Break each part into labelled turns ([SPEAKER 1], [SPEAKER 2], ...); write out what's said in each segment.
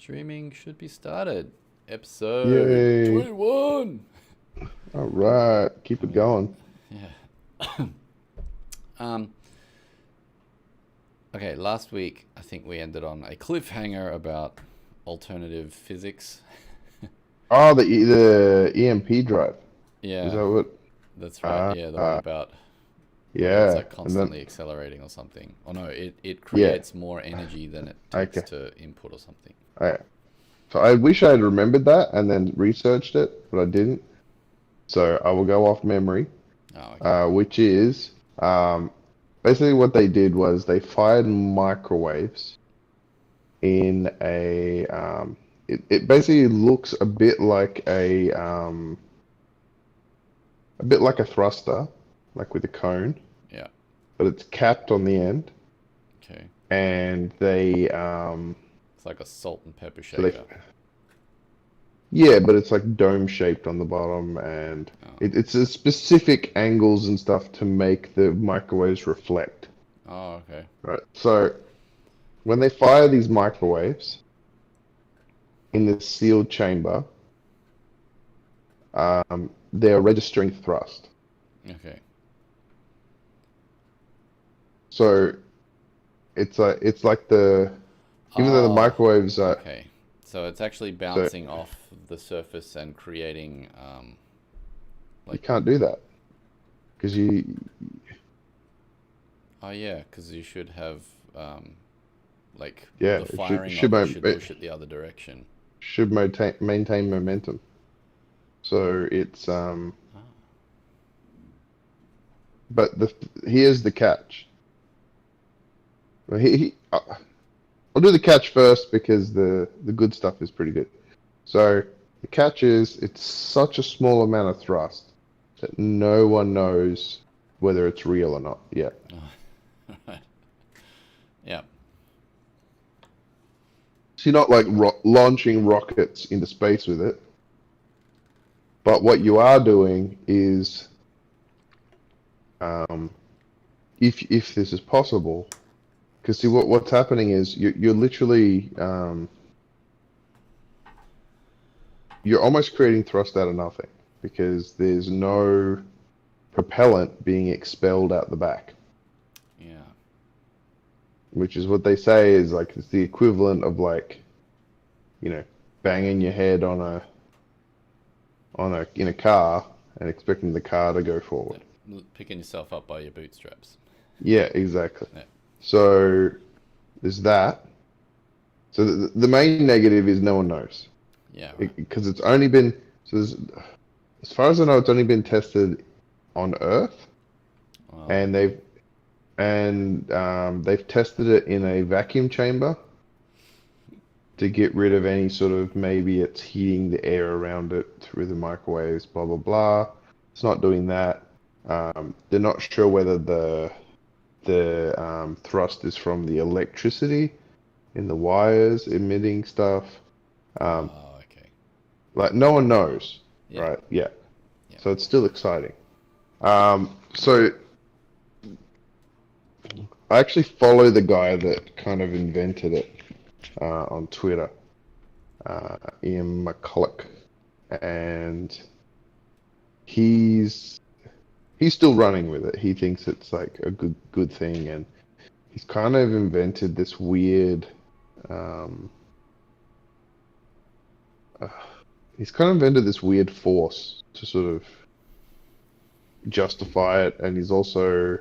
[SPEAKER 1] Streaming should be started. Episode
[SPEAKER 2] Yay.
[SPEAKER 1] 21.
[SPEAKER 2] All right. Keep
[SPEAKER 1] I
[SPEAKER 2] it
[SPEAKER 1] mean,
[SPEAKER 2] going.
[SPEAKER 1] yeah. Um, okay, last week I think we ended on a cliffhanger about alternative physics.
[SPEAKER 2] Oh, the EMP drive. Is
[SPEAKER 1] Yeah,
[SPEAKER 2] that what?
[SPEAKER 1] that's right.
[SPEAKER 2] Ah,
[SPEAKER 1] Yeah, the one about where it's
[SPEAKER 2] yeah.
[SPEAKER 1] like
[SPEAKER 2] And then,
[SPEAKER 1] constantly accelerating or something. Oh no, it
[SPEAKER 2] yeah.
[SPEAKER 1] creates more energy than it takes
[SPEAKER 2] Okay.
[SPEAKER 1] to input or something.
[SPEAKER 2] All right. So I wish I had remembered that and then researched it, but I didn't. So I will go off memory,
[SPEAKER 1] Oh, okay.
[SPEAKER 2] which is basically what they did was they fired microwaves in it basically looks a bit like a thruster, like with a cone,
[SPEAKER 1] Yeah.
[SPEAKER 2] but it's capped on the end,
[SPEAKER 1] Okay.
[SPEAKER 2] and
[SPEAKER 1] It's like a salt and pepper
[SPEAKER 2] so they
[SPEAKER 1] shaker.
[SPEAKER 2] yeah, but it's like dome shaped on the bottom, and
[SPEAKER 1] Oh.
[SPEAKER 2] it's a specific angles and stuff to make the microwaves reflect.
[SPEAKER 1] Oh, okay.
[SPEAKER 2] Right. So when they fire these microwaves in this sealed chamber, they're registering thrust.
[SPEAKER 1] Okay.
[SPEAKER 2] So it's like the even though the
[SPEAKER 1] Oh,
[SPEAKER 2] microwaves are
[SPEAKER 1] okay. So it's actually
[SPEAKER 2] so
[SPEAKER 1] bouncing off the surface and creating,
[SPEAKER 2] you
[SPEAKER 1] like,
[SPEAKER 2] can't do that because you
[SPEAKER 1] oh yeah, because you should have, like,
[SPEAKER 2] yeah
[SPEAKER 1] the
[SPEAKER 2] it should
[SPEAKER 1] firing
[SPEAKER 2] should
[SPEAKER 1] of it
[SPEAKER 2] mo-
[SPEAKER 1] should
[SPEAKER 2] it
[SPEAKER 1] push it the other direction.
[SPEAKER 2] should maintain momentum. So it's
[SPEAKER 1] Ah,
[SPEAKER 2] but here's the catch. Well, I'll do the catch first because the good stuff is pretty good. So the catch is it's such a small amount of thrust that no one knows whether it's real or not yet.
[SPEAKER 1] oh, right. Yeah.
[SPEAKER 2] So you're not like launching rockets into space with it, but what you are doing is, um, if this is possible, because see what's happening is you're literally you're almost creating thrust out of nothing because there's no propellant being expelled out the back,
[SPEAKER 1] Yeah.
[SPEAKER 2] which is what they say is like it's the equivalent of like, banging your head on a in a car and expecting the car to go forward.
[SPEAKER 1] Picking yourself up by your bootstraps.
[SPEAKER 2] Yeah, exactly.
[SPEAKER 1] Yeah.
[SPEAKER 2] So there's that. So the main negative is no one knows
[SPEAKER 1] Yeah, right.
[SPEAKER 2] because it's only been so as far as I know, it's only been tested on Earth,
[SPEAKER 1] Oh,
[SPEAKER 2] and
[SPEAKER 1] okay.
[SPEAKER 2] they've tested it in a vacuum chamber to get rid of any sort of maybe it's heating the air around it through the microwaves, blah blah blah. It's not doing that. They're not sure whether the thrust is from the electricity in the wires emitting stuff. Um,
[SPEAKER 1] Oh, okay.
[SPEAKER 2] like no one knows,
[SPEAKER 1] Yeah.
[SPEAKER 2] right? Yeah.
[SPEAKER 1] Yeah.
[SPEAKER 2] So it's still exciting. So I actually follow the guy that kind of invented it on Twitter, Ian McCulloch, and he's he's still running with it. He thinks it's like a good thing, and he's kind of invented this weird. Um, uh, he's kind of invented this weird force to sort of justify it, and he's also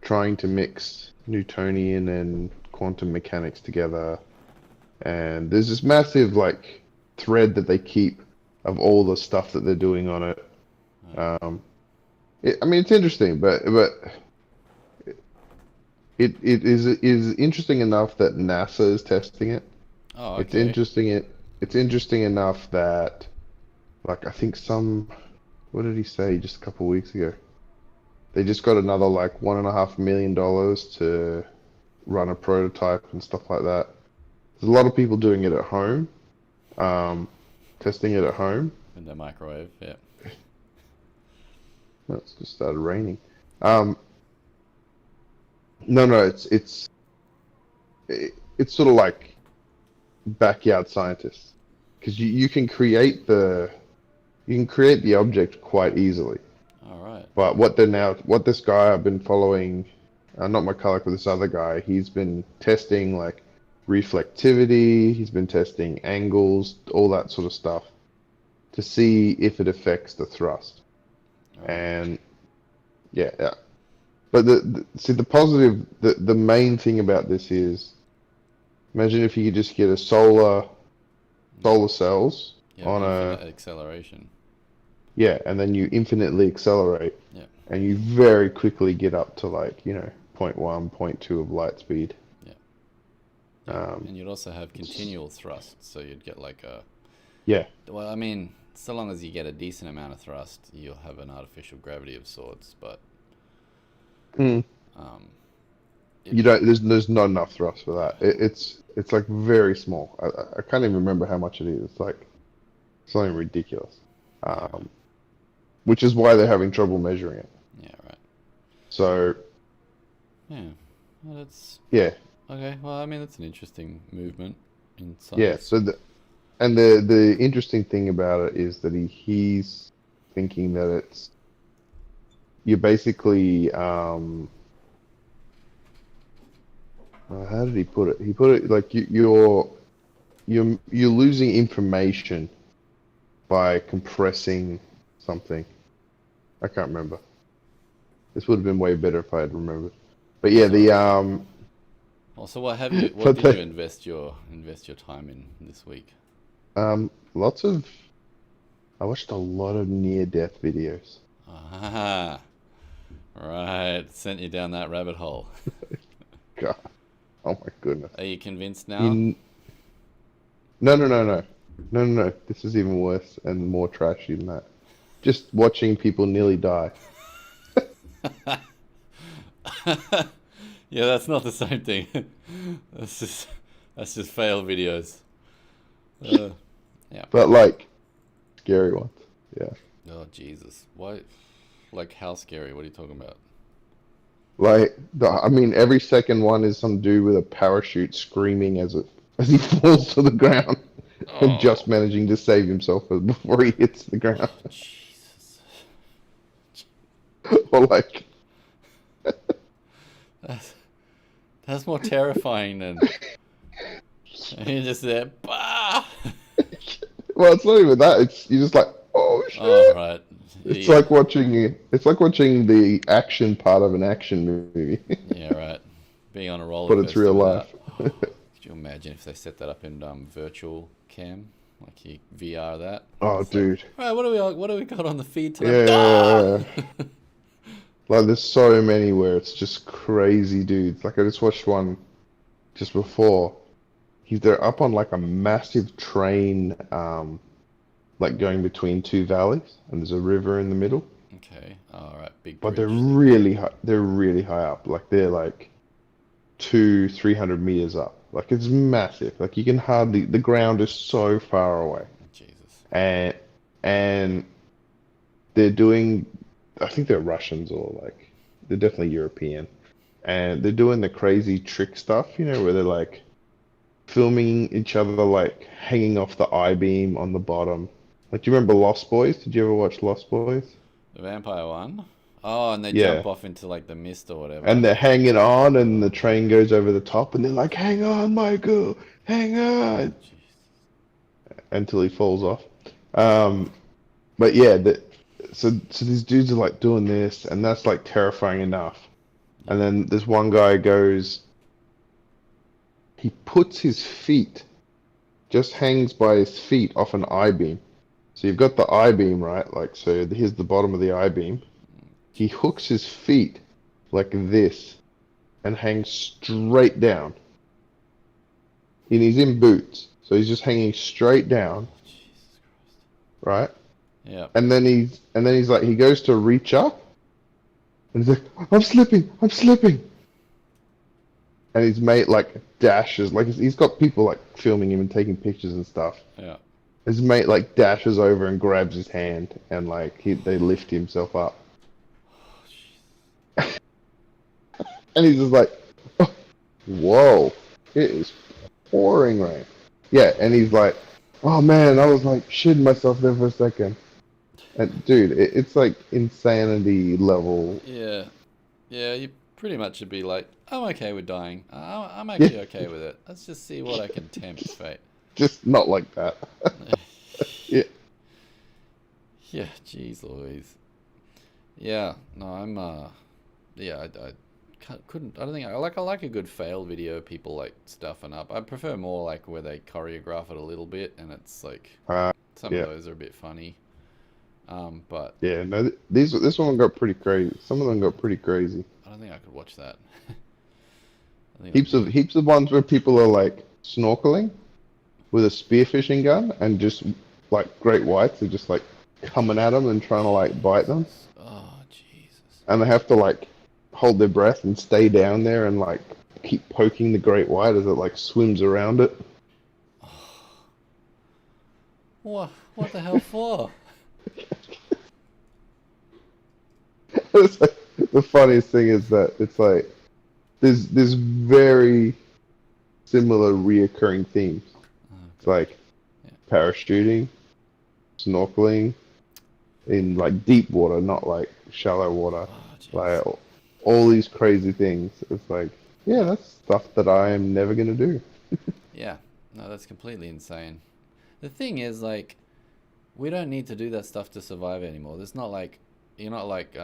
[SPEAKER 2] trying to mix Newtonian and quantum mechanics together. And there's this massive like thread that they keep of all the stuff that they're doing on it.
[SPEAKER 1] Oh,
[SPEAKER 2] Um, I mean, it's interesting, but it is interesting enough that NASA is testing it.
[SPEAKER 1] oh,
[SPEAKER 2] It's
[SPEAKER 1] okay.
[SPEAKER 2] interesting it's interesting enough that like I think what did he say just a couple of weeks ago? They just got another like $1.5 million to run a prototype and stuff like that. There's a lot of people doing it at home, um, testing it at home.
[SPEAKER 1] In the microwave. Yeah.
[SPEAKER 2] No, it's just started raining. Um, no, it's sort of like backyard scientists, because you can create the object quite easily.
[SPEAKER 1] All right.
[SPEAKER 2] But what this guy I've been following, not McCulloch, but this other guy, he's been testing like reflectivity, he's been testing angles, all that sort of stuff to see if it affects the thrust.
[SPEAKER 1] All right.
[SPEAKER 2] And yeah. But see the positive, the main thing about this is, imagine if you could just get a solar cells
[SPEAKER 1] Yeah,
[SPEAKER 2] on
[SPEAKER 1] infinite
[SPEAKER 2] a
[SPEAKER 1] acceleration.
[SPEAKER 2] yeah, and then you infinitely accelerate,
[SPEAKER 1] Yeah.
[SPEAKER 2] and you very quickly get up to like, you know, point 0.1, 0.2 of light speed.
[SPEAKER 1] Yeah. Yeah.
[SPEAKER 2] Um,
[SPEAKER 1] And you'd also have continual thrust, so you'd get like a.
[SPEAKER 2] yeah,
[SPEAKER 1] Well, I mean, so long as you get a decent amount of thrust, you'll have an artificial gravity of sorts. But
[SPEAKER 2] mm,
[SPEAKER 1] um,
[SPEAKER 2] you don't. There's not enough thrust for that. It's like very small. I can't even remember how much it is. It's like something ridiculous.
[SPEAKER 1] Yeah.
[SPEAKER 2] Which is why they're having trouble measuring it.
[SPEAKER 1] Yeah. Right.
[SPEAKER 2] So
[SPEAKER 1] Yeah. Well, that's
[SPEAKER 2] yeah,
[SPEAKER 1] okay. Well, I mean, that's an interesting movement in
[SPEAKER 2] yeah.
[SPEAKER 1] science.
[SPEAKER 2] So the interesting thing about it is that he's thinking that you're basically how did he put it? He put it like you're losing information by compressing something. I can't remember. This would have been way better if I had remembered. But yeah,
[SPEAKER 1] Well, so what have you? What
[SPEAKER 2] but
[SPEAKER 1] did you
[SPEAKER 2] the
[SPEAKER 1] invest your time in this week?
[SPEAKER 2] lots of I watched a lot of near-death videos.
[SPEAKER 1] Ah, right. Sent you down that rabbit hole.
[SPEAKER 2] God, oh my goodness.
[SPEAKER 1] Are you convinced now?
[SPEAKER 2] In no no no no no no no. This is even worse and more trashy than that. Just watching people nearly die.
[SPEAKER 1] Yeah, that's not the same thing. That's just fail videos. Yeah.
[SPEAKER 2] But like scary ones. Yeah.
[SPEAKER 1] Oh Jesus. Why? Like how scary? What are you talking about?
[SPEAKER 2] Like I mean, every second one is some dude with a parachute screaming as he falls to the ground and
[SPEAKER 1] Oh,
[SPEAKER 2] just managing to save himself before he hits the ground.
[SPEAKER 1] Jesus.
[SPEAKER 2] Or like,
[SPEAKER 1] That's that's more terrifying than and you're just there. Bah!
[SPEAKER 2] well, it's not even that. It's you're just like, oh
[SPEAKER 1] Oh
[SPEAKER 2] shit.
[SPEAKER 1] right.
[SPEAKER 2] It's
[SPEAKER 1] Yeah,
[SPEAKER 2] like watching the action part of an action movie,
[SPEAKER 1] yeah, right. Being on a roller
[SPEAKER 2] but it's
[SPEAKER 1] coaster
[SPEAKER 2] real
[SPEAKER 1] with
[SPEAKER 2] life.
[SPEAKER 1] that. Could you imagine if they set that up in virtual cam? Like you VR that?
[SPEAKER 2] Oh,
[SPEAKER 1] It's like,
[SPEAKER 2] dude.
[SPEAKER 1] all right, what do we got on the feed tonight? Ah!
[SPEAKER 2] Yeah. Like there's so many where it's just crazy dudes. Like I just watched one just before. They're up on like a massive train, like going between two valleys, and there's a river in the middle.
[SPEAKER 1] Okay. All right. Big
[SPEAKER 2] But they're
[SPEAKER 1] bridge.
[SPEAKER 2] really high. They're really high up. Like they're like 300 meters up. Like it's massive. Like you can hardly. The ground is so far away,
[SPEAKER 1] Jesus.
[SPEAKER 2] and and they're doing. I think they're Russians or like they're definitely European, and they're doing the crazy trick stuff. You know, where they're like filming each other like hanging off the I-beam on the bottom. Like, do you remember Lost Boys? Did you ever watch Lost Boys?
[SPEAKER 1] The vampire one? Oh, and they
[SPEAKER 2] Yeah.
[SPEAKER 1] jump off into like the mist or
[SPEAKER 2] And
[SPEAKER 1] whatever.
[SPEAKER 2] they're hanging on, and the train goes over the top, and they're like, "Hang on, Michael, hang on,"
[SPEAKER 1] Jesus.
[SPEAKER 2] until he falls off. Um, but yeah, so these dudes are like doing this, and that's like terrifying enough.
[SPEAKER 1] Yeah.
[SPEAKER 2] And then this one guy goes, he puts his feet, just hangs by his feet off an I-beam. So you've got the I-beam, right? Like, so here's the bottom of the I-beam. He hooks his feet like this and hangs straight down. And he's in boots, so he's just hanging straight down,
[SPEAKER 1] Jesus Christ.
[SPEAKER 2] right?
[SPEAKER 1] Yeah.
[SPEAKER 2] And then he's like, he goes to reach up, and he's like, I'm slipping. And his mate like dashes, like he's got people like filming him and taking pictures and stuff.
[SPEAKER 1] Yeah.
[SPEAKER 2] His mate like dashes over and grabs his hand, and like they lift himself up, and he's just like, oh, whoa, it is pouring rain. Yeah, and he's like, "Oh man, I was like shitting myself there for a second." And dude, it's like insanity level.
[SPEAKER 1] Yeah, yeah. You pretty much should be like, I'm okay with dying. I'm
[SPEAKER 2] Yeah,
[SPEAKER 1] actually okay with it. Let's just see what I can tempt fate.
[SPEAKER 2] just not like that. Yeah,
[SPEAKER 1] Yeah, jeez Louise. Yeah, no, I'm yeah, I couldn't. I don't think I like a good fail video of people like stuffing up. I prefer more like where they choreograph it a little bit, and it's like
[SPEAKER 2] uh,
[SPEAKER 1] some of
[SPEAKER 2] yeah,
[SPEAKER 1] those are a bit funny. But
[SPEAKER 2] yeah. No, this one got pretty crazy. Some of them got pretty crazy.
[SPEAKER 1] I don't think I could watch that. I think it'll
[SPEAKER 2] Heaps of
[SPEAKER 1] be
[SPEAKER 2] heaps of ones where people are like snorkeling with a spearfishing gun and just like great whites are just like coming at them and trying to like bite them,
[SPEAKER 1] Jesus. Oh Jesus.
[SPEAKER 2] and they have to like hold their breath and stay down there and like keep poking the great white as it like swims around it.
[SPEAKER 1] What the hell for?
[SPEAKER 2] It's like, the funniest thing is that it's like there's very similar reoccurring themes.
[SPEAKER 1] Oh
[SPEAKER 2] It's
[SPEAKER 1] God.
[SPEAKER 2] like
[SPEAKER 1] Yeah.
[SPEAKER 2] parachuting, snorkeling in like deep water, not like shallow water.
[SPEAKER 1] Oh jeez.
[SPEAKER 2] Like all these crazy things. It's like, yeah, that's stuff that I am never gonna do.
[SPEAKER 1] Yeah. No, that's completely insane. The thing is, like, we don't need to do that stuff to survive anymore. There's not like, you're not like,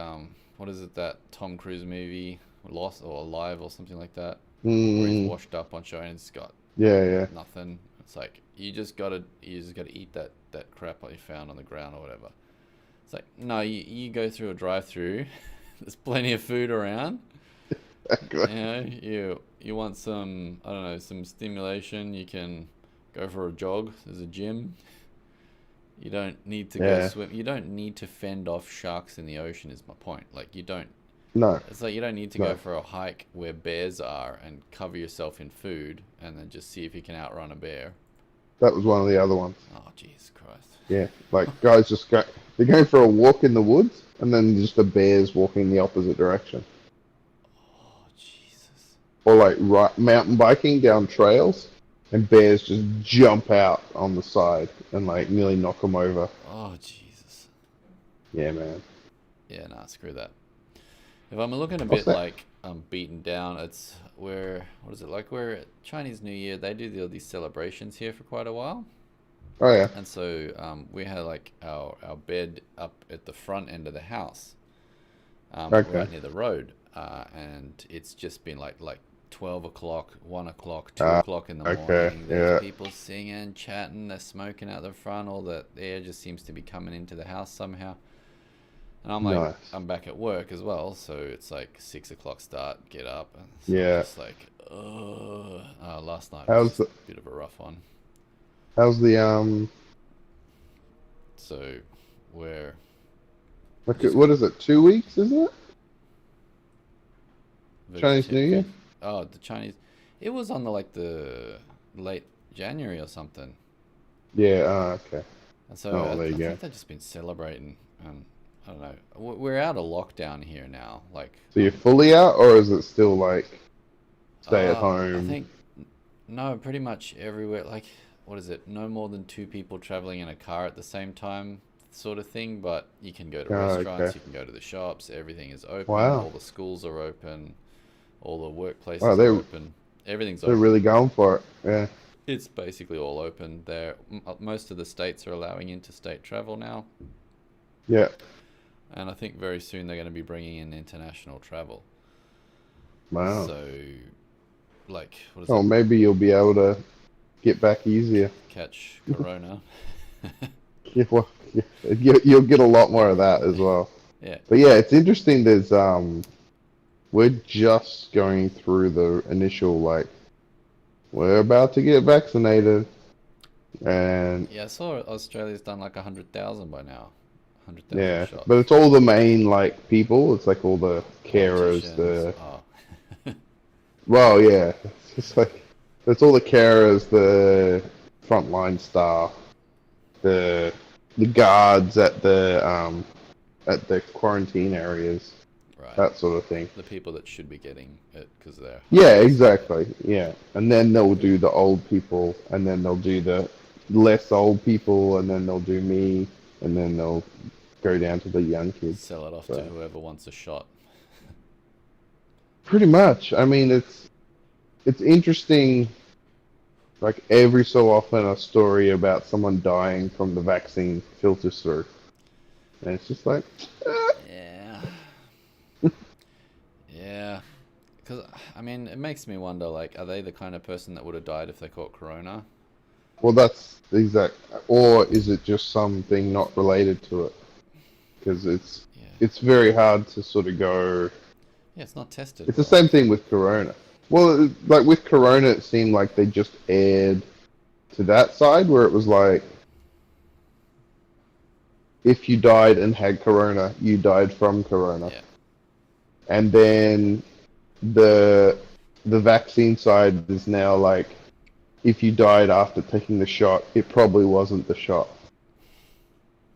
[SPEAKER 1] what is it, that Tom Cruise movie, Lost or Alive or something like that, where he's
[SPEAKER 2] Mm,
[SPEAKER 1] washed up on shore and it's got
[SPEAKER 2] yeah, yeah.
[SPEAKER 1] nothing. It's like you just gotta eat that crap that you found on the ground or whatever. It's like, no, you go through a drive-through. There's plenty of food around.
[SPEAKER 2] Exactly.
[SPEAKER 1] You know, you want some, I don't know, some stimulation. You can go for a jog. There's a gym. You don't need to go
[SPEAKER 2] Yeah.
[SPEAKER 1] swim. You don't need to fend off sharks in the ocean. Is my point. Like you don't.
[SPEAKER 2] No,
[SPEAKER 1] It's like you don't need to go
[SPEAKER 2] no.
[SPEAKER 1] for a hike where bears are and cover yourself in food and then just see if you can outrun a bear.
[SPEAKER 2] That was one of the other ones.
[SPEAKER 1] Oh Jesus Christ!
[SPEAKER 2] Yeah. Like guys just go they're going for a walk in the woods and then just the bears walking the opposite direction.
[SPEAKER 1] Oh Jesus!
[SPEAKER 2] Or like mountain biking down trails and bears just jump out on the side and like nearly knock them over.
[SPEAKER 1] Oh Jesus!
[SPEAKER 2] Yeah, man.
[SPEAKER 1] Yeah, nah, screw that. If I'm looking a
[SPEAKER 2] What's
[SPEAKER 1] bit
[SPEAKER 2] that?
[SPEAKER 1] like beaten down, it's where what is it like? Where Chinese New Year they do all these celebrations here for quite a while,
[SPEAKER 2] Oh yeah.
[SPEAKER 1] and so we had like our bed up at the front end of the house,
[SPEAKER 2] Okay.
[SPEAKER 1] right near the road, and it's just been like 12 o'clock, 1 o'clock, two
[SPEAKER 2] Uh,
[SPEAKER 1] o'clock in the
[SPEAKER 2] okay.
[SPEAKER 1] morning. There's
[SPEAKER 2] Yeah.
[SPEAKER 1] people singing, chatting, they're smoking out the front. All the air just seems to be coming into the house somehow. And I'm like,
[SPEAKER 2] Nice.
[SPEAKER 1] I'm back at work as well, so it's like 6 o'clock start, get up, and so I'm
[SPEAKER 2] Yeah.
[SPEAKER 1] just like, ugh. Last night was
[SPEAKER 2] How's
[SPEAKER 1] just
[SPEAKER 2] the
[SPEAKER 1] a bit of a rough one.
[SPEAKER 2] how's the
[SPEAKER 1] So we're
[SPEAKER 2] like
[SPEAKER 1] just
[SPEAKER 2] what is it? 2 weeks, isn't it? Chinese New Year?
[SPEAKER 1] vegetarian. Oh, the Chinese. It was on the late January or something,
[SPEAKER 2] Yeah. Okay.
[SPEAKER 1] and so
[SPEAKER 2] Oh, there
[SPEAKER 1] I
[SPEAKER 2] you go.
[SPEAKER 1] think they've just been celebrating. I don't know. We're out of lockdown here now. Like,
[SPEAKER 2] So you're fully out, or is it still like stay at
[SPEAKER 1] I
[SPEAKER 2] home?
[SPEAKER 1] think no, pretty much everywhere. Like, what is it? No more than two people traveling in a car at the same time, sort of thing. But you can go to
[SPEAKER 2] Oh,
[SPEAKER 1] restaurants,
[SPEAKER 2] okay.
[SPEAKER 1] you can go to the shops. Everything is open.
[SPEAKER 2] Wow.
[SPEAKER 1] All the schools are open. All the
[SPEAKER 2] Wow,
[SPEAKER 1] workplaces are open. Everything's
[SPEAKER 2] they're
[SPEAKER 1] open.
[SPEAKER 2] really going for it. Yeah.
[SPEAKER 1] It's basically all open. There, most of the states are allowing interstate travel now,
[SPEAKER 2] Yeah.
[SPEAKER 1] and I think very soon they're going to be bringing in international travel.
[SPEAKER 2] Wow.
[SPEAKER 1] So, like, what is
[SPEAKER 2] Oh,
[SPEAKER 1] it?
[SPEAKER 2] maybe you'll be able to get back easier.
[SPEAKER 1] Catch corona.
[SPEAKER 2] Yeah, well, yeah, you'll get a lot more of that as well.
[SPEAKER 1] Yeah.
[SPEAKER 2] But yeah, it's interesting. We're just going through the initial like, we're about to get vaccinated, and
[SPEAKER 1] Yeah, I saw Australia's done like 100,000 by now. 100,000
[SPEAKER 2] yeah, but
[SPEAKER 1] shots.
[SPEAKER 2] it's all the main like people. It's like all the carers,
[SPEAKER 1] Politicians.
[SPEAKER 2] well, yeah, it's just like it's all the carers, the frontline staff, the guards at the quarantine areas.
[SPEAKER 1] Right.
[SPEAKER 2] that sort of thing.
[SPEAKER 1] The people that should be getting it because they're
[SPEAKER 2] Yeah,
[SPEAKER 1] high risk.
[SPEAKER 2] exactly. Yeah. And then they'll do the old people, and then they'll do the less old people, and then they'll do me, and then they'll go down to the young kids.
[SPEAKER 1] Sell it off to
[SPEAKER 2] So
[SPEAKER 1] whoever wants a shot.
[SPEAKER 2] pretty much. I mean, it's interesting. Like every so often, a story about someone dying from the vaccine filters through, and it's just like,
[SPEAKER 1] Yeah. Yeah. Because, I mean, it makes me wonder, like, are they the kind of person that would have died if they caught corona?
[SPEAKER 2] well, that's the exact. Or is it just something not related to it? Because
[SPEAKER 1] Yeah.
[SPEAKER 2] it's very hard to sort of go.
[SPEAKER 1] Yeah, it's not tested
[SPEAKER 2] It's the
[SPEAKER 1] well.
[SPEAKER 2] same thing with Corona. Well, like with Corona, it seemed like they just aired to that side where it was like, if you died and had Corona, you died from Corona.
[SPEAKER 1] Yeah.
[SPEAKER 2] And then the the vaccine side is now like, if you died after taking the shot, it probably wasn't the shot.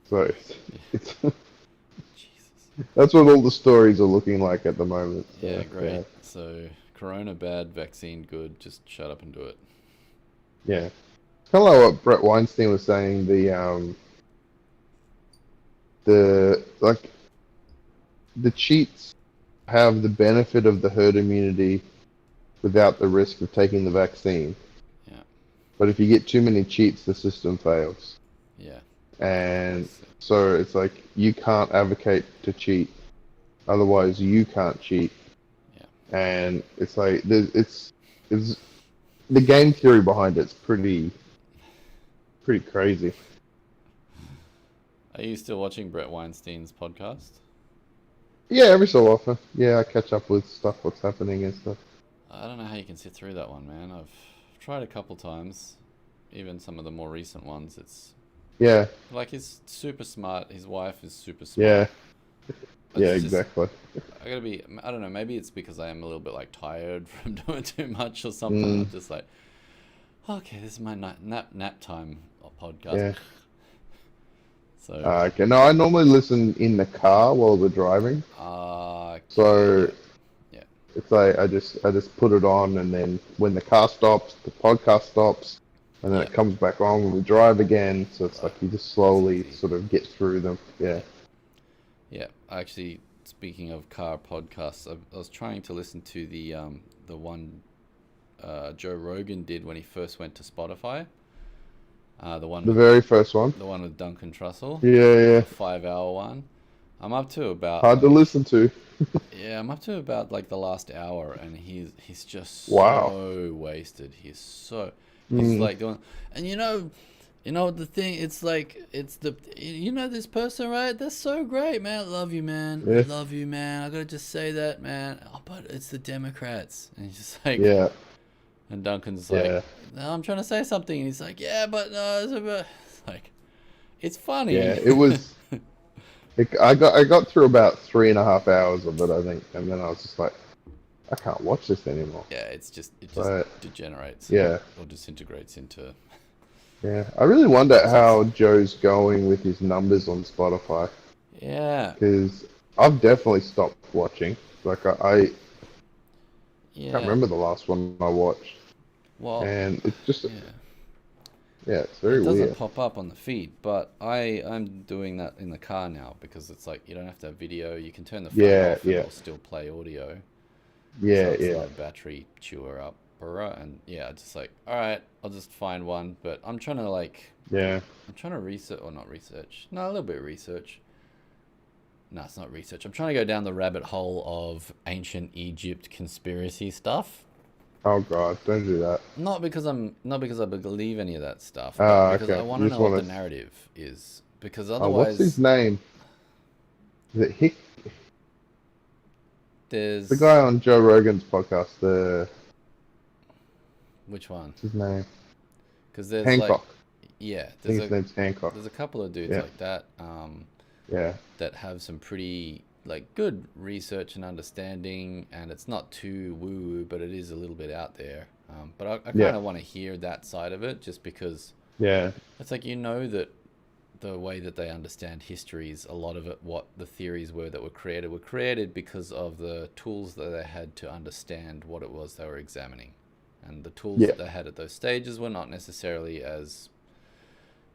[SPEAKER 2] So it's
[SPEAKER 1] Jesus.
[SPEAKER 2] that's what all the stories are looking like at the moment. So,
[SPEAKER 1] Yeah, great. So, corona bad, vaccine good. Just shut up and do it.
[SPEAKER 2] yeah. Kind of like what Bret Weinstein was saying. Like the cheats have the benefit of the herd immunity without the risk of taking the vaccine.
[SPEAKER 1] Yeah.
[SPEAKER 2] But if you get too many cheats, the system fails.
[SPEAKER 1] Yeah.
[SPEAKER 2] And so it's like you can't advocate to cheat, otherwise you can't cheat.
[SPEAKER 1] Yeah.
[SPEAKER 2] And it's like it's the game theory behind it's pretty crazy.
[SPEAKER 1] Are you still watching Bret Weinstein's podcast?
[SPEAKER 2] Yeah, every so often. Yeah, I catch up with stuff, what's happening and stuff.
[SPEAKER 1] I don't know how you can sit through that one, man. I've tried a couple times. Even some of the more recent ones. It's
[SPEAKER 2] Yeah,
[SPEAKER 1] like he's super smart. His wife is super
[SPEAKER 2] yeah,
[SPEAKER 1] smart.
[SPEAKER 2] yeah,
[SPEAKER 1] It's just,
[SPEAKER 2] exactly.
[SPEAKER 1] I gotta be, I don't know, maybe it's because I am a little bit like tired from doing too much or something.
[SPEAKER 2] Mm,
[SPEAKER 1] I'm just like, okay, this is my nap time podcast.
[SPEAKER 2] yeah.
[SPEAKER 1] So,
[SPEAKER 2] Okay, no, I normally listen in the car while we're driving.
[SPEAKER 1] okay,
[SPEAKER 2] So
[SPEAKER 1] yeah,
[SPEAKER 2] it's like I just put it on, and then when the car stops, the podcast stops, and then
[SPEAKER 1] yeah,
[SPEAKER 2] it comes back on when we drive again. So it's
[SPEAKER 1] right.
[SPEAKER 2] like you just
[SPEAKER 1] It's
[SPEAKER 2] slowly
[SPEAKER 1] easy.
[SPEAKER 2] sort of get through them. Yeah.
[SPEAKER 1] Yeah, yeah. Actually, speaking of car podcasts, I was trying to listen to the one Joe Rogan did when he first went to Spotify. The one
[SPEAKER 2] The
[SPEAKER 1] with
[SPEAKER 2] very first one.
[SPEAKER 1] the one with Duncan Trussell,
[SPEAKER 2] Yeah, yeah.
[SPEAKER 1] the 5 hour one. I'm up to about
[SPEAKER 2] Hard to
[SPEAKER 1] like
[SPEAKER 2] listen to.
[SPEAKER 1] yeah, I'm up to about like the last hour, and he's just
[SPEAKER 2] Wow.
[SPEAKER 1] so wasted. He's
[SPEAKER 2] Mm,
[SPEAKER 1] like doing, and the thing. It's like this person, right? That's so great, man. I love you, man. I
[SPEAKER 2] yeah,
[SPEAKER 1] love you, man. I gotta just say that, man. Oh, but it's the Democrats, and he's just like,
[SPEAKER 2] yeah,
[SPEAKER 1] and Duncan's like,
[SPEAKER 2] yeah,
[SPEAKER 1] no, I'm trying to say something, and he's like, yeah, but no, it's like, it's funny.
[SPEAKER 2] yeah. It was. I got through about 3.5 hours of it, I think, and then I was just like, I can't watch this anymore.
[SPEAKER 1] Yeah, it just
[SPEAKER 2] But
[SPEAKER 1] degenerates
[SPEAKER 2] yeah,
[SPEAKER 1] or disintegrates into.
[SPEAKER 2] yeah. I really wonder
[SPEAKER 1] Nonsense.
[SPEAKER 2] how Joe's going with his numbers on Spotify,
[SPEAKER 1] Yeah,
[SPEAKER 2] because I've definitely stopped watching. Like I can't
[SPEAKER 1] yeah.
[SPEAKER 2] remember the last one I watched,
[SPEAKER 1] Well,
[SPEAKER 2] and it's just
[SPEAKER 1] yeah.
[SPEAKER 2] yeah, it's
[SPEAKER 1] It
[SPEAKER 2] very
[SPEAKER 1] doesn't
[SPEAKER 2] weird.
[SPEAKER 1] pop up on the feed, but I'm doing that in the car now because it's like you don't have to have video. You can turn the phone
[SPEAKER 2] Yeah,
[SPEAKER 1] off and
[SPEAKER 2] yeah,
[SPEAKER 1] it'll still play audio, so
[SPEAKER 2] yeah,
[SPEAKER 1] it's
[SPEAKER 2] yeah,
[SPEAKER 1] not a battery chewer up. And yeah, just like all right, I'll just find one. But
[SPEAKER 2] yeah.
[SPEAKER 1] I'm trying to research or not research. No, a little bit of research. No, it's not research. I'm trying to go down the rabbit hole of ancient Egypt conspiracy stuff.
[SPEAKER 2] Oh God, don't do that.
[SPEAKER 1] Not because I believe any of that stuff, but
[SPEAKER 2] Ah,
[SPEAKER 1] because I
[SPEAKER 2] okay.
[SPEAKER 1] want
[SPEAKER 2] You
[SPEAKER 1] to
[SPEAKER 2] just
[SPEAKER 1] know what
[SPEAKER 2] want
[SPEAKER 1] the
[SPEAKER 2] to.
[SPEAKER 1] narrative is. Because
[SPEAKER 2] Oh, what's his
[SPEAKER 1] otherwise,
[SPEAKER 2] name? Is it Hick? The
[SPEAKER 1] there's
[SPEAKER 2] guy on Joe Rogan's podcast. The
[SPEAKER 1] which one?
[SPEAKER 2] what's his name?
[SPEAKER 1] Because there's like,
[SPEAKER 2] Hancock.
[SPEAKER 1] yeah,
[SPEAKER 2] I think his name's Hancock.
[SPEAKER 1] there's a couple of dudes
[SPEAKER 2] Yeah,
[SPEAKER 1] like that
[SPEAKER 2] yeah,
[SPEAKER 1] that have some pretty like good research and understanding, and it's not too woo woo, but it is a little bit out there. But I kind
[SPEAKER 2] yeah,
[SPEAKER 1] of want to hear that side of it, just because
[SPEAKER 2] yeah,
[SPEAKER 1] it's like that the way that they understand history is a lot of it. What the theories were that were created because of the tools that they had to understand what it was they were examining, and the tools
[SPEAKER 2] Yeah.
[SPEAKER 1] that they had at those stages were not necessarily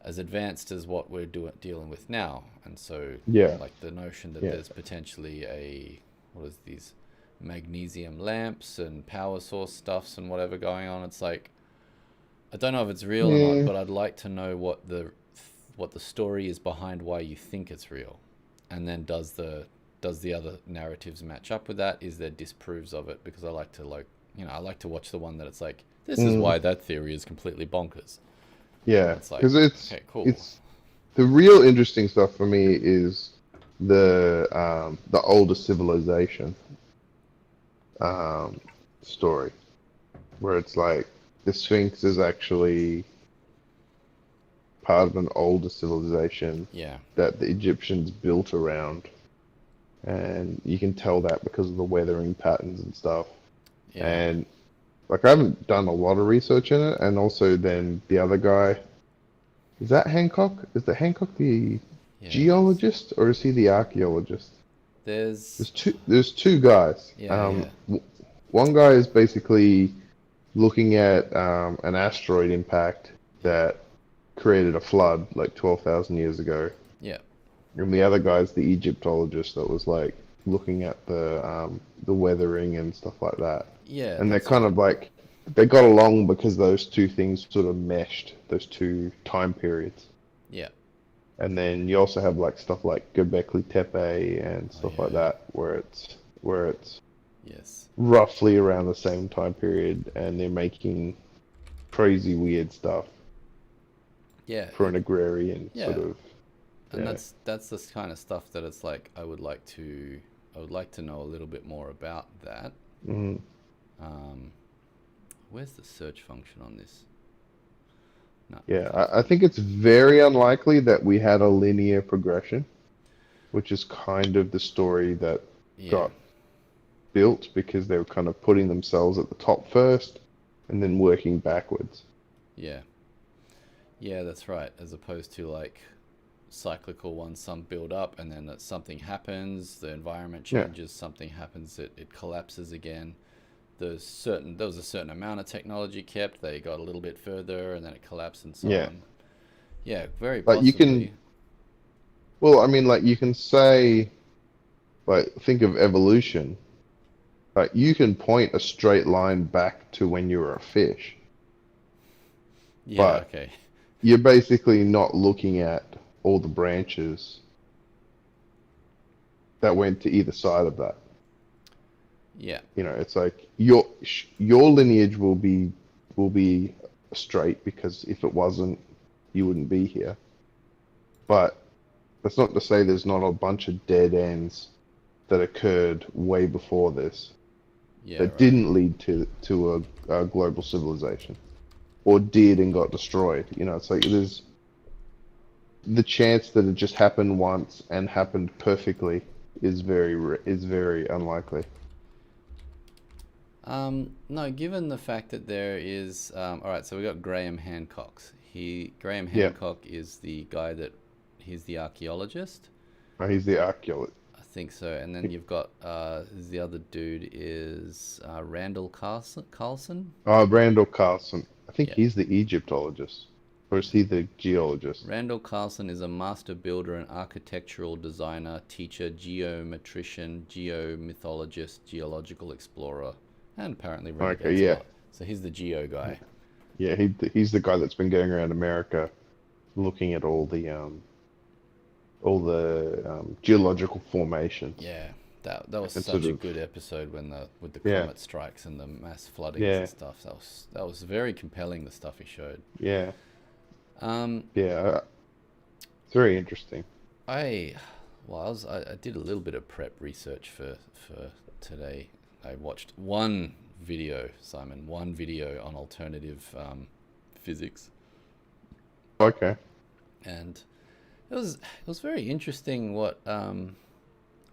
[SPEAKER 1] as advanced as what we're dealing with now. And so,
[SPEAKER 2] Yeah.
[SPEAKER 1] like the notion that
[SPEAKER 2] Yeah.
[SPEAKER 1] there's potentially what is these magnesium lamps and power source stuffs and whatever going on. It's like, I don't know if it's real or not,
[SPEAKER 2] Yeah.
[SPEAKER 1] but I'd like to know what the story is behind why you think it's real, and then does the other narratives match up with that? Is there disproves of it? Because I like to I like to watch the one that it's like, this is
[SPEAKER 2] Mm,
[SPEAKER 1] why that theory is completely bonkers.
[SPEAKER 2] yeah.
[SPEAKER 1] It's like,
[SPEAKER 2] Because it's
[SPEAKER 1] okay, cool.
[SPEAKER 2] it's the real interesting stuff for me is the older civilization um, story, where it's like the Sphinx is actually part of an older civilization
[SPEAKER 1] Yeah,
[SPEAKER 2] that the Egyptians built around, and you can tell that because of the weathering patterns and stuff.
[SPEAKER 1] yeah,
[SPEAKER 2] And like I haven't done a lot of research in it, and also then the other guy, is that Hancock? Is the Hancock the
[SPEAKER 1] yeah.
[SPEAKER 2] geologist or is he the archaeologist?
[SPEAKER 1] There's
[SPEAKER 2] There's two guys.
[SPEAKER 1] yeah, yeah,
[SPEAKER 2] One guy is basically looking at an asteroid impact
[SPEAKER 1] yeah,
[SPEAKER 2] that created a flood like 12,000 years ago.
[SPEAKER 1] yeah,
[SPEAKER 2] And the other guy's the Egyptologist that was like looking at the weathering and stuff like that.
[SPEAKER 1] yeah.
[SPEAKER 2] And they're
[SPEAKER 1] That's
[SPEAKER 2] kind
[SPEAKER 1] right.
[SPEAKER 2] of like they got along because those two things sort of meshed, those two time periods.
[SPEAKER 1] Yeah.
[SPEAKER 2] And then you also have like stuff like Göbekli Tepe and
[SPEAKER 1] Oh
[SPEAKER 2] stuff like
[SPEAKER 1] yeah.
[SPEAKER 2] that where it's
[SPEAKER 1] Yes.
[SPEAKER 2] roughly around the same time period and they're making crazy weird stuff
[SPEAKER 1] Yeah.
[SPEAKER 2] for an agrarian sort
[SPEAKER 1] Yeah.
[SPEAKER 2] of
[SPEAKER 1] And
[SPEAKER 2] yeah.
[SPEAKER 1] that's the kind of stuff that it's like I would like to know a little bit more about that.
[SPEAKER 2] Mhm.
[SPEAKER 1] Um, where's the search function on this? No,
[SPEAKER 2] Yeah,
[SPEAKER 1] can't
[SPEAKER 2] I
[SPEAKER 1] find it.
[SPEAKER 2] think it's very unlikely that we had a linear progression, which is kind of the story that
[SPEAKER 1] Yeah.
[SPEAKER 2] got built because they were kind of putting themselves at the top first and then working backwards.
[SPEAKER 1] Yeah. Yeah, that's right. As opposed to like cyclical ones, some build up and then that something happens, the environment
[SPEAKER 2] Yeah,
[SPEAKER 1] changes, something happens, it collapses again. There was a certain amount of technology kept, they got a little bit further and then it collapsed and so
[SPEAKER 2] yeah.
[SPEAKER 1] on. Yeah, very
[SPEAKER 2] Like you can,
[SPEAKER 1] possibly.
[SPEAKER 2] well, I mean, like you can say, like, think of evolution. Like you can point a straight line back to when you were a fish,
[SPEAKER 1] Yeah,
[SPEAKER 2] but
[SPEAKER 1] okay.
[SPEAKER 2] you're basically not looking at all the branches that went to either side of that.
[SPEAKER 1] Yeah.
[SPEAKER 2] You know, it's like your lineage will be straight because if it wasn't, you wouldn't be here. But that's not to say there's not a bunch of dead ends that occurred way before this
[SPEAKER 1] Yeah,
[SPEAKER 2] that
[SPEAKER 1] right.
[SPEAKER 2] didn't lead to a global civilization or did and got destroyed. You know, it's like there's the chance that it just happened once and happened perfectly is very unlikely.
[SPEAKER 1] No, given the fact that there is, all right, so we got Graham Hancocks. Graham
[SPEAKER 2] Yeah,
[SPEAKER 1] Hancock is the guy that, he's the archaeologist.
[SPEAKER 2] he's the archaeologist.
[SPEAKER 1] I think so. And then you've got, the other dude is Randall Carlson.
[SPEAKER 2] Randall Carlson. I think
[SPEAKER 1] Yeah.
[SPEAKER 2] he's the Egyptologist, or is he the geologist?
[SPEAKER 1] Randall Carlson is a master builder and architectural designer, teacher, geometrician, geomythologist, geological explorer, and apparently
[SPEAKER 2] Okay,
[SPEAKER 1] renegade
[SPEAKER 2] yeah,
[SPEAKER 1] scholar. So he's the geo guy.
[SPEAKER 2] yeah. He's the guy that's been going around America looking at all the geological formations
[SPEAKER 1] Yeah, that was
[SPEAKER 2] and sort
[SPEAKER 1] such a
[SPEAKER 2] of
[SPEAKER 1] good episode when the with the
[SPEAKER 2] yeah,
[SPEAKER 1] comet strikes and the mass floodings and
[SPEAKER 2] yeah,
[SPEAKER 1] stuff. That was very compelling. The stuff he showed.
[SPEAKER 2] yeah,
[SPEAKER 1] Um,
[SPEAKER 2] yeah. It's very interesting.
[SPEAKER 1] I well, I did a little bit of prep research for today. I watched one video, Simon, one video on alternative physics,
[SPEAKER 2] Okay.
[SPEAKER 1] and it was very interesting. What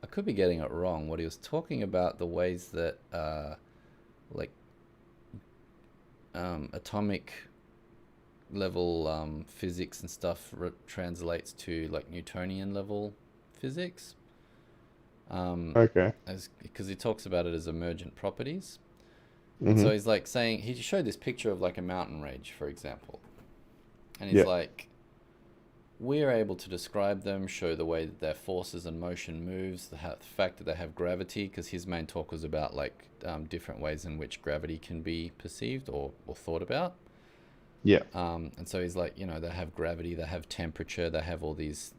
[SPEAKER 1] I could be getting it wrong. What he was talking about, the ways that like atomic level physics and stuff translates to like Newtonian level physics.
[SPEAKER 2] Okay.
[SPEAKER 1] As because he talks about it as emergent properties. And
[SPEAKER 2] Mm-hmm.
[SPEAKER 1] so he's like saying he showed this picture of like a mountain range, for example, and he's
[SPEAKER 2] Yeah.
[SPEAKER 1] like, we are able to describe them, show the way that their forces and motion moves, the fact that they have gravity, because his main talk was about like different ways in which gravity can be perceived or thought about.
[SPEAKER 2] Yeah.
[SPEAKER 1] And so he's like, they have gravity, they have temperature, they have all these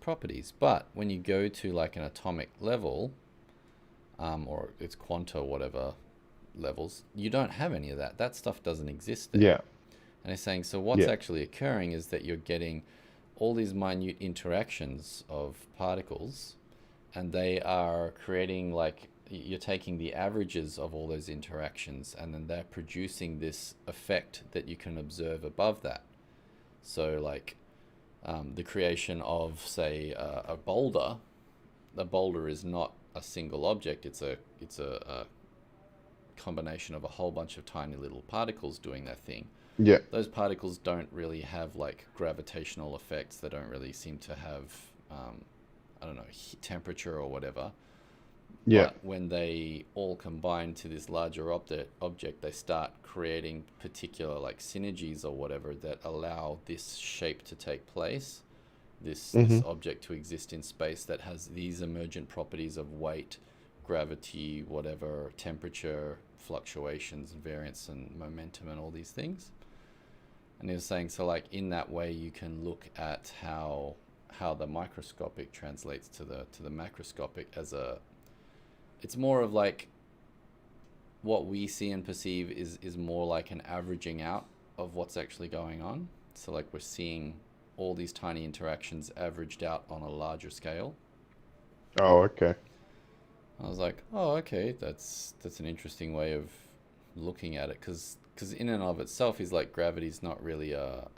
[SPEAKER 1] properties. But when you go to like an atomic level, or it's quanta or whatever levels, you don't have any of that. That stuff doesn't exist there.
[SPEAKER 2] Yeah.
[SPEAKER 1] And he's saying, so what's
[SPEAKER 2] Yeah.
[SPEAKER 1] actually occurring is that you're getting all these minute interactions of particles, and they are creating like you're taking the averages of all those interactions, and then they're producing this effect that you can observe above that. So like the creation of say a boulder. The boulder is not a single object. It's a combination of a whole bunch of tiny little particles doing their thing.
[SPEAKER 2] Yeah.
[SPEAKER 1] Those particles don't really have like gravitational effects. They don't really seem to have, I don't know, temperature or whatever.
[SPEAKER 2] Yeah.
[SPEAKER 1] But when they all combine to this larger object, they start creating particular like synergies or whatever that allow this shape to take place, this
[SPEAKER 2] Mm-hmm.
[SPEAKER 1] object to exist in space that has these emergent properties of weight, gravity, whatever, temperature, fluctuations, and variance, and momentum, and all these things. And he was saying, so like in that way, you can look at how the microscopic translates to the macroscopic as a. It's more of like what we see and perceive is more like an averaging out of what's actually going on. So like we're seeing all these tiny interactions averaged out on a larger scale.
[SPEAKER 2] Oh, okay.
[SPEAKER 1] I was like, oh, okay, that's an interesting way of looking at it, because in and of itself, he's like gravity's not really a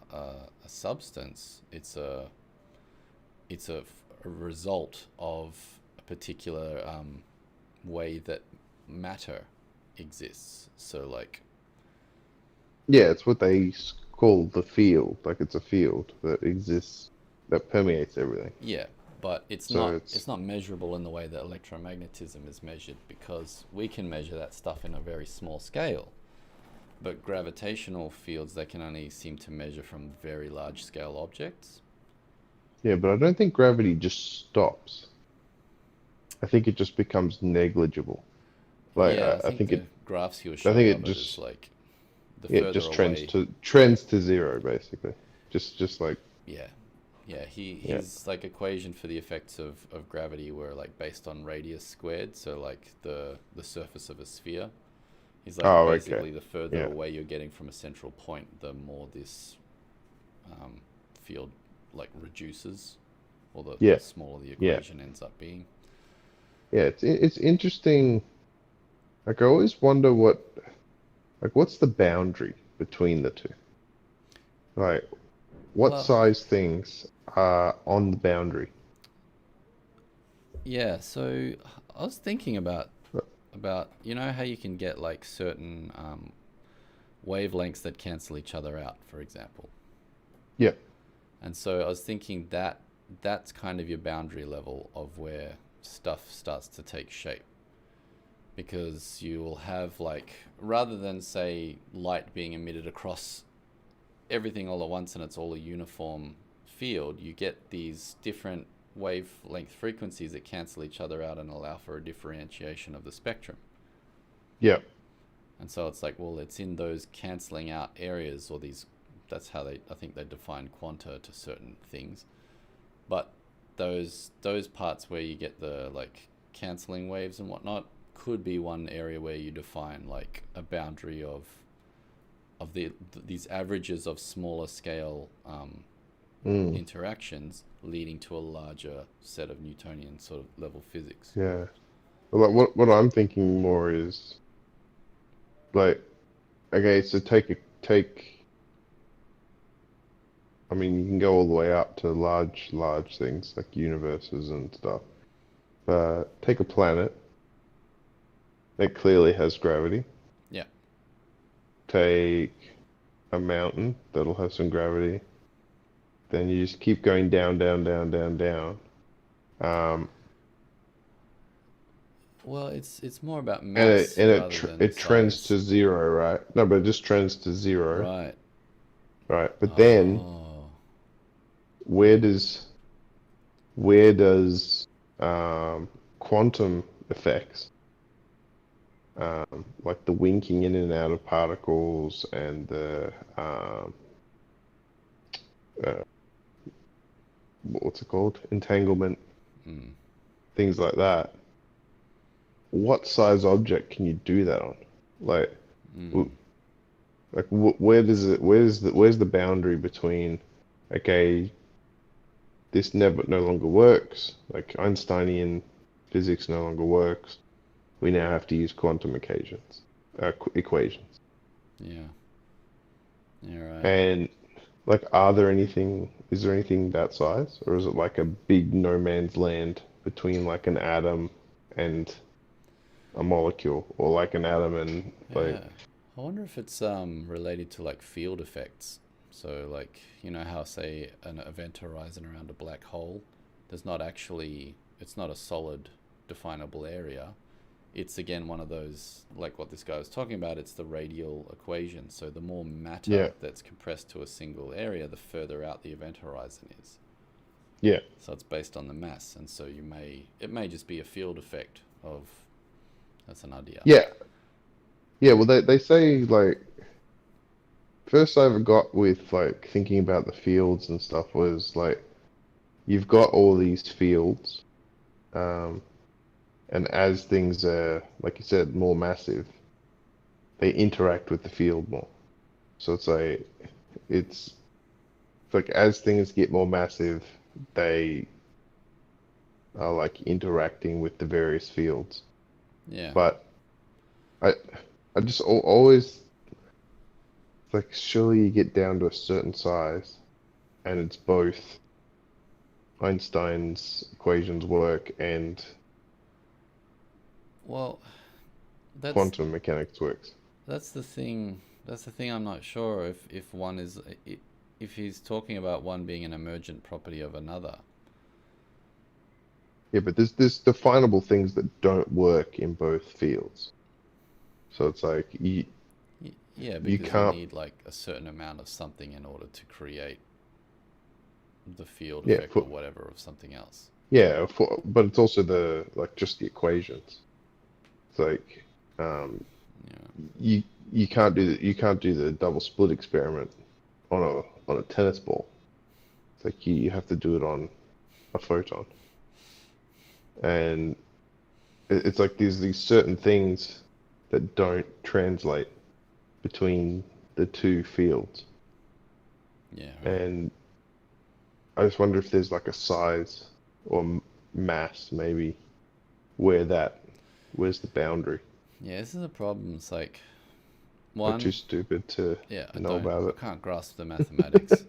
[SPEAKER 1] substance. It's a result of a particular way that matter exists. So like,
[SPEAKER 2] Yeah, it's what they call the field. Like it's a field that exists that permeates everything.
[SPEAKER 1] yeah, but it's
[SPEAKER 2] So
[SPEAKER 1] not
[SPEAKER 2] it's
[SPEAKER 1] it's not measurable in the way that electromagnetism is measured, because we can measure that stuff in a very small scale. But gravitational fields, they can only seem to measure from very large scale objects.
[SPEAKER 2] yeah, but I don't think gravity just stops. I think it just becomes negligible. Like
[SPEAKER 1] Yeah,
[SPEAKER 2] I,
[SPEAKER 1] I
[SPEAKER 2] I
[SPEAKER 1] think
[SPEAKER 2] think it
[SPEAKER 1] the graphs he was
[SPEAKER 2] I think
[SPEAKER 1] showing
[SPEAKER 2] it
[SPEAKER 1] of it is
[SPEAKER 2] just
[SPEAKER 1] like the
[SPEAKER 2] it
[SPEAKER 1] further
[SPEAKER 2] just
[SPEAKER 1] away.
[SPEAKER 2] trends to zero basically. Just like
[SPEAKER 1] Yeah, yeah.
[SPEAKER 2] yeah.
[SPEAKER 1] His like equation for the effects of gravity were like based on radius squared. So like the surface of a sphere. He's like
[SPEAKER 2] Oh, okay.
[SPEAKER 1] basically the further
[SPEAKER 2] Yeah.
[SPEAKER 1] away you're getting from a central point, the more this um, field like reduces, or the
[SPEAKER 2] Yeah.
[SPEAKER 1] smaller the
[SPEAKER 2] Yeah.
[SPEAKER 1] equation ends up being.
[SPEAKER 2] Yeah, it's interesting. Like I always wonder what's the boundary between the two? Like what
[SPEAKER 1] Well,
[SPEAKER 2] size things are on the boundary?
[SPEAKER 1] yeah. So I was thinking about how you can get like certain wavelengths that cancel each other out, for example.
[SPEAKER 2] Yeah.
[SPEAKER 1] And so I was thinking that that's kind of your boundary level of where stuff starts to take shape. Because you will have like, rather than say light being emitted across everything all at once and it's all a uniform field, you get these different wavelength frequencies that cancel each other out and allow for a differentiation of the spectrum.
[SPEAKER 2] Yeah.
[SPEAKER 1] And so it's like, well, it's in those canceling out areas, or these, that's how I think they define quanta to certain things. But those parts where you get the like canceling waves and whatnot could be one area where you define like a boundary of these averages of smaller scale
[SPEAKER 2] Mm.
[SPEAKER 1] interactions leading to a larger set of Newtonian sort of level physics.
[SPEAKER 2] Yeah. Well, like, what I'm thinking more is like okay, so take I mean you can go all the way up to large things like universes and stuff. But take a planet that clearly has gravity.
[SPEAKER 1] Yeah.
[SPEAKER 2] Take a mountain that'll have some gravity. Then you just keep going down, down, down, down, down. Um,
[SPEAKER 1] Well, it's more about
[SPEAKER 2] and
[SPEAKER 1] mass rather than
[SPEAKER 2] it trends
[SPEAKER 1] size.
[SPEAKER 2] to zero, right? No, but it just trends to zero,
[SPEAKER 1] Right.
[SPEAKER 2] right? But then
[SPEAKER 1] Oh.
[SPEAKER 2] where does where does quantum effects, like the winking in and out of particles and the uh, what's it called? Entanglement,
[SPEAKER 1] Mm.
[SPEAKER 2] things like that. What size object can you do that on? Like,
[SPEAKER 1] Mm.
[SPEAKER 2] where does it? Where's the boundary between? Okay, this never no longer works. Like Einsteinian physics no longer works. We now have to use quantum equations.
[SPEAKER 1] Yeah. Yeah. Right.
[SPEAKER 2] And like, is there anything that size, or is it like a big no man's land between like an atom and a molecule, or like an atom and like,
[SPEAKER 1] Yeah. I wonder if it's related to like field effects. So like you know how say an event horizon around a black hole, there's not actually it's not a solid definable area. It's again one of those like what this guy was talking about. It's the radial equation. So the more
[SPEAKER 2] yeah,
[SPEAKER 1] matter that's compressed to a single area, the further out the event horizon is.
[SPEAKER 2] yeah,
[SPEAKER 1] So it's based on the mass, and so it may just be a field effect of that's an idea.
[SPEAKER 2] yeah, yeah. Well, they say like first I ever got with like thinking about the fields and stuff was like you've got all these fields, um, and as things are like you said more massive, they interact with the field more. So it's like as things get more massive, they are like interacting with the various fields.
[SPEAKER 1] Yeah.
[SPEAKER 2] But I I just always like surely you get down to a certain size and it's both Einstein's equations work and
[SPEAKER 1] Well, that's
[SPEAKER 2] quantum mechanics works.
[SPEAKER 1] that's the thing. That's the thing. I'm not sure if one is if he's talking about one being an emergent property of another.
[SPEAKER 2] Yeah, but there's definable things that don't work in both fields. So it's like
[SPEAKER 1] Yeah,
[SPEAKER 2] you
[SPEAKER 1] because you
[SPEAKER 2] can't
[SPEAKER 1] need like a certain amount of something in order to create the field
[SPEAKER 2] yeah
[SPEAKER 1] effect
[SPEAKER 2] for
[SPEAKER 1] or whatever of something else.
[SPEAKER 2] but it's also the like just the equations. It's like um
[SPEAKER 1] Yeah.
[SPEAKER 2] you you can't do the double split experiment on a tennis ball. It's like you have to do it on a photon. And it's like there's these certain things that don't translate between the two fields.
[SPEAKER 1] Yeah. Right.
[SPEAKER 2] And I just wonder if there's like a size or mass maybe where where's the boundary?
[SPEAKER 1] Yeah. This is a problem. It's like
[SPEAKER 2] Not too
[SPEAKER 1] one.
[SPEAKER 2] stupid to
[SPEAKER 1] Yeah.
[SPEAKER 2] know about
[SPEAKER 1] I
[SPEAKER 2] it.
[SPEAKER 1] can't grasp the mathematics.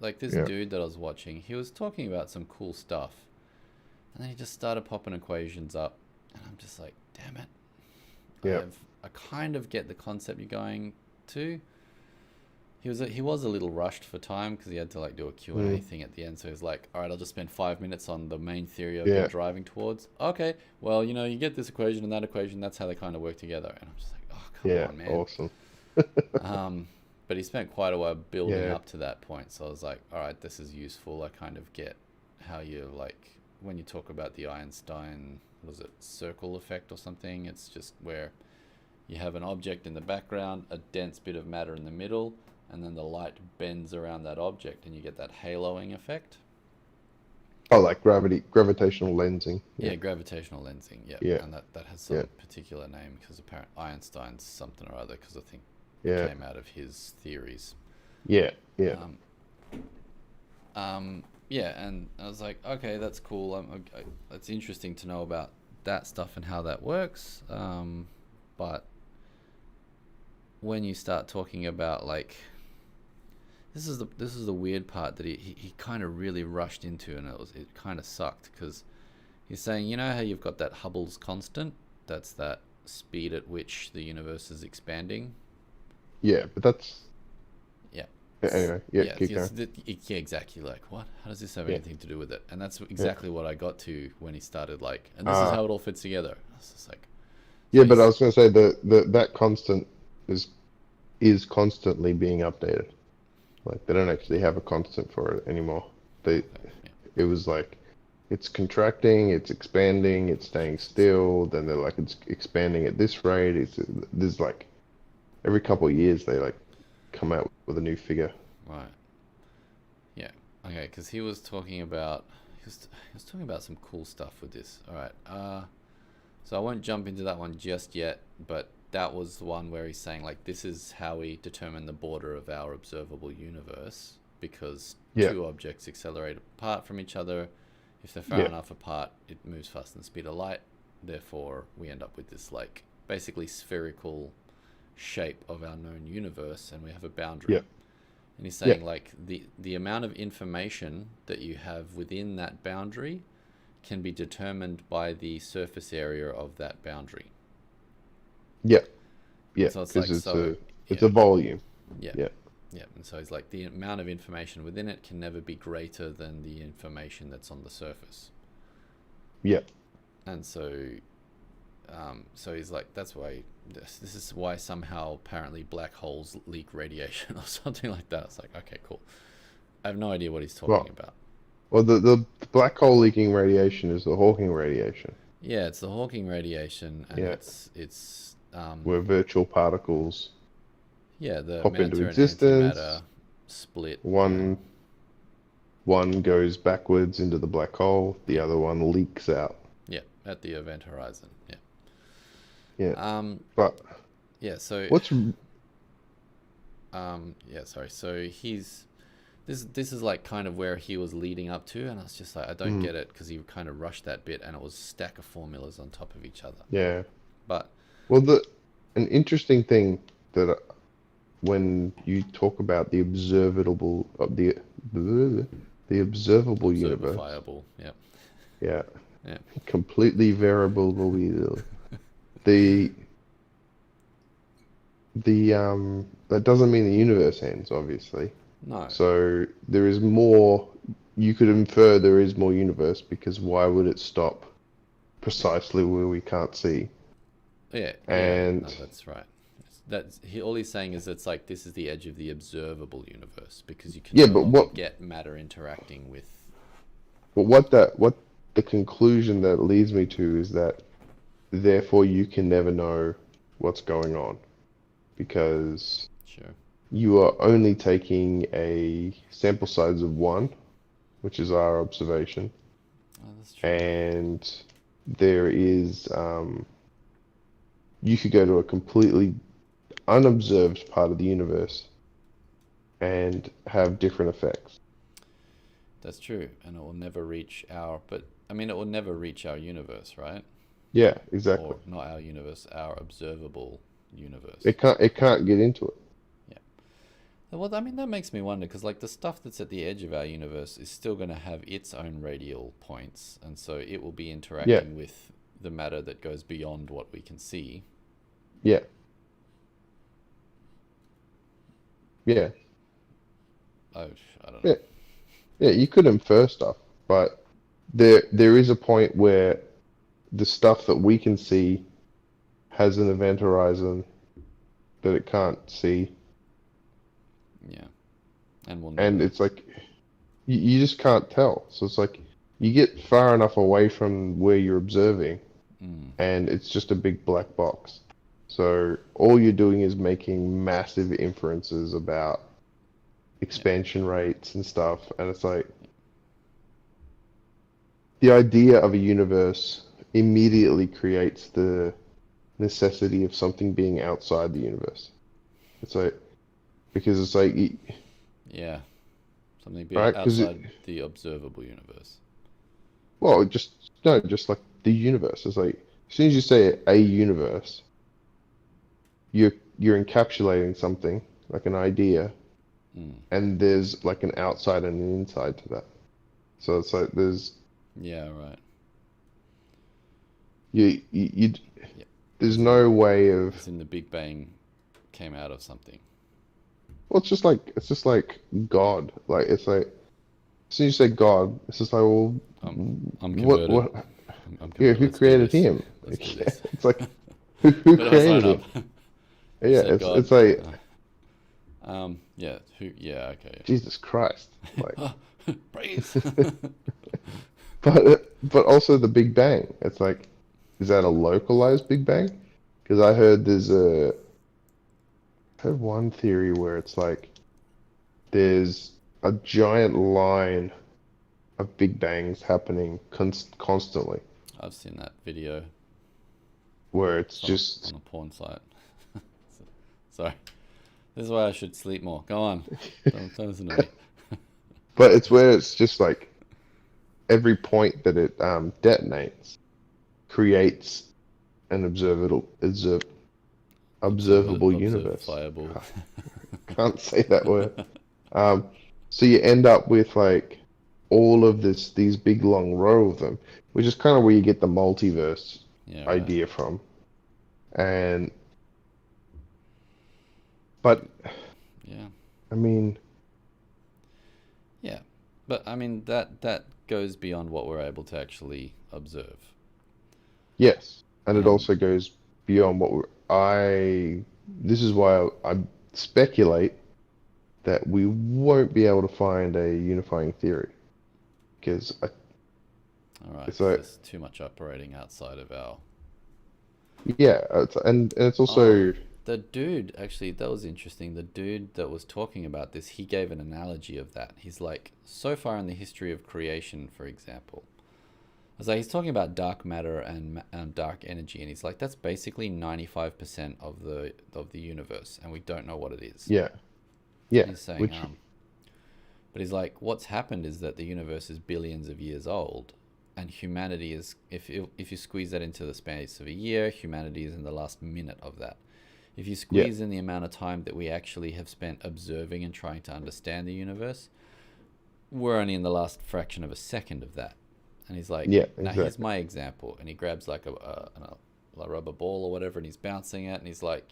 [SPEAKER 1] Like this
[SPEAKER 2] Yeah,
[SPEAKER 1] dude that I was watching, he was talking about some cool stuff, and then he just started popping equations up, and I'm just like, damn it.
[SPEAKER 2] yeah,
[SPEAKER 1] I kind of get the concept you're going to. He was a little rushed for time because he had to like do a Q&A
[SPEAKER 2] mm,
[SPEAKER 1] thing at the end. So he was like, all right, I'll just spend 5 minutes on the main theory I've been
[SPEAKER 2] yeah,
[SPEAKER 1] driving towards. Okay, well, you know, you get this equation and that equation. That's how they kind of work together. And I'm just like, oh, come
[SPEAKER 2] yeah.
[SPEAKER 1] on, man.
[SPEAKER 2] Awesome.
[SPEAKER 1] But he spent quite a while building
[SPEAKER 2] Yeah,
[SPEAKER 1] up to that point. So I was like, all right, this is useful. I kind of get how you like when you talk about the Einstein, what is it, circle effect or something? It's just where you have an object in the background, a dense bit of matter in the middle, and then the light bends around that object and you get that haloing effect.
[SPEAKER 2] oh, like gravitational lensing. Yeah,
[SPEAKER 1] Yeah, gravitational lensing. Yeah,
[SPEAKER 2] yeah,
[SPEAKER 1] and that has
[SPEAKER 2] yeah,
[SPEAKER 1] some particular name because apparently Einstein's something or other because I think it
[SPEAKER 2] yeah,
[SPEAKER 1] came out of his theories.
[SPEAKER 2] yeah, yeah,
[SPEAKER 1] Um, yeah, and I was like, okay, that's cool. It's interesting to know about that stuff and how that works. But when you start talking about like this is the weird part that he kind of really rushed into, and it kind of sucked because he's saying, you know how you've got that Hubble's constant, that's that speed at which the universe is expanding.
[SPEAKER 2] yeah. But that's Anyway, yeah,
[SPEAKER 1] Yeah,
[SPEAKER 2] keep going.
[SPEAKER 1] yeah, exactly. Like, what? How does this have
[SPEAKER 2] Yeah,
[SPEAKER 1] anything to do with it? And that's
[SPEAKER 2] yeah.
[SPEAKER 1] exactly what I got to when he started, like, and this is
[SPEAKER 2] Uh
[SPEAKER 1] how it all fits together. I was just like,
[SPEAKER 2] yeah,
[SPEAKER 1] so
[SPEAKER 2] but I
[SPEAKER 1] he's,
[SPEAKER 2] was gonna say that constant is is constantly being updated. Like they don't actually have a constant for it anymore. They
[SPEAKER 1] okay, yeah,
[SPEAKER 2] It was like it's contracting, it's expanding, it's staying still. Then they're like it's expanding at this rate. There's like every couple of years they like come out with a new figure.
[SPEAKER 1] right, yeah, okay, because he was talking about some cool stuff with this. All right, so I won't jump into that one just yet, but that was the one where he's saying like this is how we determine the border of our observable universe because
[SPEAKER 2] Yeah,
[SPEAKER 1] two objects accelerate apart from each other. If they're far
[SPEAKER 2] yeah,
[SPEAKER 1] enough apart, it moves faster than the speed of light. Therefore, we end up with this like basically spherical shape of our known universe, and we have a
[SPEAKER 2] yeah,
[SPEAKER 1] boundary. And he's
[SPEAKER 2] yeah,
[SPEAKER 1] saying like the amount of information that you have within that boundary can be determined by the surface area of that boundary.
[SPEAKER 2] yeah,
[SPEAKER 1] And
[SPEAKER 2] yeah.
[SPEAKER 1] so it's
[SPEAKER 2] Because
[SPEAKER 1] like, so
[SPEAKER 2] it's
[SPEAKER 1] yeah,
[SPEAKER 2] a volume.
[SPEAKER 1] yeah,
[SPEAKER 2] Yeah,
[SPEAKER 1] yeah. And so he's like, the amount of information within it can never be greater than the information that's on the surface.
[SPEAKER 2] yeah.
[SPEAKER 1] And so he's like, that's why this is why somehow apparently black holes leak radiation or something like that. It's like, okay, cool. I have no idea what he's talking
[SPEAKER 2] Well,
[SPEAKER 1] about.
[SPEAKER 2] the black hole leaking radiation is the Hawking radiation,
[SPEAKER 1] Yeah, it's the Hawking radiation, and
[SPEAKER 2] yeah,
[SPEAKER 1] it's
[SPEAKER 2] where virtual particles
[SPEAKER 1] yeah, the
[SPEAKER 2] pop into
[SPEAKER 1] matter and
[SPEAKER 2] existence.
[SPEAKER 1] antimatter split, and
[SPEAKER 2] One one goes backwards into the black hole, the
[SPEAKER 1] yeah,
[SPEAKER 2] other one leaks out.
[SPEAKER 1] yeah, at the event horizon. Yeah.
[SPEAKER 2] Yeah,
[SPEAKER 1] Um,
[SPEAKER 2] but
[SPEAKER 1] yeah. So,
[SPEAKER 2] what's
[SPEAKER 1] yeah. Sorry. So this is like kind of where he was leading up to, and I was just like, I don't
[SPEAKER 2] mm,
[SPEAKER 1] get it because he kind of rushed that bit, and it was a stack of formulas on top of each other.
[SPEAKER 2] yeah.
[SPEAKER 1] But
[SPEAKER 2] Well, the an interesting thing that when you talk about the observable of the observable universe,
[SPEAKER 1] observifiable. Yeah.
[SPEAKER 2] yeah,
[SPEAKER 1] Yeah.
[SPEAKER 2] completely variable. The that doesn't mean the universe ends, obviously.
[SPEAKER 1] No.
[SPEAKER 2] So there is more. You could infer there is more universe because why would it stop precisely where we can't see?
[SPEAKER 1] Yeah. Yeah. No,
[SPEAKER 2] And
[SPEAKER 1] that's right. All he's saying is it's like this is the edge of the observable universe because you can
[SPEAKER 2] yeah,
[SPEAKER 1] no
[SPEAKER 2] but
[SPEAKER 1] longer get matter interacting with.
[SPEAKER 2] what the conclusion that leads me to is that therefore you can never know what's going on because
[SPEAKER 1] Sure.
[SPEAKER 2] you are only taking a sample size of one, which is our observation,
[SPEAKER 1] Oh, that's true.
[SPEAKER 2] and there is you could go to a completely unobserved part of the universe and have different effects.
[SPEAKER 1] That's true, and it will never reach our. But I mean, it will never reach our universe, right?
[SPEAKER 2] Yeah, exactly.
[SPEAKER 1] Or not our universe, our observable universe.
[SPEAKER 2] It can't get into it.
[SPEAKER 1] Yeah. Well, I mean, that makes me wonder because, like, the stuff that's at the edge of our universe is still going to have its own radial points, and so it will be
[SPEAKER 2] Yeah,
[SPEAKER 1] interacting with the matter that goes beyond what we can see.
[SPEAKER 2] yeah, yeah,
[SPEAKER 1] Oh, I don't
[SPEAKER 2] yeah,
[SPEAKER 1] know.
[SPEAKER 2] yeah. You could infer stuff, but there is a point where the stuff that we can see has an event horizon that it can't see,
[SPEAKER 1] Yeah, and we'll
[SPEAKER 2] and
[SPEAKER 1] never.
[SPEAKER 2] it's like you just can't tell. So it's like you get far enough away from where you're observing,
[SPEAKER 1] Mm,
[SPEAKER 2] and it's just a big black box. So all you're doing is making massive inferences about
[SPEAKER 1] yeah,
[SPEAKER 2] expansion rates and stuff, and it's like the idea of a universe immediately creates the necessity of something being outside the universe. It's like because it's like
[SPEAKER 1] yeah. Something
[SPEAKER 2] right because
[SPEAKER 1] outside the observable universe.
[SPEAKER 2] well just no just like the universe. It's like as soon as you say a universe, you're encapsulating something like an idea,
[SPEAKER 1] Mm,
[SPEAKER 2] and there's like an outside and an inside to that. So it's like
[SPEAKER 1] yeah, right.
[SPEAKER 2] you
[SPEAKER 1] Yeah,
[SPEAKER 2] there's
[SPEAKER 1] as in,
[SPEAKER 2] no way of
[SPEAKER 1] as in the Big Bang came out of something.
[SPEAKER 2] well, it's just like God. Like it's like as soon as you say God, it's just like, well,
[SPEAKER 1] I'm converted.
[SPEAKER 2] what?
[SPEAKER 1] I'm
[SPEAKER 2] Yeah,
[SPEAKER 1] converted.
[SPEAKER 2] who
[SPEAKER 1] Let's do
[SPEAKER 2] created
[SPEAKER 1] this.
[SPEAKER 2] him?
[SPEAKER 1] Let's do
[SPEAKER 2] Yeah,
[SPEAKER 1] this.
[SPEAKER 2] it's like who
[SPEAKER 1] Where do I sign
[SPEAKER 2] created
[SPEAKER 1] up?
[SPEAKER 2] him?
[SPEAKER 1] You
[SPEAKER 2] Yeah,
[SPEAKER 1] said God.
[SPEAKER 2] it's like
[SPEAKER 1] Yeah. Who? Yeah. Okay.
[SPEAKER 2] Jesus Christ. Like,
[SPEAKER 1] Praise.
[SPEAKER 2] but also the Big Bang. It's like, is that a localized Big Bang? Because I heard one theory where it's like there's a giant line of Big Bangs happening constantly,
[SPEAKER 1] I've seen that video.
[SPEAKER 2] where it's
[SPEAKER 1] It's
[SPEAKER 2] just
[SPEAKER 1] on a porn site. Sorry. This is why I should sleep more. Go on. Don't listen to me.
[SPEAKER 2] but it's where it's just like every point that it detonates creates an observable universe.
[SPEAKER 1] Observifiable.
[SPEAKER 2] Can't say that word. Um, so you end up with like all of these big long row of them, which is kind of where you get the multiverse
[SPEAKER 1] Yeah. Right.
[SPEAKER 2] idea from. And but
[SPEAKER 1] Yeah.
[SPEAKER 2] I mean,
[SPEAKER 1] Yeah. But I mean that goes beyond what we're able to actually observe.
[SPEAKER 2] yes, and it
[SPEAKER 1] And
[SPEAKER 2] also goes beyond what I. This is why I speculate that we won't be able to find a unifying theory because
[SPEAKER 1] all right,
[SPEAKER 2] it's
[SPEAKER 1] because
[SPEAKER 2] like
[SPEAKER 1] there's too much operating outside of our.
[SPEAKER 2] yeah, and it's
[SPEAKER 1] Oh,
[SPEAKER 2] also
[SPEAKER 1] the dude, actually, that was interesting. The dude that was talking about this, he gave an analogy of that. He's like, so far in the history of creation, for example, I was like, he's talking about dark matter and dark energy, and he's like, that's basically 95% of the universe, and we don't know what it is.
[SPEAKER 2] yeah,
[SPEAKER 1] And
[SPEAKER 2] yeah,
[SPEAKER 1] he's saying,
[SPEAKER 2] which
[SPEAKER 1] but he's like, what's happened is that the universe is billions of years old, and humanity is, if you squeeze that into the space of a year, humanity is in the last minute of that. If you
[SPEAKER 2] yeah,
[SPEAKER 1] squeeze in the amount of time that we actually have spent observing and trying to understand the universe, we're only in the last fraction of a second of that. And he's like,
[SPEAKER 2] yeah,
[SPEAKER 1] now here's
[SPEAKER 2] exactly,
[SPEAKER 1] my example. And he grabs like a rubber ball or whatever, and he's bouncing it. And he's like,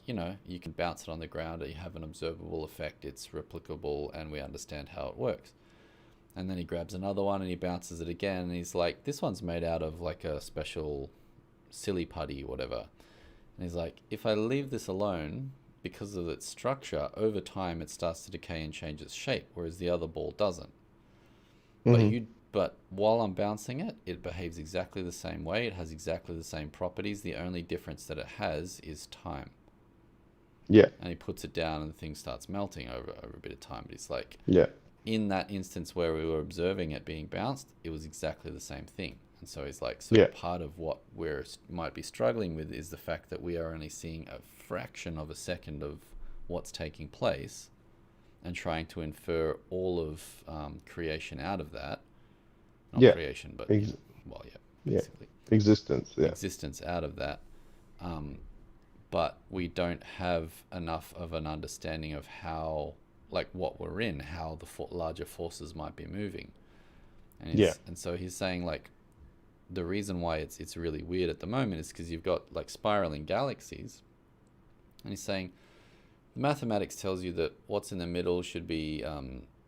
[SPEAKER 1] you can bounce it on the ground, and you have an observable effect. It's replicable, and we understand how it works. And then he grabs another one and he bounces it again. And he's like, this one's made out of like a special silly putty, whatever. And he's like, if I leave this alone, because of its structure, over time it starts to decay and change its shape, whereas the other ball doesn't. But
[SPEAKER 2] hmm
[SPEAKER 1] you, but while I'm bouncing it, it behaves exactly the same way. It has exactly the same properties. The only difference that it has is time.
[SPEAKER 2] yeah,
[SPEAKER 1] And he puts it down, and the thing starts melting over a bit of time. But he's like,
[SPEAKER 2] yeah,
[SPEAKER 1] in that instance where we were observing it being bounced, it was exactly the same thing. And so he's like, so
[SPEAKER 2] yeah,
[SPEAKER 1] part of what we're might be struggling with is the fact that we are only seeing a fraction of a second of what's taking place, and trying to infer all of creation out of that. Not
[SPEAKER 2] yeah,
[SPEAKER 1] creation, but
[SPEAKER 2] ex
[SPEAKER 1] well, yeah,
[SPEAKER 2] yeah,
[SPEAKER 1] basically
[SPEAKER 2] existence, yeah,
[SPEAKER 1] existence out of that. Um, but we don't have enough of an understanding of how, like, what we're in, how the larger forces might be moving.
[SPEAKER 2] yeah,
[SPEAKER 1] And so he's saying, like, the reason why it's really weird at the moment is because you've got like spiraling galaxies, and he's saying the mathematics tells you that what's in the middle should be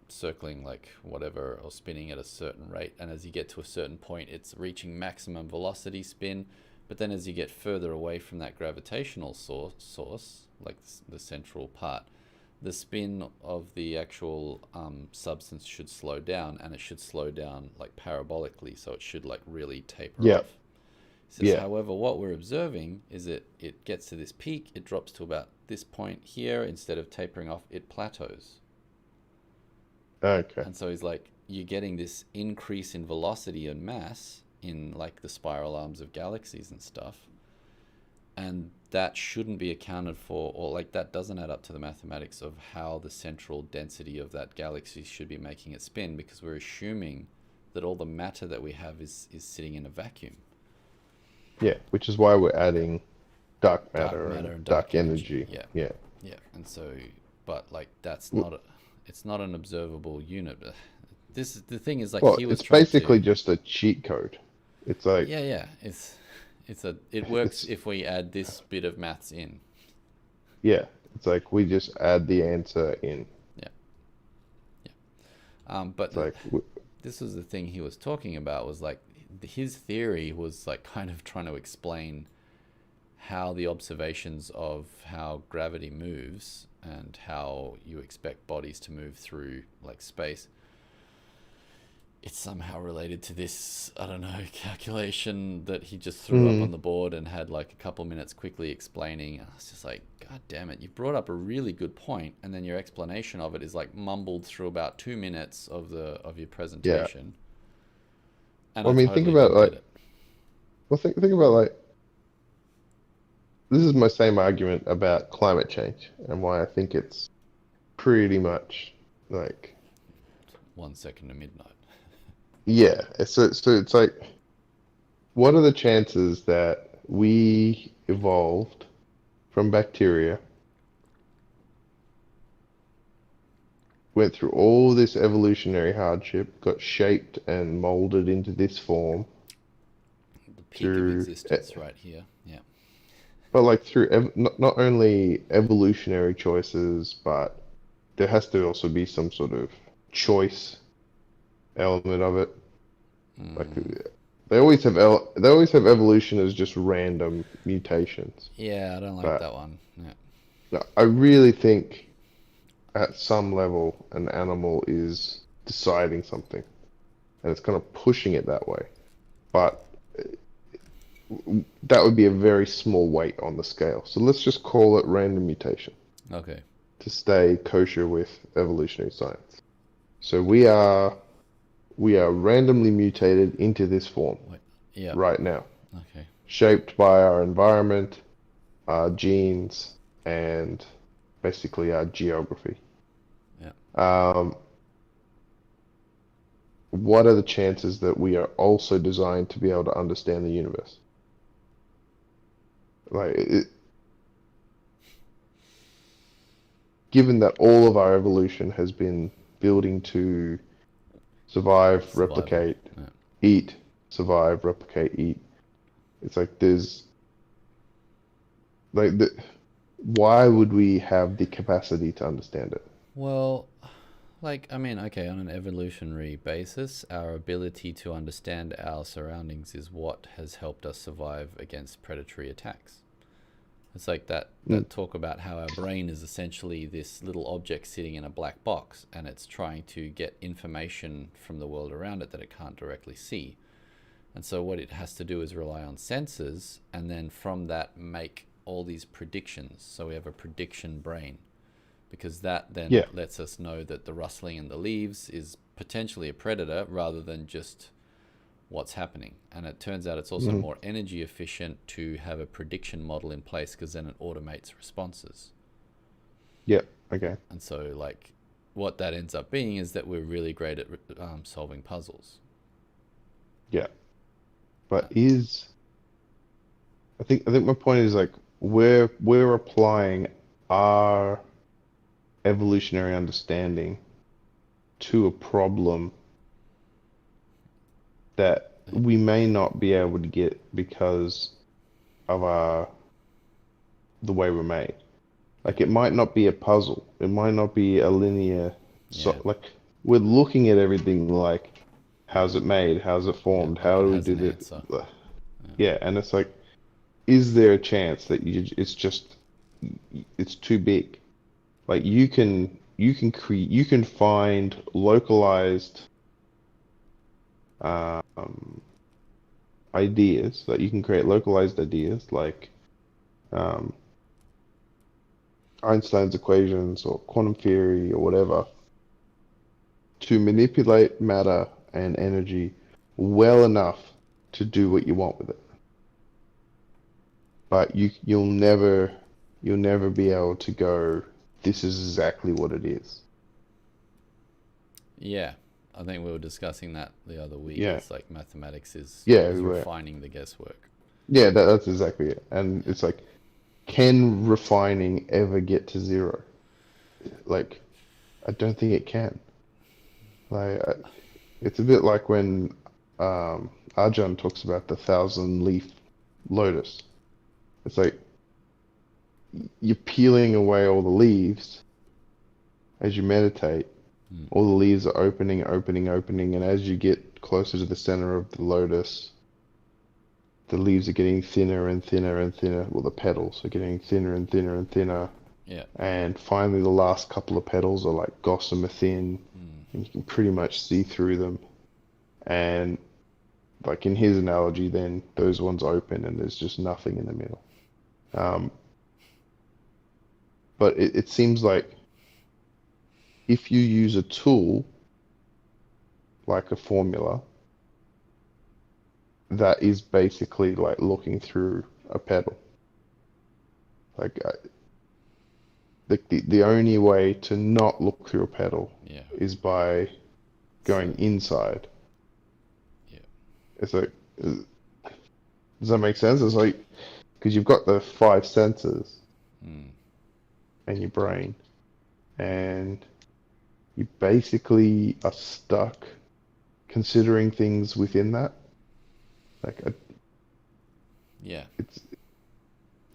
[SPEAKER 1] circling like whatever or spinning at a certain rate, and as you get to a certain point it's reaching maximum velocity spin. But then as you get further away from that gravitational source, like the central part, the spin of the actual substance should slow down, and it should slow down like parabolically, so it should like really taper
[SPEAKER 2] yeah,
[SPEAKER 1] off. He says,
[SPEAKER 2] yeah.
[SPEAKER 1] however, what we're observing is that it gets to this peak, it drops to about this point here, instead of tapering off, it plateaus.
[SPEAKER 2] Okay,
[SPEAKER 1] And so he's like, you're getting this increase in velocity and mass in like the spiral arms of galaxies and stuff, and that shouldn't be accounted for, or like that doesn't add up to the mathematics of how the central density of that galaxy should be making it spin, because we're assuming that all the matter that we have is sitting in a vacuum.
[SPEAKER 2] yeah, which is why we're adding dark
[SPEAKER 1] Dark
[SPEAKER 2] matter and
[SPEAKER 1] matter and
[SPEAKER 2] dark
[SPEAKER 1] dark energy.
[SPEAKER 2] energy.
[SPEAKER 1] Yeah,
[SPEAKER 2] Yeah.
[SPEAKER 1] yeah. And so, but like that's
[SPEAKER 2] W-
[SPEAKER 1] not it's not an observable unit. This is the thing, is like
[SPEAKER 2] Well,
[SPEAKER 1] he was
[SPEAKER 2] it's
[SPEAKER 1] trying to.
[SPEAKER 2] basically just a cheat code. It's like
[SPEAKER 1] Yeah, yeah. It works
[SPEAKER 2] it's
[SPEAKER 1] if we add this bit of maths in.
[SPEAKER 2] yeah, It's like we just add the answer in.
[SPEAKER 1] Yeah, yeah. But
[SPEAKER 2] It's like,
[SPEAKER 1] this was the thing he was talking about, was like his theory was like kind of trying to explain how the observations of how gravity moves and how you expect bodies to move through like space, it's somehow related to this, I don't know, calculation that he just threw up on
[SPEAKER 2] mm,
[SPEAKER 1] the board and had like a couple minutes quickly explaining. I was just like, God damn it, you brought up a really good point, and then your explanation of it is like mumbled through about 2 minutes of your
[SPEAKER 2] yeah.
[SPEAKER 1] presentation, and
[SPEAKER 2] Well,
[SPEAKER 1] I
[SPEAKER 2] I mean, think
[SPEAKER 1] totally
[SPEAKER 2] about
[SPEAKER 1] didn't get
[SPEAKER 2] like,
[SPEAKER 1] it.
[SPEAKER 2] well, think about like, this is my same argument about climate change and why I think it's pretty much like,
[SPEAKER 1] 1 second to midnight.
[SPEAKER 2] yeah. So it's like, what are the chances that we evolved from bacteria, went through all this evolutionary hardship, got shaped and molded into this form
[SPEAKER 1] The peak of
[SPEAKER 2] through,
[SPEAKER 1] existence right here. Yeah.
[SPEAKER 2] but like through not only evolutionary choices, but there has to also be some sort of choice element of it. Like
[SPEAKER 1] Mm.
[SPEAKER 2] they always have evolution as just random mutations.
[SPEAKER 1] Yeah, I don't like
[SPEAKER 2] But
[SPEAKER 1] that one. Yeah.
[SPEAKER 2] no, I really think at some level an animal is deciding something and it's kind of pushing it that way. But that would be a very small weight on the scale. So let's just call it random mutation
[SPEAKER 1] Okay.
[SPEAKER 2] to stay kosher with evolutionary science. So we are randomly mutated into this form
[SPEAKER 1] Wait. Yep.
[SPEAKER 2] right now,
[SPEAKER 1] Okay.
[SPEAKER 2] shaped by our environment, our genes, and basically our geography.
[SPEAKER 1] Yeah.
[SPEAKER 2] Um, what are the chances that we are also designed to be able to understand the universe? Like, given that all of our evolution has been building to survive,
[SPEAKER 1] Survival.
[SPEAKER 2] replicate,
[SPEAKER 1] Yeah.
[SPEAKER 2] eat, survive, replicate, eat. It's like there's like why would we have the capacity to understand it?
[SPEAKER 1] Well, like, I mean, okay, on an evolutionary basis, our ability to understand our surroundings is what has helped us survive against predatory attacks. It's like
[SPEAKER 2] Mm,
[SPEAKER 1] that talk about how our brain is essentially this little object sitting in a black box, and it's trying to get information from the world around it that it can't directly see. And so what it has to do is rely on sensors, and then from that make all these predictions. So we have a prediction brain, because that then
[SPEAKER 2] yeah.
[SPEAKER 1] lets us know that the rustling in the leaves is potentially a predator rather than just what's happening. And it turns out it's also
[SPEAKER 2] Mm,
[SPEAKER 1] more energy efficient to have a prediction model in place, because then it automates responses.
[SPEAKER 2] yeah. Okay.
[SPEAKER 1] And so, like, what that ends up being is that we're really great at solving puzzles.
[SPEAKER 2] Yeah.
[SPEAKER 1] Uh,
[SPEAKER 2] But I think my point is like we're applying our evolutionary understanding to a problem that we may not be able to get because of our the way we're made.
[SPEAKER 1] yeah,
[SPEAKER 2] Like it might not be a puzzle. It might not be a linear
[SPEAKER 1] yeah,
[SPEAKER 2] so like we're looking at everything like how's it made? How's it
[SPEAKER 1] yeah.
[SPEAKER 2] formed?
[SPEAKER 1] Like
[SPEAKER 2] How
[SPEAKER 1] it
[SPEAKER 2] do we
[SPEAKER 1] has
[SPEAKER 2] do
[SPEAKER 1] an
[SPEAKER 2] this?
[SPEAKER 1] answer. Yeah.
[SPEAKER 2] Yeah, and it's like, is there a chance that it's just it's too big? Like you can find localized um, ideas that you can create localized ideas like um, Einstein's equations or quantum theory or whatever to manipulate matter and energy well enough to do what you want with it. But you'll never be able to go, this is exactly what it is.
[SPEAKER 1] Yeah, I think we were discussing that the other week.
[SPEAKER 2] Yeah.
[SPEAKER 1] It's like mathematics
[SPEAKER 2] Yeah, we
[SPEAKER 1] is
[SPEAKER 2] were.
[SPEAKER 1] refining the guesswork.
[SPEAKER 2] Yeah, that's exactly it. And
[SPEAKER 1] Yeah.
[SPEAKER 2] it's like, can refining ever get to zero? Like, I don't think it can. Like, it's a bit like when Ajahn talks about the thousand leaf lotus. It's like you're peeling away all the leaves as you meditate.
[SPEAKER 1] Mm.
[SPEAKER 2] All the leaves are opening, opening, opening, and as you get closer to the center of the lotus, the leaves are getting thinner and thinner and thinner. Well, the petals are getting thinner and thinner and thinner.
[SPEAKER 1] Yeah.
[SPEAKER 2] And finally, the last couple of petals are like gossamer thin,
[SPEAKER 1] Mm.
[SPEAKER 2] and you can pretty much see through them. And like in his analogy, then those ones open and there's just nothing in the middle. Um, but it seems like if you use a tool like a formula, that is basically like looking through a petal. Like the only way to not look through a petal
[SPEAKER 1] Yeah.
[SPEAKER 2] is by
[SPEAKER 1] So,
[SPEAKER 2] going inside.
[SPEAKER 1] yeah.
[SPEAKER 2] It's like, does that make sense? It's like because you've got the five senses
[SPEAKER 1] Mm.
[SPEAKER 2] and your brain, and you basically are stuck considering things within that. Like
[SPEAKER 1] Yeah.
[SPEAKER 2] it's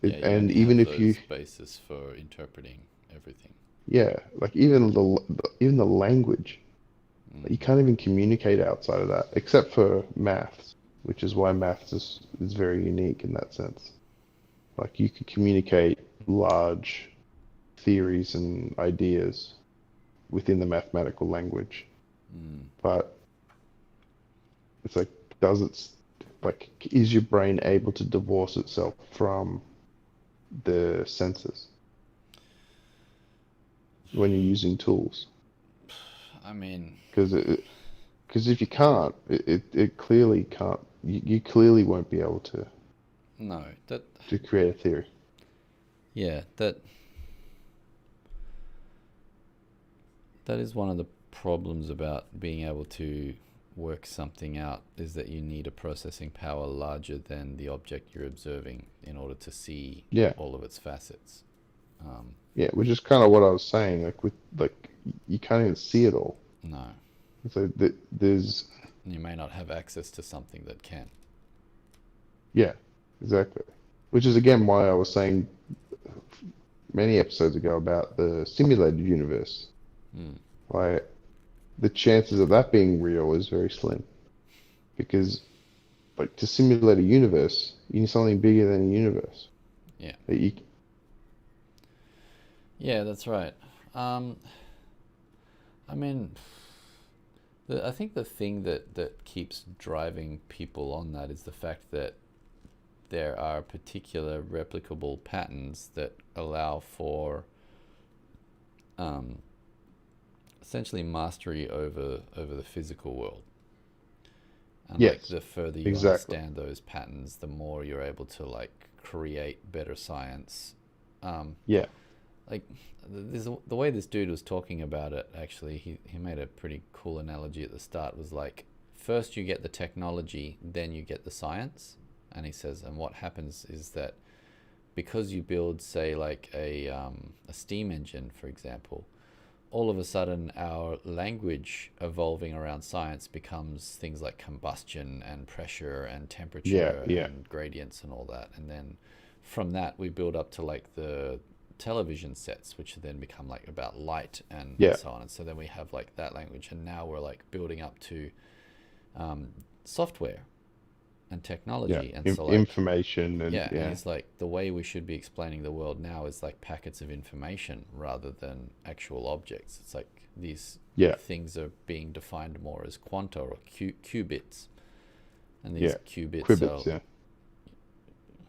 [SPEAKER 1] Yeah,
[SPEAKER 2] it,
[SPEAKER 1] you
[SPEAKER 2] and
[SPEAKER 1] only have
[SPEAKER 2] even if you,
[SPEAKER 1] those bases for interpreting everything.
[SPEAKER 2] yeah, like even even the language,
[SPEAKER 1] Mm.
[SPEAKER 2] you can't even communicate outside of that, except for maths, which is why maths is very unique in that sense. Like you could communicate large theories and ideas within the mathematical language,
[SPEAKER 1] Mm.
[SPEAKER 2] but it's like, does it, like, is your brain able to divorce itself from the senses when you're using tools?
[SPEAKER 1] I mean,
[SPEAKER 2] Because if you can't, it clearly can't. You clearly won't be able
[SPEAKER 1] no, that,
[SPEAKER 2] to create a theory.
[SPEAKER 1] yeah, that is one of the problems about being able to work something out, is that you need a processing power larger than the object you're observing in order to see
[SPEAKER 2] Yeah,
[SPEAKER 1] all of its facets. Um,
[SPEAKER 2] yeah, which is kind of what I was saying. Like with like you can't even see it all.
[SPEAKER 1] no,
[SPEAKER 2] So there's
[SPEAKER 1] you may not have access to something that can.
[SPEAKER 2] yeah, exactly. Which is again why I was saying many episodes ago about the simulated universe.
[SPEAKER 1] Mm.
[SPEAKER 2] Like the chances of that being real is very slim because like to simulate a universe, you need something bigger than a universe.
[SPEAKER 1] Yeah,
[SPEAKER 2] That you,
[SPEAKER 1] yeah, that's right. Um, I mean, I think the thing that keeps driving people on that is the fact that there are particular replicable patterns that allow for um, essentially mastery over the physical world. And like
[SPEAKER 2] yes,
[SPEAKER 1] the further you
[SPEAKER 2] exactly.
[SPEAKER 1] understand those patterns, the more you're able to like create better science. Um,
[SPEAKER 2] Yeah,
[SPEAKER 1] like the way this dude was talking about it, actually, he made a pretty cool analogy at the start. Was like, first you get the technology, then you get the science. And he says, and what happens is that because you build, say, like a steam engine, for example, all of a sudden our language evolving around science becomes things like combustion and pressure and
[SPEAKER 2] yeah,
[SPEAKER 1] temperature
[SPEAKER 2] yeah,
[SPEAKER 1] and gradients and all that. And then from that we build up to like the television sets, which then become like about light and
[SPEAKER 2] yeah,
[SPEAKER 1] so on. And so then we have like that language, and now we're like building up to software and
[SPEAKER 2] yeah.
[SPEAKER 1] technology. And so like,
[SPEAKER 2] Information and
[SPEAKER 1] yeah, and
[SPEAKER 2] yeah,
[SPEAKER 1] he's like, the way we should be explaining the world now is like packets of information rather than actual objects. It's like these
[SPEAKER 2] yeah,
[SPEAKER 1] things are being defined more as quanta or qubits, and these
[SPEAKER 2] yeah.
[SPEAKER 1] qubits are,
[SPEAKER 2] Qubits, yeah.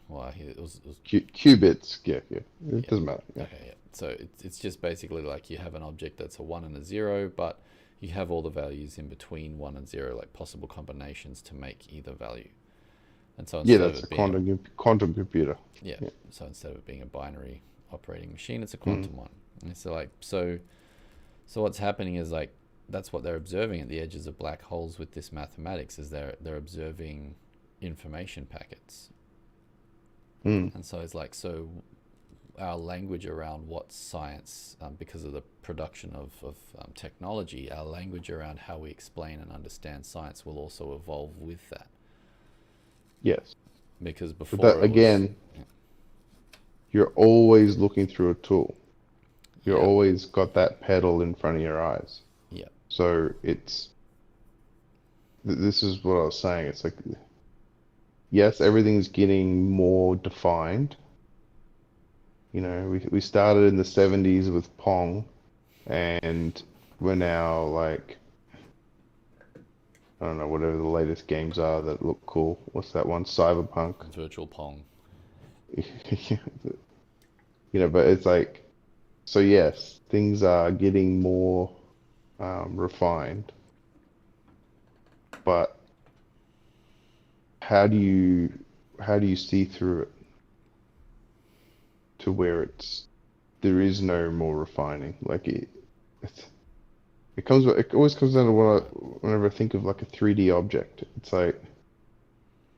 [SPEAKER 1] well, it was
[SPEAKER 2] Qubits, yeah, yeah. It
[SPEAKER 1] yeah,
[SPEAKER 2] doesn't matter. Yeah,
[SPEAKER 1] okay, yeah. So it's just basically like you have an object that's a one and a zero, but you have all the values in between one and zero, like possible combinations to make either value. And so
[SPEAKER 2] yeah.
[SPEAKER 1] instead of
[SPEAKER 2] That's a
[SPEAKER 1] it being a,
[SPEAKER 2] quantum computer.
[SPEAKER 1] yeah,
[SPEAKER 2] Yeah.
[SPEAKER 1] so instead of it being a binary operating machine, it's a
[SPEAKER 2] Mm.
[SPEAKER 1] quantum one. And so like, so what's happening is like, that's what they're observing at the edges of black holes with this mathematics, is they're observing information packets.
[SPEAKER 2] Mm.
[SPEAKER 1] And so it's like, so our language around what science, because of the production of technology, our language around how we explain and understand science will also evolve with that.
[SPEAKER 2] Yes.
[SPEAKER 1] Because
[SPEAKER 2] But that
[SPEAKER 1] before it was,
[SPEAKER 2] again,
[SPEAKER 1] yeah,
[SPEAKER 2] you're always looking through a tool. You're
[SPEAKER 1] Yeah.
[SPEAKER 2] always got that pedal in front of your eyes.
[SPEAKER 1] Yeah.
[SPEAKER 2] So this is what I was saying. It's like, yes, everything's getting more defined. You know, we started in the 70s with Pong, and we're now like, I don't know, whatever the latest games are that look cool. What's that one? Cyberpunk.
[SPEAKER 1] Virtual Pong.
[SPEAKER 2] You know, but it's like, so yes, things are getting more refined, but how do you how do you see through it to where there is no more refining? Like it's, it always comes down to whenever I think of like a 3D object. It's like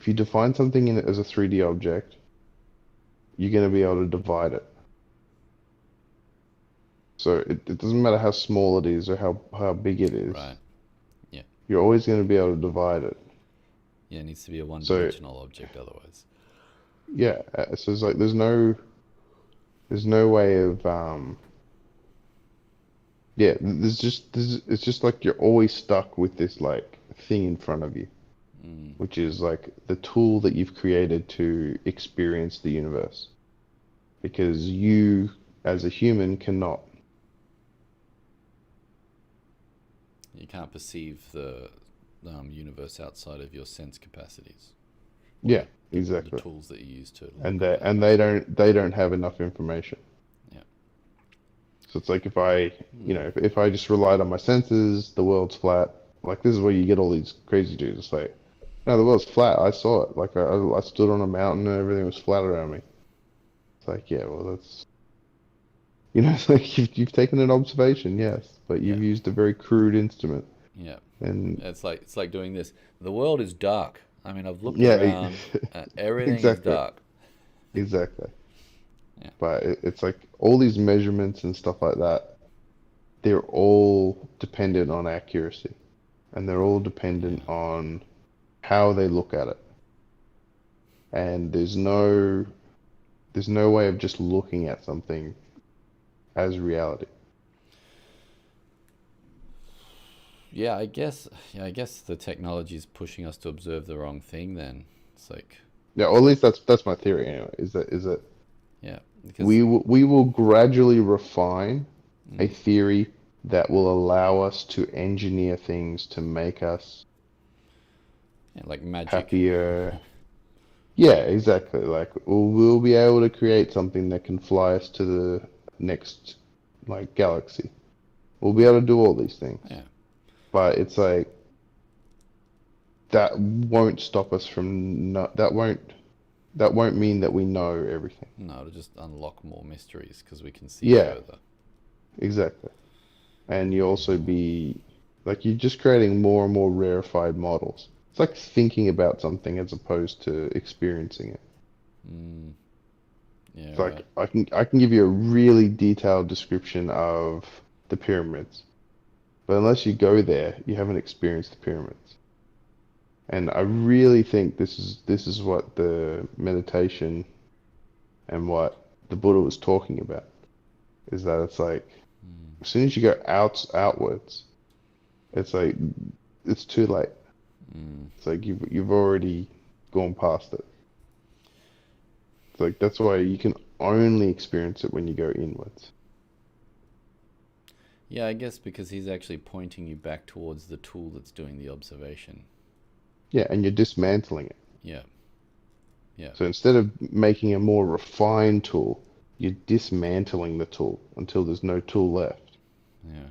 [SPEAKER 2] if you define something in it as a 3D object, you're going to be able to divide it. So it doesn't matter how small it is or how big it is.
[SPEAKER 1] Right. Yeah.
[SPEAKER 2] You're always going to be able to divide it.
[SPEAKER 1] Yeah, it needs to be a
[SPEAKER 2] So
[SPEAKER 1] one-dimensional object otherwise.
[SPEAKER 2] yeah, so it's like there's no way of yeah, it's just like you're always stuck with this like thing in front of you,
[SPEAKER 1] Mm.
[SPEAKER 2] which is like the tool that you've created to experience the universe. Because you as a human cannot.
[SPEAKER 1] You can't perceive the universe outside of your sense capacities, or
[SPEAKER 2] Yeah,
[SPEAKER 1] the
[SPEAKER 2] exactly.
[SPEAKER 1] tools that you use to
[SPEAKER 2] And
[SPEAKER 1] look at that.
[SPEAKER 2] they don't have enough information.
[SPEAKER 1] Yeah.
[SPEAKER 2] So it's like if I, you
[SPEAKER 1] Hmm.
[SPEAKER 2] know, if I just relied on my senses, the world's flat. Like this is where you get all these crazy dudes. It's like, no, the world's flat. I saw it. Like I stood on a mountain and everything was flat around me. It's like, yeah, well, that's, you know, it's like you've taken an observation, yes, but
[SPEAKER 1] Yeah.
[SPEAKER 2] you've used a very crude instrument.
[SPEAKER 1] Yeah.
[SPEAKER 2] And
[SPEAKER 1] It's like doing this. The world is dark. I mean, I've looked
[SPEAKER 2] yeah,
[SPEAKER 1] around. Everything is
[SPEAKER 2] exactly,
[SPEAKER 1] dark.
[SPEAKER 2] exactly.
[SPEAKER 1] Yeah.
[SPEAKER 2] But it's like all these measurements and stuff like that, they're all dependent on accuracy, and they're all dependent
[SPEAKER 1] Yeah.
[SPEAKER 2] on how they look at it. And there's no way of just looking at something as reality.
[SPEAKER 1] Yeah. I guess. Yeah. I guess the technology is pushing us to observe the wrong thing. Then it's like,
[SPEAKER 2] Yeah, or at least that's my theory anyway. Is that
[SPEAKER 1] yeah, because
[SPEAKER 2] we will gradually refine a
[SPEAKER 1] mm,
[SPEAKER 2] theory that will allow us to engineer things to make us
[SPEAKER 1] yeah, like magic.
[SPEAKER 2] happier. Yeah, exactly. Like we'll be able to create something that can fly us to the next like galaxy. We'll be able to do all these things.
[SPEAKER 1] Yeah.
[SPEAKER 2] But it's like that won't stop us from no, that won't mean that we know everything.
[SPEAKER 1] No, to just unlock more mysteries because we can see
[SPEAKER 2] Yeah,
[SPEAKER 1] further.
[SPEAKER 2] exactly. And you also be like you're just creating more and more rarefied models. It's like thinking about something as opposed to experiencing it.
[SPEAKER 1] Mm, yeah.
[SPEAKER 2] It's
[SPEAKER 1] Right.
[SPEAKER 2] like I can give you a really detailed description of the pyramids, but unless you go there, you haven't experienced the pyramids. And I really think this is what the meditation and what the Buddha was talking about is that it's like
[SPEAKER 1] Mm,
[SPEAKER 2] as soon as you go outwards, it's like it's too late.
[SPEAKER 1] mm.
[SPEAKER 2] It's like you've already gone past it. It's like that's why you can only experience it when you go inwards.
[SPEAKER 1] Yeah, I guess because he's actually pointing you back towards the tool that's doing the observation.
[SPEAKER 2] Yeah, and you're dismantling it.
[SPEAKER 1] Yeah. Yeah.
[SPEAKER 2] So instead of making a more refined tool, you're dismantling the tool until there's no tool left.
[SPEAKER 1] Yeah.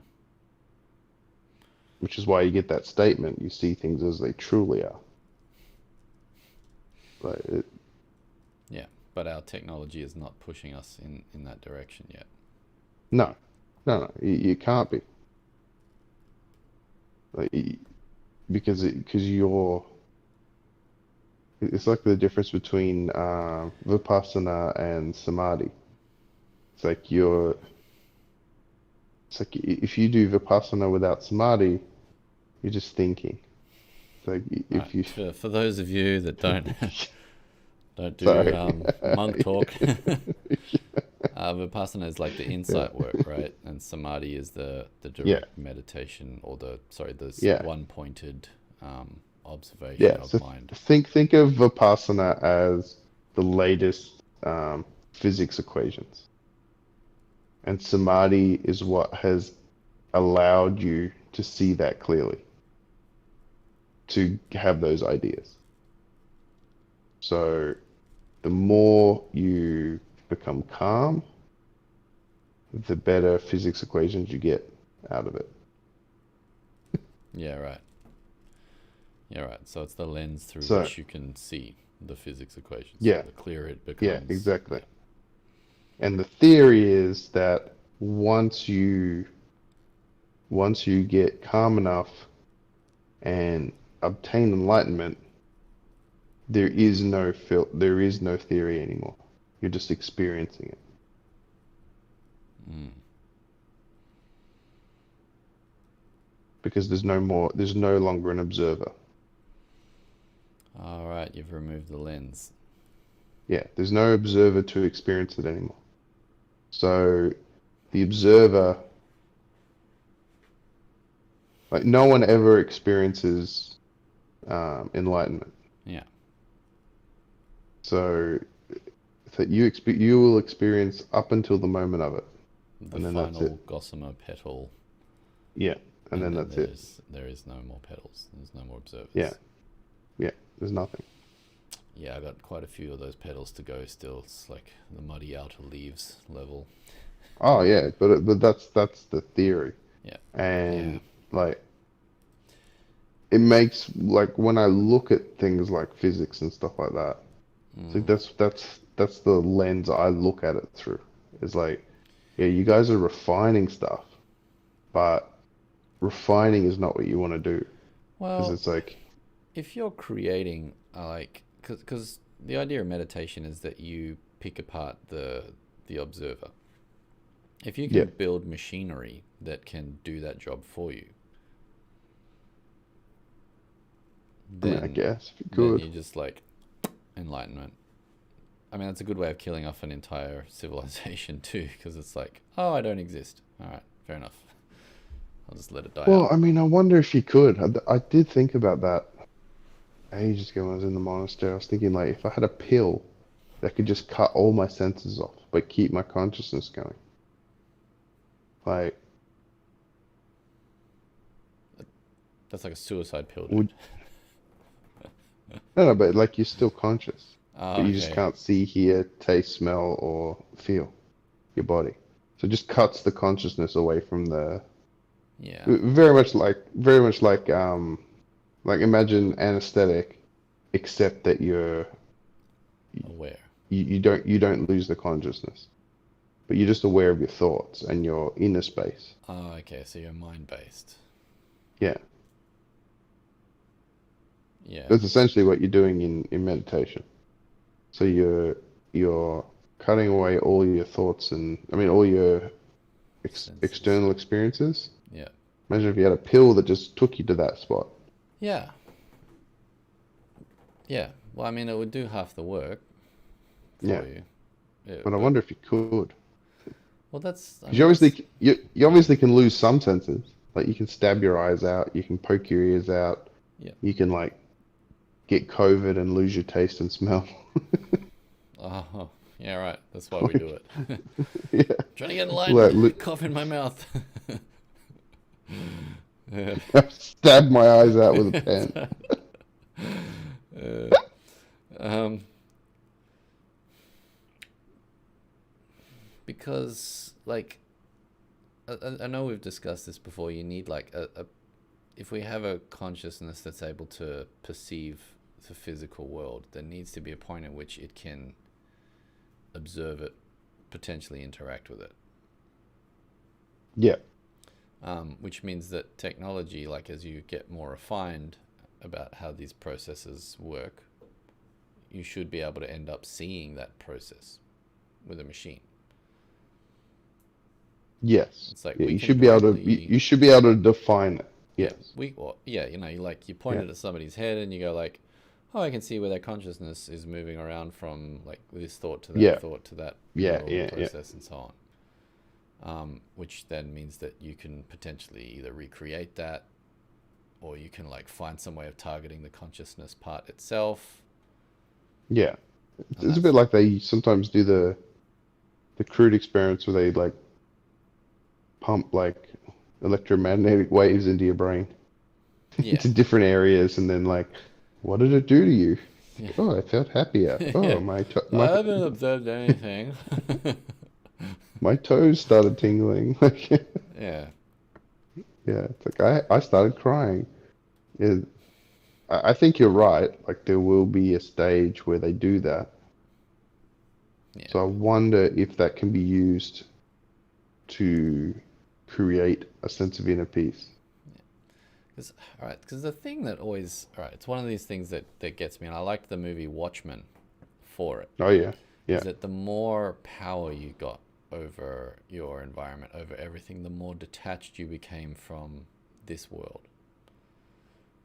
[SPEAKER 2] Which is why you get that statement, you see things as they truly are. Like
[SPEAKER 1] Yeah. But our technology is not pushing us in that direction yet.
[SPEAKER 2] no, no, you can't be. Like, because you're, it's like the difference between Vipassana and Samadhi. It's like it's like if you do Vipassana without Samadhi, you're just thinking. It's like
[SPEAKER 1] Right.
[SPEAKER 2] if you,
[SPEAKER 1] For those of you that don't Don't do
[SPEAKER 2] Sorry.
[SPEAKER 1] monk talk. Vipassana is like the
[SPEAKER 2] Yeah.
[SPEAKER 1] insight work, right? And samadhi is the
[SPEAKER 2] Yeah.
[SPEAKER 1] direct meditation, or the
[SPEAKER 2] Yeah.
[SPEAKER 1] one pointed observation
[SPEAKER 2] Yeah.
[SPEAKER 1] of
[SPEAKER 2] So
[SPEAKER 1] mind.
[SPEAKER 2] think of Vipassana as the latest physics equations, and samadhi is what has allowed you to see that clearly, to have those ideas. So the more you become calm, the better physics equations you get out of it.
[SPEAKER 1] Yeah, right. Yeah, right. So it's the lens through
[SPEAKER 2] So
[SPEAKER 1] which you can see the physics equations. So
[SPEAKER 2] yeah,
[SPEAKER 1] the clearer it
[SPEAKER 2] yeah,
[SPEAKER 1] becomes.
[SPEAKER 2] exactly.
[SPEAKER 1] Yeah.
[SPEAKER 2] And the theory is that once you get calm enough and obtain enlightenment, there is no theory anymore. You're just experiencing it
[SPEAKER 1] Mm.
[SPEAKER 2] because there's no longer an observer.
[SPEAKER 1] All right, you've removed the lens.
[SPEAKER 2] Yeah, there's no observer to experience it anymore. So the observer, like no one ever experiences enlightenment.
[SPEAKER 1] Yeah.
[SPEAKER 2] So that you will experience up until the moment of it,
[SPEAKER 1] The
[SPEAKER 2] and then that's it.
[SPEAKER 1] final gossamer petal,
[SPEAKER 2] Yeah, and
[SPEAKER 1] and
[SPEAKER 2] then
[SPEAKER 1] then
[SPEAKER 2] that's it.
[SPEAKER 1] there is no more petals. There's no more
[SPEAKER 2] Yeah,
[SPEAKER 1] observers.
[SPEAKER 2] yeah. There's nothing.
[SPEAKER 1] Yeah, I got quite a few of those petals to go still. It's like the muddy outer leaves level.
[SPEAKER 2] Oh yeah, but that's the theory,
[SPEAKER 1] Yeah. Yeah.
[SPEAKER 2] and like it makes like when I look at things like physics and stuff like that. It's like
[SPEAKER 1] Mm.
[SPEAKER 2] that's the lens I look at it through. It's like, yeah, you guys are refining stuff, but refining is not what you want to do because
[SPEAKER 1] Well,
[SPEAKER 2] it's like,
[SPEAKER 1] if you're creating, like, because the idea of meditation is that you pick apart the observer. If you
[SPEAKER 2] yeah,
[SPEAKER 1] can build machinery that can do that job for you,
[SPEAKER 2] I mean, I
[SPEAKER 1] then
[SPEAKER 2] guess if you
[SPEAKER 1] then
[SPEAKER 2] could.
[SPEAKER 1] you just like enlightenment. I mean, that's a good way of killing off an entire civilization too, because it's like, oh, I don't exist. All right, fair enough. I'll just let it die
[SPEAKER 2] Well,
[SPEAKER 1] out.
[SPEAKER 2] I mean, I wonder if you could. I did think about that ages ago when I was in the monastery. I was thinking like if I had a pill that could just cut all my senses off but keep my consciousness going. Like,
[SPEAKER 1] That's like a suicide pill, dude.
[SPEAKER 2] would no, no, but like you're still conscious,
[SPEAKER 1] Oh,
[SPEAKER 2] but you just
[SPEAKER 1] okay.
[SPEAKER 2] can't see, hear, taste, smell, or feel your body. So it just cuts the consciousness away from the
[SPEAKER 1] Yeah,
[SPEAKER 2] very much like imagine anesthetic, except that
[SPEAKER 1] aware.
[SPEAKER 2] you don't lose the consciousness, but you're just aware of your thoughts and your inner space.
[SPEAKER 1] Oh, okay. So you're mind based.
[SPEAKER 2] Yeah,
[SPEAKER 1] Yeah.
[SPEAKER 2] that's essentially what you're doing in meditation. So you're cutting away all your thoughts and I mean all your
[SPEAKER 1] Senses.
[SPEAKER 2] external experiences.
[SPEAKER 1] Yeah.
[SPEAKER 2] Imagine if you had a pill that just took you to that spot.
[SPEAKER 1] Yeah. Yeah. Well, I mean, it would do half the work
[SPEAKER 2] Yeah,
[SPEAKER 1] for you. Yeah,
[SPEAKER 2] but I
[SPEAKER 1] but
[SPEAKER 2] wonder if you could,
[SPEAKER 1] well, that's. I
[SPEAKER 2] because you
[SPEAKER 1] mean, that's.
[SPEAKER 2] obviously you obviously can lose some senses. Like you can stab your eyes out, you can poke your ears out,
[SPEAKER 1] Yeah.
[SPEAKER 2] you can like get COVID and lose your taste and smell.
[SPEAKER 1] Oh, yeah. Right. That's why we do
[SPEAKER 2] Like,
[SPEAKER 1] it.
[SPEAKER 2] yeah,
[SPEAKER 1] Trying to get
[SPEAKER 2] like
[SPEAKER 1] enlightened. Cough in my mouth. Yeah.
[SPEAKER 2] stab my eyes out with a pen.
[SPEAKER 1] Uh, um, because like I know we've discussed this before. You need like a if we have a consciousness that's able to perceive the physical world, there needs to be a point at which it can observe it, potentially interact with it.
[SPEAKER 2] Yeah,
[SPEAKER 1] Which means that technology, like as you get more refined about how these processes work, you should be able to end up seeing that process with a machine.
[SPEAKER 2] yes,
[SPEAKER 1] It's like
[SPEAKER 2] yeah.
[SPEAKER 1] we
[SPEAKER 2] You
[SPEAKER 1] can
[SPEAKER 2] should be able to
[SPEAKER 1] directly,
[SPEAKER 2] you should be able to define it.
[SPEAKER 1] yeah,
[SPEAKER 2] Yes.
[SPEAKER 1] well, yeah, you know, you like you point
[SPEAKER 2] Yeah.
[SPEAKER 1] it at somebody's head and you go like, Oh, I can see where their consciousness is moving around from like this
[SPEAKER 2] Yeah,
[SPEAKER 1] thought to that
[SPEAKER 2] yeah,
[SPEAKER 1] neural
[SPEAKER 2] yeah, yeah,
[SPEAKER 1] process and so on. Which then means that you can potentially either recreate that, or you can like find some way of targeting the consciousness part itself.
[SPEAKER 2] yeah.
[SPEAKER 1] And
[SPEAKER 2] It's a bit
[SPEAKER 1] that's,
[SPEAKER 2] like they sometimes do the crude experiments where they like pump like electromagnetic waves into your brain
[SPEAKER 1] yeah,
[SPEAKER 2] into different areas, and then like, what did it do to you?
[SPEAKER 1] yeah,
[SPEAKER 2] Like, oh, I felt happier.
[SPEAKER 1] yeah.
[SPEAKER 2] Oh,
[SPEAKER 1] I haven't observed anything.
[SPEAKER 2] my toes started tingling. Like, yeah,
[SPEAKER 1] Yeah,
[SPEAKER 2] it's like I started crying. Yeah, I think you're right. Like there will be a stage where they do that.
[SPEAKER 1] yeah.
[SPEAKER 2] So I wonder if that can be used to create a sense of inner peace.
[SPEAKER 1] Because all right, because the thing that always all right, it's one of these things that gets me, and I liked the movie Watchmen for it.
[SPEAKER 2] Oh yeah,
[SPEAKER 1] Is
[SPEAKER 2] yeah,
[SPEAKER 1] that the more power you got over your environment, over everything, the more detached you became from this world.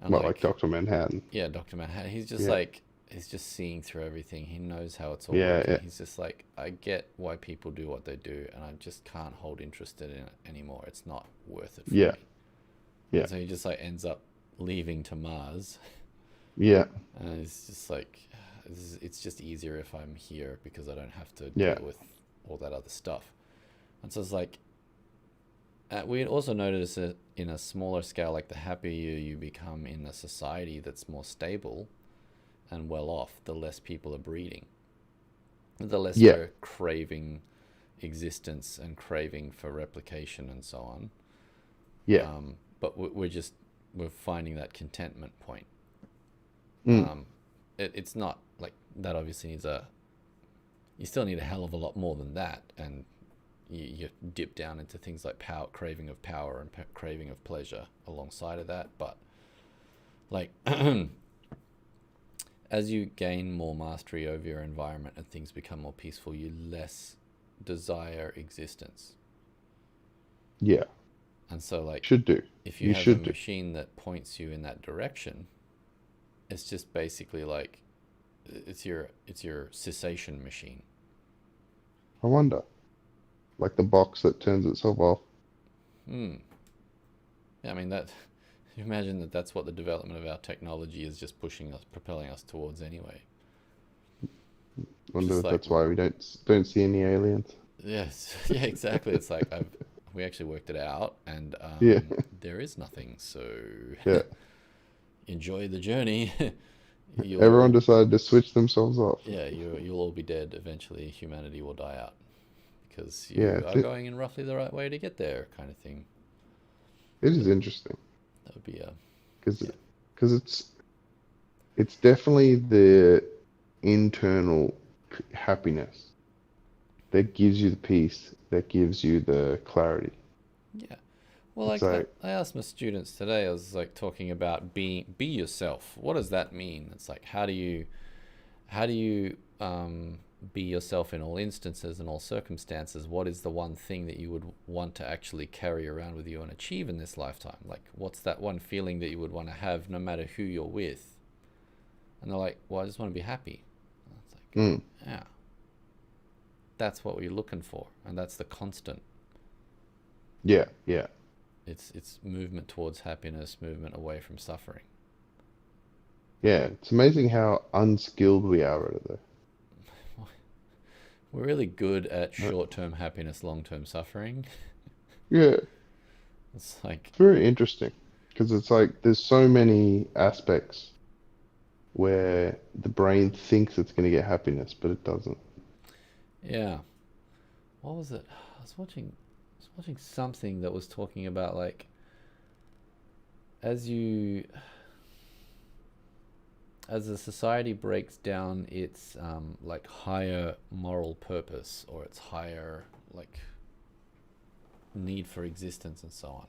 [SPEAKER 1] And
[SPEAKER 2] not like
[SPEAKER 1] like,
[SPEAKER 2] Dr. Manhattan.
[SPEAKER 1] yeah, Dr. Manhattan, he's just
[SPEAKER 2] Yeah,
[SPEAKER 1] like, he's just seeing through everything. He knows how it's all
[SPEAKER 2] yeah,
[SPEAKER 1] working.
[SPEAKER 2] yeah,
[SPEAKER 1] He's just like, I get why people do what they do, and I just can't hold interest in it anymore. It's not worth it for
[SPEAKER 2] yeah,
[SPEAKER 1] me.
[SPEAKER 2] yeah,
[SPEAKER 1] And so he just like ends up leaving to Mars,
[SPEAKER 2] yeah,
[SPEAKER 1] and it's just like, it's just easier if I'm here because I don't have to
[SPEAKER 2] yeah,
[SPEAKER 1] deal with all that other stuff. And so it's like, we also notice it in a smaller scale, like the happier you become in a society that's more stable and well off, the less people are breeding, the less
[SPEAKER 2] yeah,
[SPEAKER 1] they're craving existence and craving for replication and so on.
[SPEAKER 2] yeah.
[SPEAKER 1] But we're finding that contentment point.
[SPEAKER 2] Mm,
[SPEAKER 1] It's not like that. Obviously, you still need a hell of a lot more than that, and you dip down into things like craving of power and craving of pleasure alongside of that. But like as you gain more mastery over your environment and things become more peaceful, you less desire existence.
[SPEAKER 2] yeah.
[SPEAKER 1] And so like
[SPEAKER 2] Should do.
[SPEAKER 1] if you
[SPEAKER 2] You
[SPEAKER 1] have a
[SPEAKER 2] should do.
[SPEAKER 1] machine that points you in that direction, it's just basically like it's your cessation machine.
[SPEAKER 2] I wonder. Like the box that turns itself off.
[SPEAKER 1] Hmm. Yeah, I mean that. You imagine that that's what the development of our technology is just pushing us, propelling us towards anyway.
[SPEAKER 2] Wonder
[SPEAKER 1] Just
[SPEAKER 2] if
[SPEAKER 1] like,
[SPEAKER 2] that's why we don't see any aliens.
[SPEAKER 1] yes, yeah, exactly. It's like we actually worked it out, and
[SPEAKER 2] Yeah,
[SPEAKER 1] there is nothing. So
[SPEAKER 2] yeah.
[SPEAKER 1] enjoy the journey. You'll
[SPEAKER 2] Everyone
[SPEAKER 1] all,
[SPEAKER 2] decided to switch themselves off.
[SPEAKER 1] yeah, you'll all be dead eventually. Humanity will die out because
[SPEAKER 2] Yeah,
[SPEAKER 1] you are going in roughly the right way to get there, kind of thing.
[SPEAKER 2] it is
[SPEAKER 1] But
[SPEAKER 2] interesting
[SPEAKER 1] that would be a
[SPEAKER 2] because
[SPEAKER 1] yeah,
[SPEAKER 2] it's definitely the internal happiness that gives you the peace, that gives you the clarity.
[SPEAKER 1] yeah. Well,
[SPEAKER 2] It's
[SPEAKER 1] like
[SPEAKER 2] like,
[SPEAKER 1] I asked my students today. I was like talking about be yourself. What does that mean? It's like how do you be yourself in all instances and all circumstances? What is the one thing that you would want to actually carry around with you and achieve in this lifetime? Like, what's that one feeling that you would want to have no matter who you're with? And they're like, well, I just want to be happy. And it's like,
[SPEAKER 2] mm,
[SPEAKER 1] yeah, that's what we're looking for, and that's the constant.
[SPEAKER 2] yeah, yeah,
[SPEAKER 1] It's movement towards happiness, movement away from suffering.
[SPEAKER 2] yeah. It's amazing how unskilled we are at it, though.
[SPEAKER 1] We're really good at
[SPEAKER 2] Uh,
[SPEAKER 1] short-term happiness, long-term suffering.
[SPEAKER 2] Yeah,
[SPEAKER 1] It's like,
[SPEAKER 2] it's very interesting because it's like there's so many aspects where the brain thinks it's going to get happiness, but it doesn't.
[SPEAKER 1] yeah, what was it? I was watching something that was talking about like as you as a society breaks down its like higher moral purpose or its higher like need for existence and so on,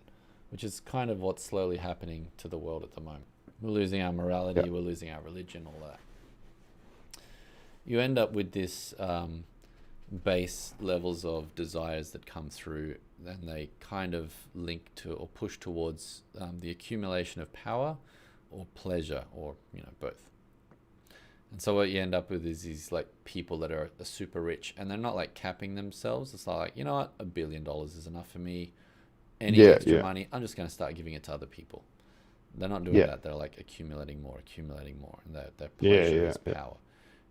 [SPEAKER 1] which is kind of what's slowly happening to the world at the moment. We're losing our
[SPEAKER 2] Yeah,
[SPEAKER 1] morality, we're losing our religion, all that. You end up with this base levels of desires that come through, and they kind of link to or push towards the accumulation of power or pleasure, or both. And so what you end up with is these like people that are super rich, and they're not like capping themselves. It's not like, you know what, $1 billion is enough for me. Any
[SPEAKER 2] Yeah,
[SPEAKER 1] extra
[SPEAKER 2] yeah,
[SPEAKER 1] money, I'm just going to start giving it to other people. They're not doing
[SPEAKER 2] yeah,
[SPEAKER 1] that. They're like accumulating more, and their
[SPEAKER 2] yeah,
[SPEAKER 1] pleasure
[SPEAKER 2] yeah,
[SPEAKER 1] is
[SPEAKER 2] yeah,
[SPEAKER 1] power.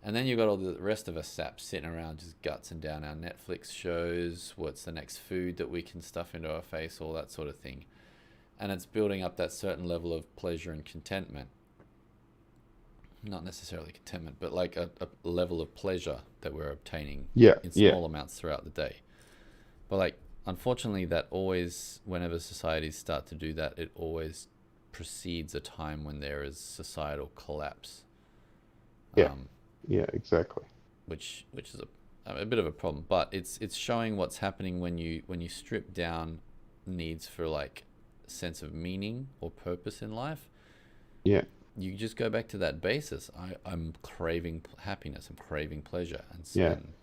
[SPEAKER 1] And then you've got all the rest of us saps sitting around just gutsing down our Netflix shows. What's the next food that we can stuff into our face? All that sort of thing. And it's building up that certain level of pleasure and contentment. Not necessarily contentment, but like a level of pleasure that we're obtaining
[SPEAKER 2] yeah,
[SPEAKER 1] in
[SPEAKER 2] yeah,
[SPEAKER 1] small amounts throughout the day. But like, unfortunately, that always, whenever societies start to do that, it always precedes a time when there is societal collapse,
[SPEAKER 2] yeah,
[SPEAKER 1] um,
[SPEAKER 2] yeah, exactly.
[SPEAKER 1] which is a bit of a problem. But it's showing what's happening when you strip down needs for like sense of meaning or purpose in life.
[SPEAKER 2] Yeah,
[SPEAKER 1] You just go back to that basis. I'm craving happiness. I'm craving pleasure,
[SPEAKER 2] yeah.
[SPEAKER 1] and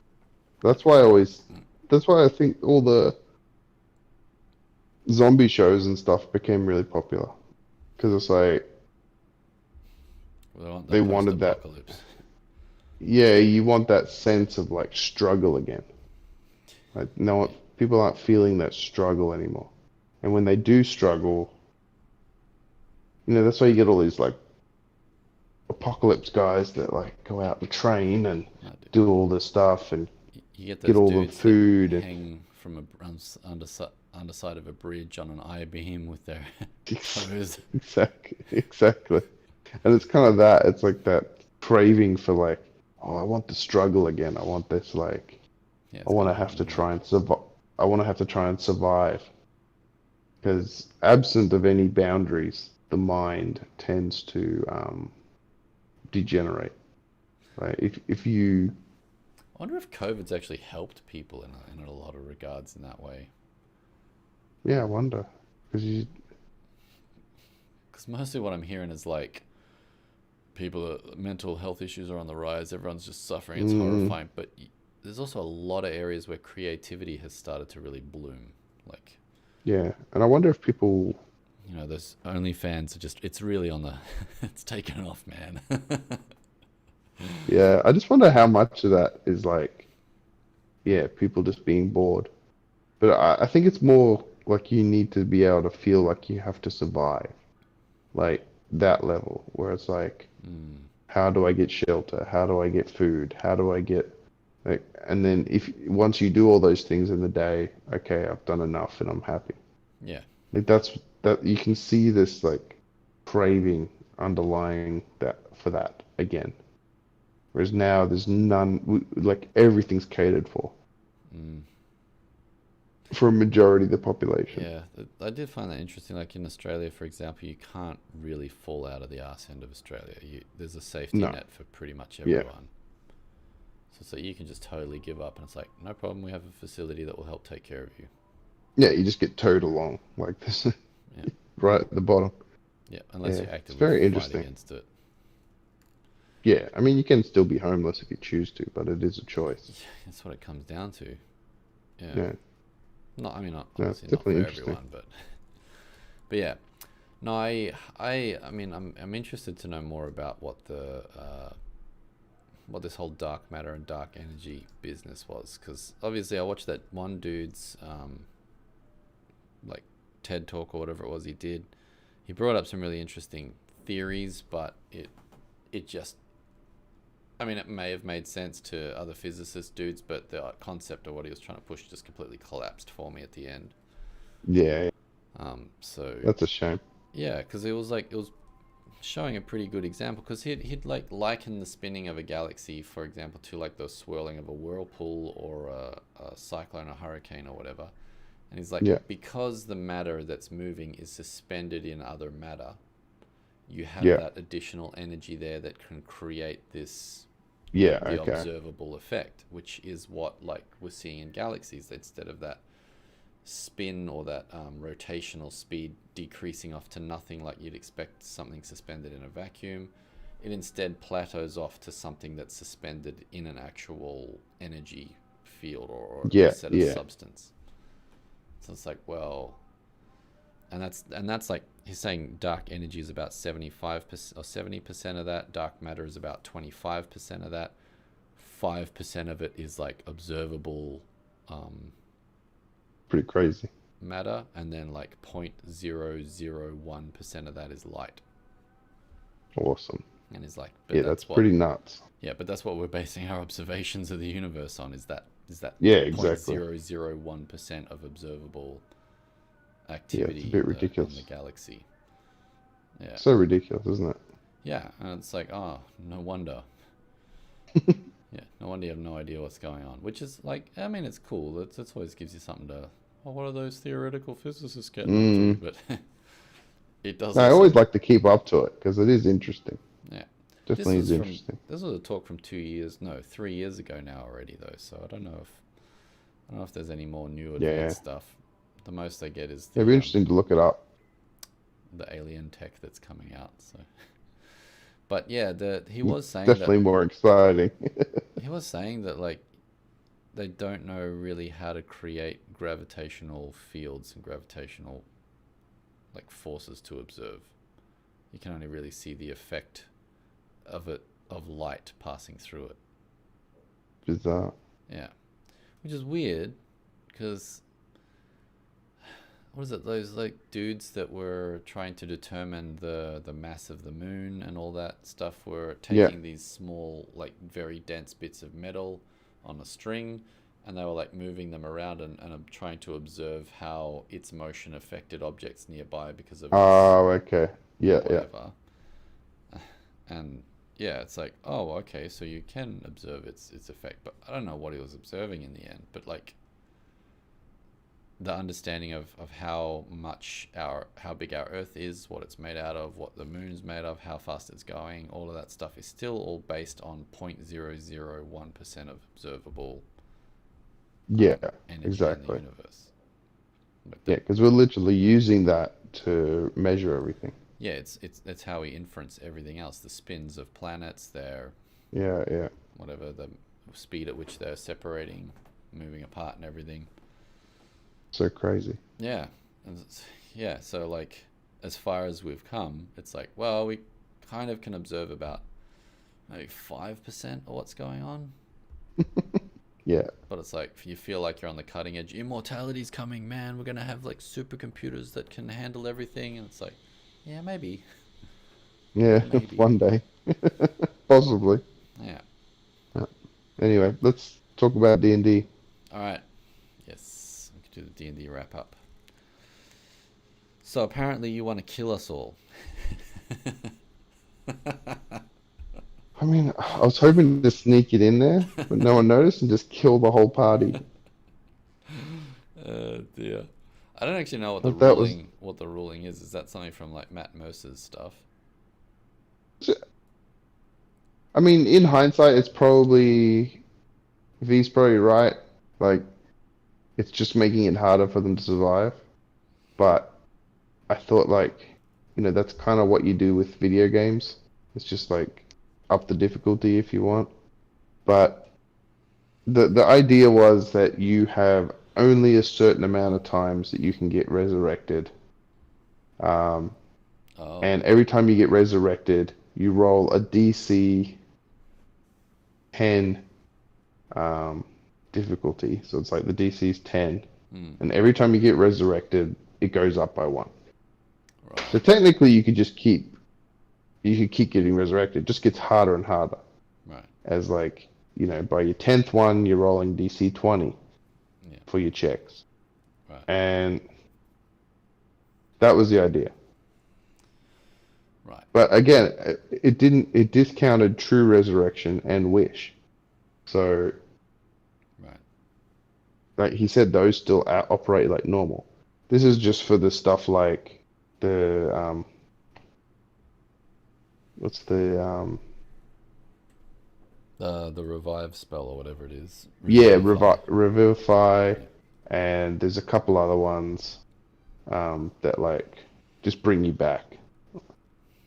[SPEAKER 2] That's why I always, that's why I think all the zombie shows and stuff became really popular because it's like
[SPEAKER 1] we want the
[SPEAKER 2] they wanted that.
[SPEAKER 1] post-apocalypse.
[SPEAKER 2] Yeah, you want that sense of like struggle again. Like no,
[SPEAKER 1] Yeah.
[SPEAKER 2] people aren't feeling that struggle anymore. And when they do struggle, that's why you get all these like apocalypse guys that like go out and train and
[SPEAKER 1] No,
[SPEAKER 2] do all this stuff and
[SPEAKER 1] you get
[SPEAKER 2] get
[SPEAKER 1] those
[SPEAKER 2] all the
[SPEAKER 1] dudes that
[SPEAKER 2] food and
[SPEAKER 1] hang from a underside of a bridge on an I-beam with their toes.
[SPEAKER 2] exactly. And it's kind of that. It's like that craving for like, oh, I want the struggle again. I want this like,
[SPEAKER 1] Yeah,
[SPEAKER 2] I
[SPEAKER 1] it's
[SPEAKER 2] want
[SPEAKER 1] got
[SPEAKER 2] to
[SPEAKER 1] to
[SPEAKER 2] have to
[SPEAKER 1] more.
[SPEAKER 2] try and survive. I want to have to try and survive because absent of any boundaries, the mind tends to degenerate. Right? If you,
[SPEAKER 1] I wonder if COVID's actually helped people in a lot of regards in that way.
[SPEAKER 2] yeah, I wonder because you,
[SPEAKER 1] Because mostly what I'm hearing is like mental health issues are on the rise. Everyone's just suffering. It's
[SPEAKER 2] mm,
[SPEAKER 1] horrifying. But there's also a lot of areas where creativity has started to really bloom. Like,
[SPEAKER 2] yeah, and I wonder if people,
[SPEAKER 1] those OnlyFans are just, it's really on the, it's taken off, man.
[SPEAKER 2] yeah, I just wonder how much of that is like, yeah, people just being bored. But I think it's more like you need to be able to feel like you have to survive, like that level where it's like,
[SPEAKER 1] Mm,
[SPEAKER 2] how do I get shelter? How do I get food? How do I get like, and then if once you do all those things in the day, okay, I've done enough and I'm happy.
[SPEAKER 1] yeah.
[SPEAKER 2] Like that you can see this like craving underlying that for that again. Whereas now there's none, like everything's catered
[SPEAKER 1] Mm.
[SPEAKER 2] for a majority of the population.
[SPEAKER 1] Yeah, I did find that interesting. Like in Australia, for example, you can't really fall out of the arse end of Australia. There's a safety
[SPEAKER 2] No,
[SPEAKER 1] net for pretty much
[SPEAKER 2] yeah,
[SPEAKER 1] everyone. So you can just totally give up, and it's like, no problem. We have a facility that will help take care of you.
[SPEAKER 2] yeah, you just get towed along like this
[SPEAKER 1] Yeah,
[SPEAKER 2] right at the bottom.
[SPEAKER 1] yeah. Unless
[SPEAKER 2] Yeah,
[SPEAKER 1] you
[SPEAKER 2] it's
[SPEAKER 1] actively
[SPEAKER 2] very
[SPEAKER 1] fight
[SPEAKER 2] interesting.
[SPEAKER 1] against it.
[SPEAKER 2] Yeah, I mean, you can still be homeless if you choose to, but it is a choice.
[SPEAKER 1] Yeah, that's what it comes down to. Yeah.
[SPEAKER 2] Yeah,
[SPEAKER 1] Not, I mean,
[SPEAKER 2] no, it's
[SPEAKER 1] obviously not
[SPEAKER 2] definitely
[SPEAKER 1] for
[SPEAKER 2] interesting.
[SPEAKER 1] everyone, but yeah. No, I mean, I'm interested to know more about what this whole dark matter and dark energy business was, because obviously I watched that one dude's like TED talk or whatever it was he did. He brought up some really interesting theories, but it just, I mean, it may have made sense to other physicist dudes, but the concept of what he was trying to push just completely collapsed for me at the end.
[SPEAKER 2] Yeah,
[SPEAKER 1] So
[SPEAKER 2] that's a shame.
[SPEAKER 1] yeah, because it was showing a pretty good example, because he'd like liken the spinning of a galaxy, for example, to like the swirling of a whirlpool or a cyclone, a hurricane, or whatever. And he's like,
[SPEAKER 2] Yeah,
[SPEAKER 1] because the matter that's moving is suspended in other matter, you have
[SPEAKER 2] yeah,
[SPEAKER 1] that additional energy there that can create this
[SPEAKER 2] yeah,
[SPEAKER 1] the
[SPEAKER 2] okay.
[SPEAKER 1] observable effect, which is what like we're seeing in galaxies. Instead of that spin or that rotational speed decreasing off to nothing like you'd expect something suspended in a vacuum, it instead plateaus off to something that's suspended in an actual energy field, or a
[SPEAKER 2] Yeah,
[SPEAKER 1] set of
[SPEAKER 2] yeah,
[SPEAKER 1] substance. So it's like, well, and that's like he's saying dark energy is about 75% or 70% of that. Dark matter is about 25% of that. 5% of it is like observable
[SPEAKER 2] Pretty crazy.
[SPEAKER 1] matter, and then like 0.001% of that is light.
[SPEAKER 2] Awesome.
[SPEAKER 1] And he's like, but
[SPEAKER 2] Yeah,
[SPEAKER 1] that's
[SPEAKER 2] that's
[SPEAKER 1] what,
[SPEAKER 2] pretty nuts.
[SPEAKER 1] yeah, but that's what we're basing our observations of the universe on. Is that
[SPEAKER 2] Yeah, exactly.
[SPEAKER 1] 0.001% of observable
[SPEAKER 2] Yeah, it's a
[SPEAKER 1] activity
[SPEAKER 2] bit
[SPEAKER 1] in the
[SPEAKER 2] ridiculous.
[SPEAKER 1] galaxy. Yeah,
[SPEAKER 2] So ridiculous, isn't it?
[SPEAKER 1] yeah, and it's like, oh, no wonder. Yeah, no wonder you have no idea what's going on. Which is like, I mean, it's cool. That's always gives you something to. Oh, what are those theoretical physicists getting up to?
[SPEAKER 2] Mm.
[SPEAKER 1] But it does
[SPEAKER 2] No, I
[SPEAKER 1] also.
[SPEAKER 2] always like to keep up to it because it is interesting.
[SPEAKER 1] Yeah,
[SPEAKER 2] Definitely is interesting.
[SPEAKER 1] this was a talk from 2 years, no, 3 years ago now already though. So I don't know if there's any more new
[SPEAKER 2] Yeah,
[SPEAKER 1] advanced stuff. The most I get is
[SPEAKER 2] it'd be interesting to look it up.
[SPEAKER 1] the alien tech that's coming out. So, but yeah, he
[SPEAKER 2] Mm,
[SPEAKER 1] was saying that
[SPEAKER 2] definitely more exciting.
[SPEAKER 1] like they don't know really how to create gravitational fields and gravitational like forces to observe. You can only really see the effect of light passing through it.
[SPEAKER 2] Bizarre.
[SPEAKER 1] Yeah, which is weird because what is it? Those like dudes that were trying to determine the mass of the moon and all that stuff were
[SPEAKER 2] Yeah.
[SPEAKER 1] taking these small, like very dense bits of metal on a string, and they were like moving them around and trying to observe how its motion affected objects nearby because of its
[SPEAKER 2] Oh, okay. Yeah, yeah.
[SPEAKER 1] whatever. And yeah, it's like, oh, okay, so you can observe its effect, but I don't know what he was observing in the end. But like the understanding of how big our Earth is, what it's made out of, what the moon's made of, how fast it's going, all of that stuff is still all based on 0.001% of observable
[SPEAKER 2] Yeah,
[SPEAKER 1] energy in the
[SPEAKER 2] exactly.
[SPEAKER 1] universe. Like
[SPEAKER 2] Yeah, because we're literally using that to measure everything.
[SPEAKER 1] yeah, it's how we inference everything else. The spins of planets, their
[SPEAKER 2] Yeah, yeah.
[SPEAKER 1] whatever the speed at which they're separating, moving apart, and everything.
[SPEAKER 2] So crazy.
[SPEAKER 1] Yeah, and yeah. So like, as far as we've come, it's like, well, we kind of can observe about maybe 5% of what's going on.
[SPEAKER 2] Yeah,
[SPEAKER 1] But it's like you feel like you're on the cutting edge. Immortality's coming, man. We're gonna have like supercomputers that can handle everything, and it's like, yeah, maybe,
[SPEAKER 2] yeah.
[SPEAKER 1] maybe,
[SPEAKER 2] One day, possibly.
[SPEAKER 1] yeah.
[SPEAKER 2] Yeah. Anyway, let's talk about D&D.
[SPEAKER 1] All right, yes, we could do the D&D wrap up. So apparently, you want to kill us all.
[SPEAKER 2] I mean, I was hoping to sneak it in there, but no one noticed and just kill the whole party.
[SPEAKER 1] Dear. I don't actually know
[SPEAKER 2] But that was,
[SPEAKER 1] what the ruling is. Is that something from like Matt Mercer's stuff?
[SPEAKER 2] I mean, in hindsight, it's probably, V's probably right. Like, it's just making it harder for them to survive. But I thought, like, that's kind of what you do with video games. It's just like up the difficulty if you want. But the idea was that you have only a certain amount of times that you can get resurrected. Um,
[SPEAKER 1] Oh,
[SPEAKER 2] and every time you get resurrected, you roll a DC 10 um, difficulty. So it's like the DC is 10.
[SPEAKER 1] hmm,
[SPEAKER 2] And every time you get resurrected, it goes up by one. So
[SPEAKER 1] right,
[SPEAKER 2] technically, you could keep getting resurrected. It just gets harder and harder.
[SPEAKER 1] right,
[SPEAKER 2] As like, by your 10th one, you're rolling DC 20
[SPEAKER 1] yeah,
[SPEAKER 2] for your checks.
[SPEAKER 1] right,
[SPEAKER 2] And that was the idea.
[SPEAKER 1] right,
[SPEAKER 2] But again, it discounted true resurrection and wish. So,
[SPEAKER 1] right.
[SPEAKER 2] like he said, those still operate like normal. This is just for the stuff like the, what's
[SPEAKER 1] The revive spell or whatever it is,
[SPEAKER 2] yeah,
[SPEAKER 1] revivify.
[SPEAKER 2] Revivify,
[SPEAKER 1] Yeah,
[SPEAKER 2] and there's a couple other ones that like just bring you back.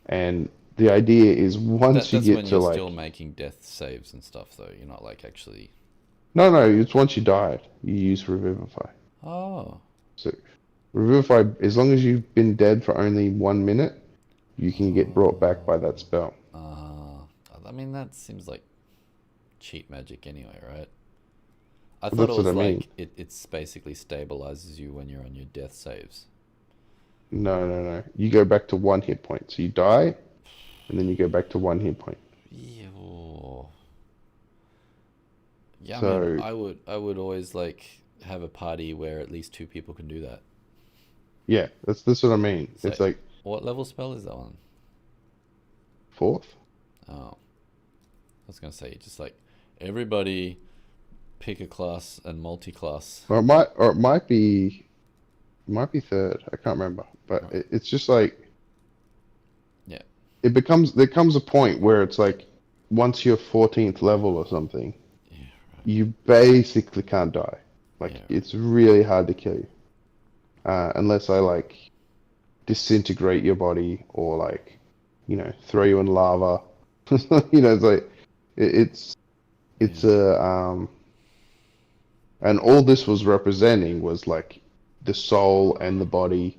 [SPEAKER 2] And the idea is
[SPEAKER 1] but
[SPEAKER 2] once you
[SPEAKER 1] that's
[SPEAKER 2] get
[SPEAKER 1] when
[SPEAKER 2] to
[SPEAKER 1] you're still
[SPEAKER 2] like,
[SPEAKER 1] making death saves and stuff, though. You're not like actually.
[SPEAKER 2] no, no, it's once you died, you use Revivify.
[SPEAKER 1] Oh,
[SPEAKER 2] So Revivify, as long as you've been dead for only 1 minute, you can get brought back by that spell.
[SPEAKER 1] I mean, that seems like cheat magic anyway, right? I
[SPEAKER 2] Well,
[SPEAKER 1] thought it
[SPEAKER 2] that's what I
[SPEAKER 1] was
[SPEAKER 2] mean.
[SPEAKER 1] like it's basically stabilizes you when you're on your death saves.
[SPEAKER 2] No, no, no. You go back to 1 hit point. So you die, and then you go back to 1 hit point.
[SPEAKER 1] Yeah, yeah. I mean,
[SPEAKER 2] So
[SPEAKER 1] I would always like have a party where at least two people can do that.
[SPEAKER 2] yeah, that's what I mean.
[SPEAKER 1] So,
[SPEAKER 2] It's like
[SPEAKER 1] what level spell is that one?
[SPEAKER 2] fourth.
[SPEAKER 1] Oh, I was gonna say just like everybody pick a class and multi-class.
[SPEAKER 2] Or it might be third. I can't remember. But
[SPEAKER 1] Right.
[SPEAKER 2] it's just like
[SPEAKER 1] Yeah,
[SPEAKER 2] there comes a point where it's like once you're 14th level or something,
[SPEAKER 1] yeah, right.
[SPEAKER 2] you basically can't die.
[SPEAKER 1] Yeah,
[SPEAKER 2] Like
[SPEAKER 1] right.
[SPEAKER 2] it's really hard to kill you. Unless I like disintegrate your body or like, throw you in lava. It's like it's
[SPEAKER 1] Yeah,
[SPEAKER 2] it's a and all this was representing was like the soul and the body,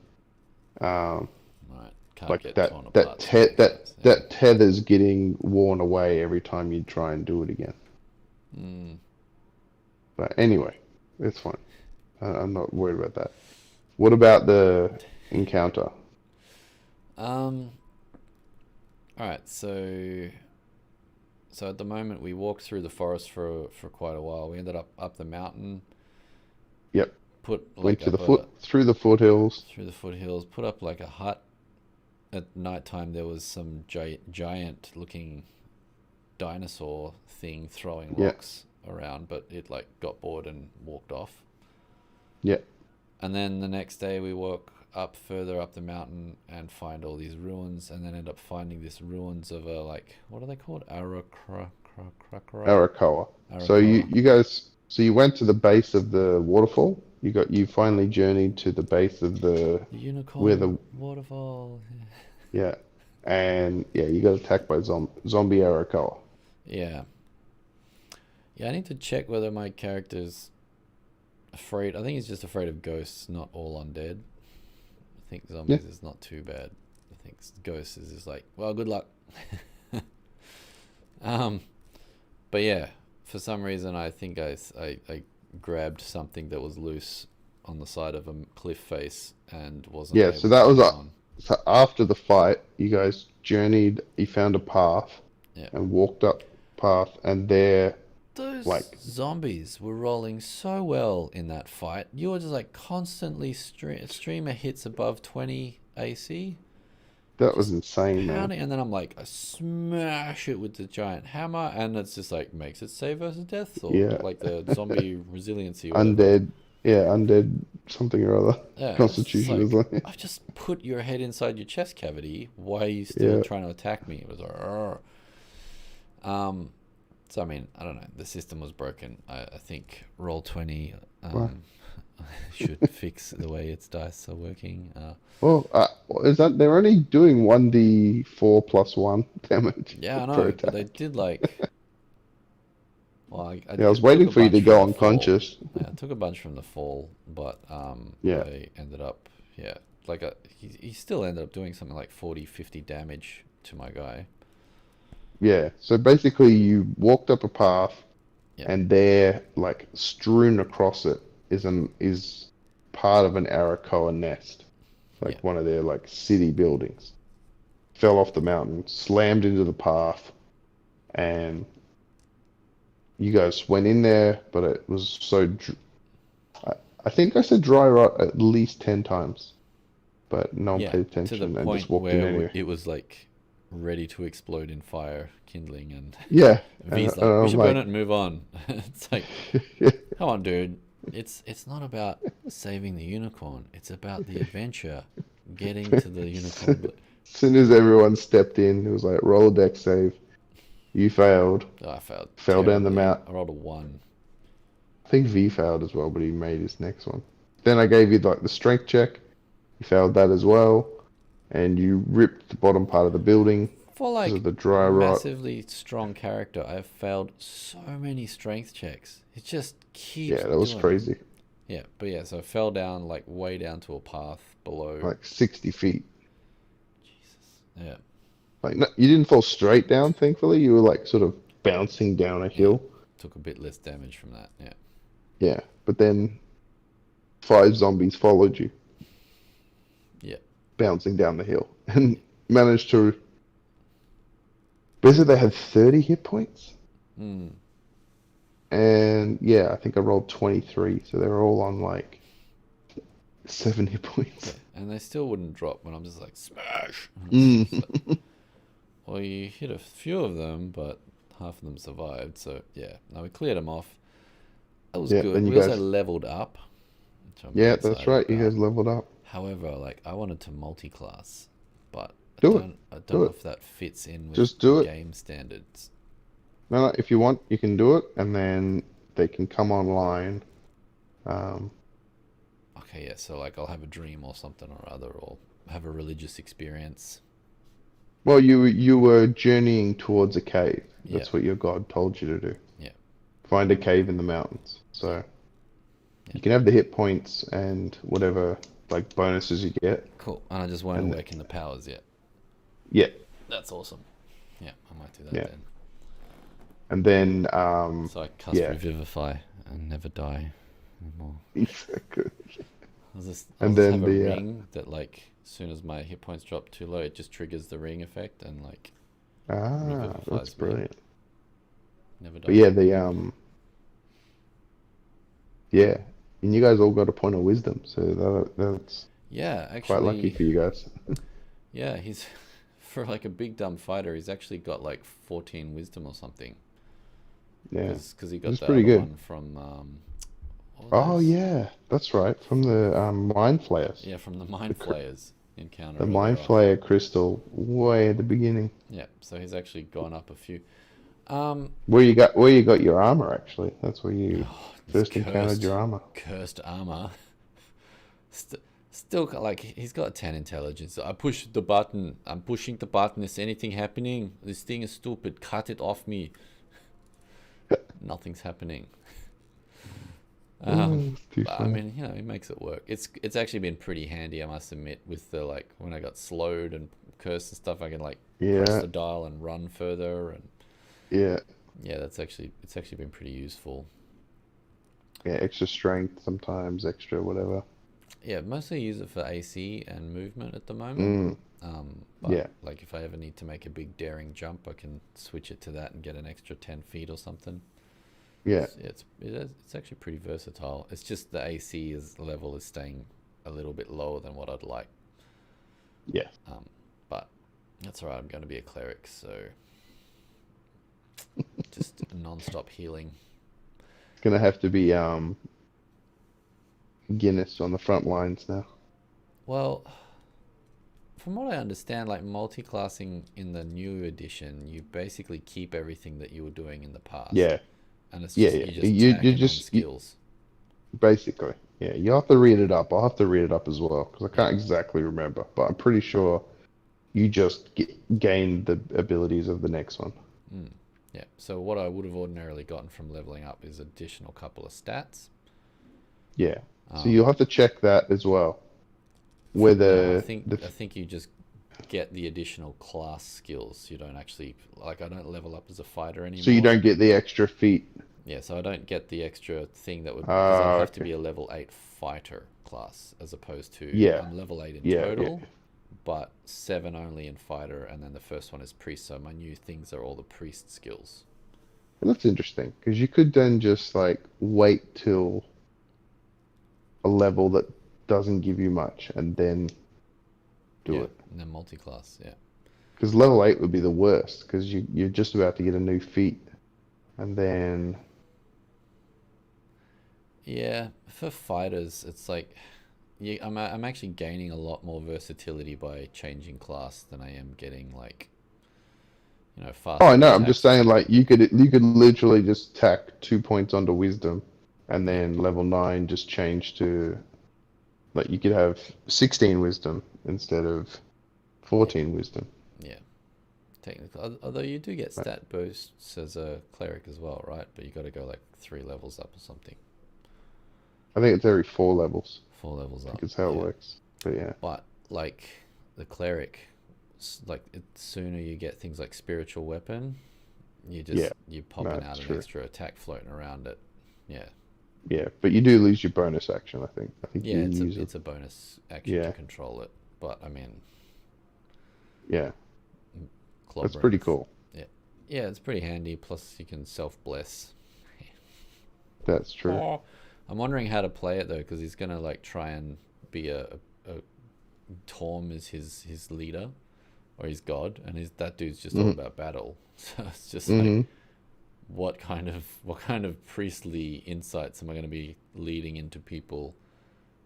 [SPEAKER 2] um,
[SPEAKER 1] right. Can't
[SPEAKER 2] like
[SPEAKER 1] get torn apart, sort of makes
[SPEAKER 2] that
[SPEAKER 1] sense. Yeah.
[SPEAKER 2] that tether's getting worn away every time you try and do it again.
[SPEAKER 1] Mm.
[SPEAKER 2] But anyway, it's fine. I'm not worried about that. What about the encounter?
[SPEAKER 1] Um. All right. So at the moment we walked through the forest for quite a while. We ended up the mountain.
[SPEAKER 2] Yep,
[SPEAKER 1] Put
[SPEAKER 2] went
[SPEAKER 1] like
[SPEAKER 2] to the
[SPEAKER 1] up a
[SPEAKER 2] foot through the foothills.
[SPEAKER 1] through the foothills. Put up like a hut. At nighttime there was some giant looking dinosaur thing throwing
[SPEAKER 2] Yeah,
[SPEAKER 1] rocks around, but it like got bored and walked off.
[SPEAKER 2] yeah,
[SPEAKER 1] And then the next day we walk up further up the mountain and find all these ruins, and then end up finding this ruins of a like what are they called?
[SPEAKER 2] Arakoa. So you
[SPEAKER 1] Arakoa.
[SPEAKER 2] you guys, so you went to the base of the waterfall. You finally journeyed to the base of the
[SPEAKER 1] The
[SPEAKER 2] where
[SPEAKER 1] unicorn
[SPEAKER 2] the
[SPEAKER 1] waterfall.
[SPEAKER 2] yeah, and yeah, you got attacked by zombie Arakoa.
[SPEAKER 1] Yeah. Yeah, I need to check whether my character's afraid. I think he's just afraid of ghosts, not all undead. I think
[SPEAKER 2] Yeah,
[SPEAKER 1] zombies is not too bad. I think ghosts is just like, well, good luck. um, but yeah, for some reason, I think I grabbed something that was loose on the side of a cliff face and wasn't
[SPEAKER 2] yeah. So
[SPEAKER 1] able to
[SPEAKER 2] that was
[SPEAKER 1] get it on.
[SPEAKER 2] so after the fight, you guys journeyed. You found a path
[SPEAKER 1] Yeah.
[SPEAKER 2] and walked up path, and there,
[SPEAKER 1] Those
[SPEAKER 2] like
[SPEAKER 1] zombies were rolling so well in that fight. You were just like constantly streamer hits above 20 AC,
[SPEAKER 2] that was
[SPEAKER 1] just
[SPEAKER 2] insane, man.
[SPEAKER 1] pounding. And then I'm like, I smash it with the giant hammer, and it's just like makes it save versus death, or
[SPEAKER 2] Yeah,
[SPEAKER 1] like the zombie resiliency, or whatever.
[SPEAKER 2] undead. Yeah, undead something or other.
[SPEAKER 1] Yeah, it's just
[SPEAKER 2] Constitution or
[SPEAKER 1] like,
[SPEAKER 2] something.
[SPEAKER 1] I've just put your head inside your chest cavity. Why are you still
[SPEAKER 2] Yeah.
[SPEAKER 1] trying to attack me? It was like, "Arr." Um, so I mean, I don't know. The system was broken. I think Roll20
[SPEAKER 2] Well,
[SPEAKER 1] should fix the way its dice are working.
[SPEAKER 2] is that they're only doing 1d4 plus 1 damage
[SPEAKER 1] Yeah, I
[SPEAKER 2] per
[SPEAKER 1] know, but they
[SPEAKER 2] attack.
[SPEAKER 1] did like. Well,
[SPEAKER 2] Yeah, I was
[SPEAKER 1] it took
[SPEAKER 2] waiting
[SPEAKER 1] a
[SPEAKER 2] for you to
[SPEAKER 1] bunch from
[SPEAKER 2] go
[SPEAKER 1] the fall.
[SPEAKER 2] unconscious.
[SPEAKER 1] Yeah, it took a bunch from the fall, but
[SPEAKER 2] Yeah,
[SPEAKER 1] I ended up, yeah, like he still ended up doing something like 40, 50 damage to my guy.
[SPEAKER 2] yeah. So basically, you walked up a path,
[SPEAKER 1] Yeah,
[SPEAKER 2] and there, like strewn across it, is part of an Arakoa nest,
[SPEAKER 1] yeah,
[SPEAKER 2] like one of their like city buildings. Fell off the mountain, slammed into the path, and you guys went in there, but it was I, I think I said dry rot at least 10 times, but no one
[SPEAKER 1] yeah,
[SPEAKER 2] paid
[SPEAKER 1] to the
[SPEAKER 2] attention and just
[SPEAKER 1] point
[SPEAKER 2] walked in
[SPEAKER 1] where
[SPEAKER 2] anyway.
[SPEAKER 1] it was like ready to explode in fire, kindling, and
[SPEAKER 2] Yeah,
[SPEAKER 1] V's
[SPEAKER 2] and
[SPEAKER 1] like, we
[SPEAKER 2] I'm
[SPEAKER 1] should burn
[SPEAKER 2] like,
[SPEAKER 1] it and move on. It's like, come on, dude. It's not about saving the unicorn. It's about the adventure, getting to the
[SPEAKER 2] as
[SPEAKER 1] unicorn.
[SPEAKER 2] soon as everyone stepped in, it was like roll a deck save. You failed,
[SPEAKER 1] Oh, I failed
[SPEAKER 2] fell down the
[SPEAKER 1] terribly.
[SPEAKER 2] mount.
[SPEAKER 1] I rolled a one.
[SPEAKER 2] I think V failed as well, but he made his next one. Then I gave you like the strength check. You failed that as well, and you ripped the bottom part of the building
[SPEAKER 1] For
[SPEAKER 2] because of
[SPEAKER 1] like
[SPEAKER 2] the dry rot.
[SPEAKER 1] massively strong character, I have failed so many strength checks. It just keeps
[SPEAKER 2] Yeah, that was
[SPEAKER 1] doing it.
[SPEAKER 2] crazy.
[SPEAKER 1] Yeah, but yeah, so I fell down like way down to a path below.
[SPEAKER 2] like 60 feet.
[SPEAKER 1] Jesus. Yeah.
[SPEAKER 2] Like no, you didn't fall straight down, thankfully. You were like sort of bouncing down a
[SPEAKER 1] Yeah.
[SPEAKER 2] hill.
[SPEAKER 1] Took a bit less damage from that. Yeah.
[SPEAKER 2] Yeah, but then 5 zombies followed you,
[SPEAKER 1] Yeah.
[SPEAKER 2] bouncing down the hill, and
[SPEAKER 1] Yeah.
[SPEAKER 2] managed to. Basically, they had 30 hit points,
[SPEAKER 1] Mm.
[SPEAKER 2] and yeah, I think I rolled 23, so they were all on like 7 hit
[SPEAKER 1] Yeah.
[SPEAKER 2] points.
[SPEAKER 1] And they still wouldn't drop when I'm just like, smash!
[SPEAKER 2] Mm.
[SPEAKER 1] It's like, well, you hit a few of them, but half of them survived. So yeah, no, we cleared them off. That was
[SPEAKER 2] Yeah,
[SPEAKER 1] good.
[SPEAKER 2] then you
[SPEAKER 1] We also
[SPEAKER 2] guys.
[SPEAKER 1] leveled up, which I'm very
[SPEAKER 2] Yeah, that's
[SPEAKER 1] excited
[SPEAKER 2] right. You
[SPEAKER 1] about.
[SPEAKER 2] guys leveled up.
[SPEAKER 1] However, like I wanted to multi-class, but
[SPEAKER 2] Do it.
[SPEAKER 1] I don't
[SPEAKER 2] Do
[SPEAKER 1] know
[SPEAKER 2] it.
[SPEAKER 1] if that fits in with
[SPEAKER 2] Just do it.
[SPEAKER 1] game standards.
[SPEAKER 2] No, no, if you want, you can do it, and then they can come online. Um,
[SPEAKER 1] Okay, yeah, so like I'll have a dream or something or other, or have a religious experience.
[SPEAKER 2] well, you were journeying towards a cave.
[SPEAKER 1] Yeah,
[SPEAKER 2] That's what your god told you to do.
[SPEAKER 1] yeah,
[SPEAKER 2] Find a cave in the mountains.
[SPEAKER 1] yeah,
[SPEAKER 2] So
[SPEAKER 1] yeah.
[SPEAKER 2] you can have the hit points and whatever like bonuses you get.
[SPEAKER 1] Cool. And I just won't
[SPEAKER 2] And
[SPEAKER 1] awaken the powers yet.
[SPEAKER 2] yeah,
[SPEAKER 1] That's awesome. Yeah, I might do that
[SPEAKER 2] yeah.
[SPEAKER 1] then.
[SPEAKER 2] And then
[SPEAKER 1] So I cast
[SPEAKER 2] yeah.
[SPEAKER 1] Revivify and never die anymore.
[SPEAKER 2] Exactly.
[SPEAKER 1] I'll
[SPEAKER 2] And
[SPEAKER 1] just
[SPEAKER 2] then
[SPEAKER 1] have a
[SPEAKER 2] the
[SPEAKER 1] ring that like as soon as my hit points drop too low, it just triggers the ring effect and like
[SPEAKER 2] that's
[SPEAKER 1] revivifies me.
[SPEAKER 2] brilliant.
[SPEAKER 1] Never
[SPEAKER 2] But
[SPEAKER 1] die.
[SPEAKER 2] yeah, the yeah, and you guys all got a point of wisdom, so that's
[SPEAKER 1] Yeah,
[SPEAKER 2] quite lucky
[SPEAKER 1] actually,
[SPEAKER 2] for you guys.
[SPEAKER 1] yeah, he's for like a big dumb fighter, he's actually got like 14 wisdom or something.
[SPEAKER 2] Yeah,
[SPEAKER 1] Because he got
[SPEAKER 2] it's
[SPEAKER 1] the
[SPEAKER 2] pretty
[SPEAKER 1] other
[SPEAKER 2] good.
[SPEAKER 1] one from what were
[SPEAKER 2] Oh
[SPEAKER 1] those?
[SPEAKER 2] yeah, that's right. From the mind flayers,
[SPEAKER 1] Yeah, from the
[SPEAKER 2] the
[SPEAKER 1] mind
[SPEAKER 2] cr-
[SPEAKER 1] flayers encounter
[SPEAKER 2] the mind
[SPEAKER 1] earlier on.
[SPEAKER 2] flayer crystal way at the beginning.
[SPEAKER 1] Yeah, so he's actually gone up a few.
[SPEAKER 2] Where you got your armor actually. That's where you
[SPEAKER 1] Oh, this
[SPEAKER 2] first encountered your armor.
[SPEAKER 1] cursed armor. Still, like he's got 10 intelligence. I push the button. I'm pushing the button. Is anything happening? This thing is stupid. Cut it off me. Nothing's happening.
[SPEAKER 2] It's too
[SPEAKER 1] But I
[SPEAKER 2] funny.
[SPEAKER 1] mean, he makes it work. It's actually been pretty handy, I must admit, with the like when I got slowed and cursed and stuff. I can like press
[SPEAKER 2] Yeah,
[SPEAKER 1] the dial and run further, and
[SPEAKER 2] yeah,
[SPEAKER 1] yeah, it's actually been pretty useful.
[SPEAKER 2] yeah. Extra strength sometimes, extra whatever.
[SPEAKER 1] Yeah, mostly use it for AC and movement at the moment.
[SPEAKER 2] Mm,
[SPEAKER 1] But
[SPEAKER 2] yeah,
[SPEAKER 1] like if I ever need to make a big daring jump, I can switch it to that and get an extra 10 feet or something.
[SPEAKER 2] yeah,
[SPEAKER 1] It's actually pretty versatile. It's just the AC level is staying a little bit lower than what I'd like.
[SPEAKER 2] yeah.
[SPEAKER 1] But that's alright. I'm going to be a cleric, so just non-stop healing.
[SPEAKER 2] It's gonna have to be Guinness on the front lines now.
[SPEAKER 1] Well, from what I understand, like multi-classing in the new edition, you basically keep everything that you were doing in the past,
[SPEAKER 2] Yeah,
[SPEAKER 1] and it's
[SPEAKER 2] yeah,
[SPEAKER 1] just
[SPEAKER 2] yeah.
[SPEAKER 1] you're just
[SPEAKER 2] You
[SPEAKER 1] tacking on
[SPEAKER 2] just
[SPEAKER 1] skills.
[SPEAKER 2] basically, yeah. You have to read it up. I'll have to read it up as well because I
[SPEAKER 1] Yeah.
[SPEAKER 2] can't exactly remember, but I'm pretty sure you just gain the abilities of the next one.
[SPEAKER 1] Mm. Yeah. So what I would have ordinarily gotten from leveling up is additional couple of stats.
[SPEAKER 2] Yeah. So
[SPEAKER 1] Um,
[SPEAKER 2] you'll have to check that as well.
[SPEAKER 1] no,
[SPEAKER 2] Whether the
[SPEAKER 1] I think you just get the additional class skills. You don't actually like I don't level up as a fighter
[SPEAKER 2] so you
[SPEAKER 1] anymore.
[SPEAKER 2] don't get the extra feet.
[SPEAKER 1] Yeah, so I don't get the extra thing that would because I'd
[SPEAKER 2] Ah,
[SPEAKER 1] have to
[SPEAKER 2] okay.
[SPEAKER 1] be a level 8 fighter class as opposed to
[SPEAKER 2] Yeah,
[SPEAKER 1] I'm level 8 in
[SPEAKER 2] yeah, yeah.
[SPEAKER 1] total, but 7 only in fighter, and then the first one is priest. So my new things are all the priest skills.
[SPEAKER 2] Well, that's interesting because you could then just like wait till a level that doesn't give you much and then do
[SPEAKER 1] Yeah,
[SPEAKER 2] it.
[SPEAKER 1] and then multi-class. Yeah.
[SPEAKER 2] Because level 8 would be the worst because you're just about to get a new feat and then
[SPEAKER 1] Yeah, for fighters, it's like yeah, I'm actually gaining a lot more versatility by changing class than I am getting like
[SPEAKER 2] oh, I
[SPEAKER 1] faster
[SPEAKER 2] know. I'm just
[SPEAKER 1] attacks.
[SPEAKER 2] saying, like you could literally just tack 2 points onto wisdom, and
[SPEAKER 1] Yeah,
[SPEAKER 2] then level 9 just change to like you could have 16 wisdom instead of
[SPEAKER 1] yeah,
[SPEAKER 2] 14 wisdom.
[SPEAKER 1] yeah. Technically, although you do get
[SPEAKER 2] Right.
[SPEAKER 1] stat boosts as a cleric as well, right? But you got to go like 3 levels up or something.
[SPEAKER 2] I think it's every 4 levels.
[SPEAKER 1] 4 levels
[SPEAKER 2] I
[SPEAKER 1] up.
[SPEAKER 2] think it's how it
[SPEAKER 1] Yeah.
[SPEAKER 2] works. But yeah,
[SPEAKER 1] But like the cleric, like sooner you get things like spiritual weapon,
[SPEAKER 2] yeah,
[SPEAKER 1] you're
[SPEAKER 2] no,
[SPEAKER 1] popping
[SPEAKER 2] it's
[SPEAKER 1] out an
[SPEAKER 2] true.
[SPEAKER 1] extra attack floating around it. Yeah.
[SPEAKER 2] Yeah, but you do lose your bonus action, I think. I think
[SPEAKER 1] Yeah,
[SPEAKER 2] you use it.
[SPEAKER 1] it's a bonus action to
[SPEAKER 2] Yeah,
[SPEAKER 1] control it. But I mean,
[SPEAKER 2] yeah, that's
[SPEAKER 1] clobbering.
[SPEAKER 2] pretty cool.
[SPEAKER 1] Yeah. Yeah, it's pretty handy. Plus, you can self bless.
[SPEAKER 2] That's true.
[SPEAKER 1] Oh. I'm wondering how to play it though, because he's gonna like try and be a Torm is his leader or his god, and that dude's just all
[SPEAKER 2] Hmm.
[SPEAKER 1] about battle. So it's just like,
[SPEAKER 2] Hmm.
[SPEAKER 1] what kind of priestly insights am I going to be leading into people,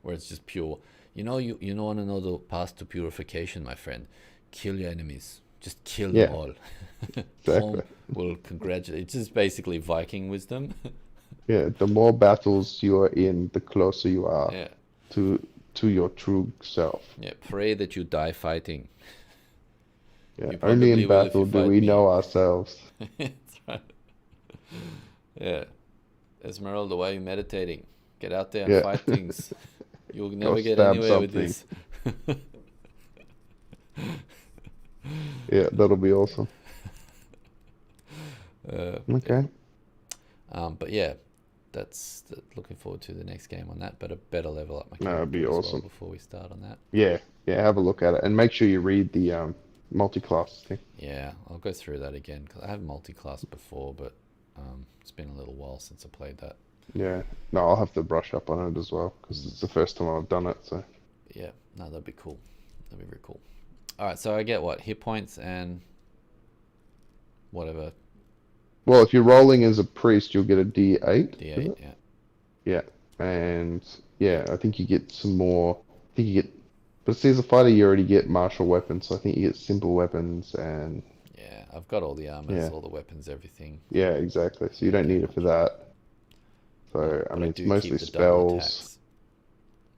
[SPEAKER 1] where it's just pure? You know want to know the path to purification, my friend. Kill your enemies. Just kill them
[SPEAKER 2] Yeah,
[SPEAKER 1] all.
[SPEAKER 2] exactly.
[SPEAKER 1] Torm will congratulate. It's just basically Viking wisdom.
[SPEAKER 2] Yeah, the more battles you are in, the closer you are
[SPEAKER 1] Yeah.
[SPEAKER 2] to to your true self.
[SPEAKER 1] Yeah. Pray that you die fighting.
[SPEAKER 2] Yeah,
[SPEAKER 1] You
[SPEAKER 2] only in
[SPEAKER 1] probably will if you
[SPEAKER 2] battle do
[SPEAKER 1] fight
[SPEAKER 2] we
[SPEAKER 1] me.
[SPEAKER 2] know ourselves.
[SPEAKER 1] That's right. Yeah. Esmeralda, why are you meditating? Get out there and
[SPEAKER 2] Yeah,
[SPEAKER 1] fight things. You'll
[SPEAKER 2] go
[SPEAKER 1] never get
[SPEAKER 2] stab
[SPEAKER 1] anywhere with
[SPEAKER 2] something.
[SPEAKER 1] this.
[SPEAKER 2] Yeah, that'll be awesome.
[SPEAKER 1] Yeah.
[SPEAKER 2] Okay,
[SPEAKER 1] But yeah, looking forward to the next game on that. But I better level up my
[SPEAKER 2] no, it'd
[SPEAKER 1] character
[SPEAKER 2] be
[SPEAKER 1] as well
[SPEAKER 2] awesome.
[SPEAKER 1] before we start on that.
[SPEAKER 2] Yeah, yeah, have a look at it and make sure you read the multi-class thing.
[SPEAKER 1] Yeah, I'll go through that again because I have multi-class before, but it's been a little while since I played that.
[SPEAKER 2] Yeah, no, I'll have to brush up on it as well because it's the first time I've done it. So,
[SPEAKER 1] But yeah, no, that'd be cool. That'd be very cool. All right, so I get what hit points and whatever
[SPEAKER 2] well, if you're rolling as a priest, you'll get a D8, is
[SPEAKER 1] D8.
[SPEAKER 2] it?
[SPEAKER 1] Yeah,
[SPEAKER 2] Yeah, and yeah, I think you get some more. I think you get, but see, as a fighter, you already get martial weapons, so I think you get simple weapons and
[SPEAKER 1] yeah. I've got all the armors,
[SPEAKER 2] yeah,
[SPEAKER 1] all the weapons, everything.
[SPEAKER 2] yeah, exactly. So you
[SPEAKER 1] Don't
[SPEAKER 2] don't
[SPEAKER 1] get
[SPEAKER 2] need it for
[SPEAKER 1] much.
[SPEAKER 2] that.
[SPEAKER 1] But
[SPEAKER 2] So I
[SPEAKER 1] I
[SPEAKER 2] mean, it's
[SPEAKER 1] do keep
[SPEAKER 2] mostly
[SPEAKER 1] the double
[SPEAKER 2] spells.
[SPEAKER 1] attacks.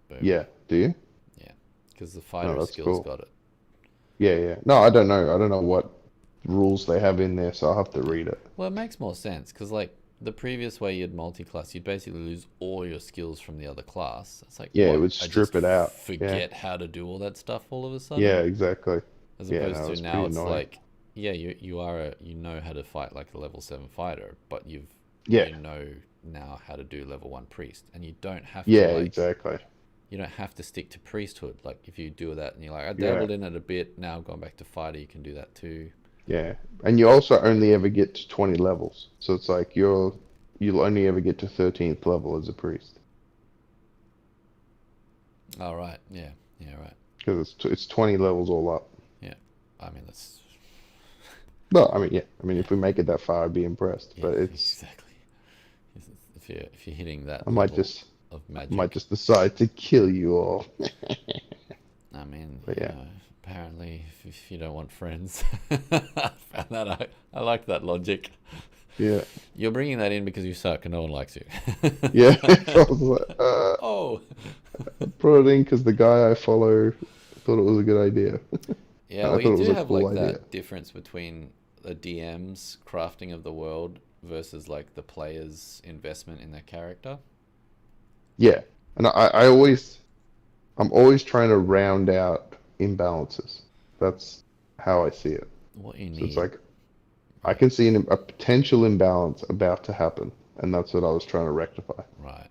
[SPEAKER 1] Boom.
[SPEAKER 2] Yeah, do you?
[SPEAKER 1] Yeah, because the
[SPEAKER 2] No,
[SPEAKER 1] fighter
[SPEAKER 2] that's
[SPEAKER 1] skills
[SPEAKER 2] cool.
[SPEAKER 1] got it.
[SPEAKER 2] Yeah, yeah. No, I don't know. I don't know what rules they have in there, so I'll have to
[SPEAKER 1] Yeah.
[SPEAKER 2] read it.
[SPEAKER 1] Well, it makes more sense because like the previous way you'd multi-class, you'd basically lose all your skills from the other class. It's like
[SPEAKER 2] Yeah, it
[SPEAKER 1] what?
[SPEAKER 2] would
[SPEAKER 1] I just
[SPEAKER 2] strip it out. Yeah,
[SPEAKER 1] forget how to do all that stuff all of a
[SPEAKER 2] yeah,
[SPEAKER 1] sudden,
[SPEAKER 2] exactly.
[SPEAKER 1] as
[SPEAKER 2] Yeah,
[SPEAKER 1] opposed
[SPEAKER 2] no,
[SPEAKER 1] to
[SPEAKER 2] it's
[SPEAKER 1] now
[SPEAKER 2] pretty
[SPEAKER 1] it's
[SPEAKER 2] annoying.
[SPEAKER 1] like, yeah, you know how to fight like a level 7 fighter, but
[SPEAKER 2] Yeah,
[SPEAKER 1] you know now how to do level 1 priest, and you don't have to
[SPEAKER 2] yeah,
[SPEAKER 1] like
[SPEAKER 2] exactly.
[SPEAKER 1] you don't have to stick to priesthood. Like if you do that and you're like, I
[SPEAKER 2] Yeah,
[SPEAKER 1] dabbled in it a bit, now I've gone back to fighter, you can do that too.
[SPEAKER 2] yeah. And you also only ever get to 20 levels. So it's like you'll only ever get to 13th level as a priest
[SPEAKER 1] All right, yeah, yeah, right,
[SPEAKER 2] because it's 20 levels all up.
[SPEAKER 1] yeah. I mean that's
[SPEAKER 2] Well, I mean, yeah. I mean, if we make it that far, I'd be impressed.
[SPEAKER 1] yeah,
[SPEAKER 2] But it's
[SPEAKER 1] exactly. If you're hitting that
[SPEAKER 2] I might
[SPEAKER 1] level
[SPEAKER 2] just
[SPEAKER 1] of
[SPEAKER 2] I might
[SPEAKER 1] magic,
[SPEAKER 2] just decide to kill you all.
[SPEAKER 1] I mean,
[SPEAKER 2] But yeah.
[SPEAKER 1] apparently, if you don't want friends, I found that I like that logic.
[SPEAKER 2] Yeah.
[SPEAKER 1] You're bringing that in because you suck and no one likes you.
[SPEAKER 2] Yeah. I was like,
[SPEAKER 1] Oh,
[SPEAKER 2] I brought it in because the guy I follow thought it was a good idea.
[SPEAKER 1] yeah.
[SPEAKER 2] And I
[SPEAKER 1] Well, you
[SPEAKER 2] thought it was
[SPEAKER 1] do
[SPEAKER 2] a
[SPEAKER 1] have
[SPEAKER 2] cool
[SPEAKER 1] like
[SPEAKER 2] idea.
[SPEAKER 1] that difference between the DM's crafting of the world versus like the player's investment in their character.
[SPEAKER 2] Yeah. And I'm always trying to round out imbalances. That's how I see it.
[SPEAKER 1] What you
[SPEAKER 2] So it's
[SPEAKER 1] need,
[SPEAKER 2] like I
[SPEAKER 1] right,
[SPEAKER 2] can see a potential imbalance about to happen, and that's what I was trying to rectify.
[SPEAKER 1] right,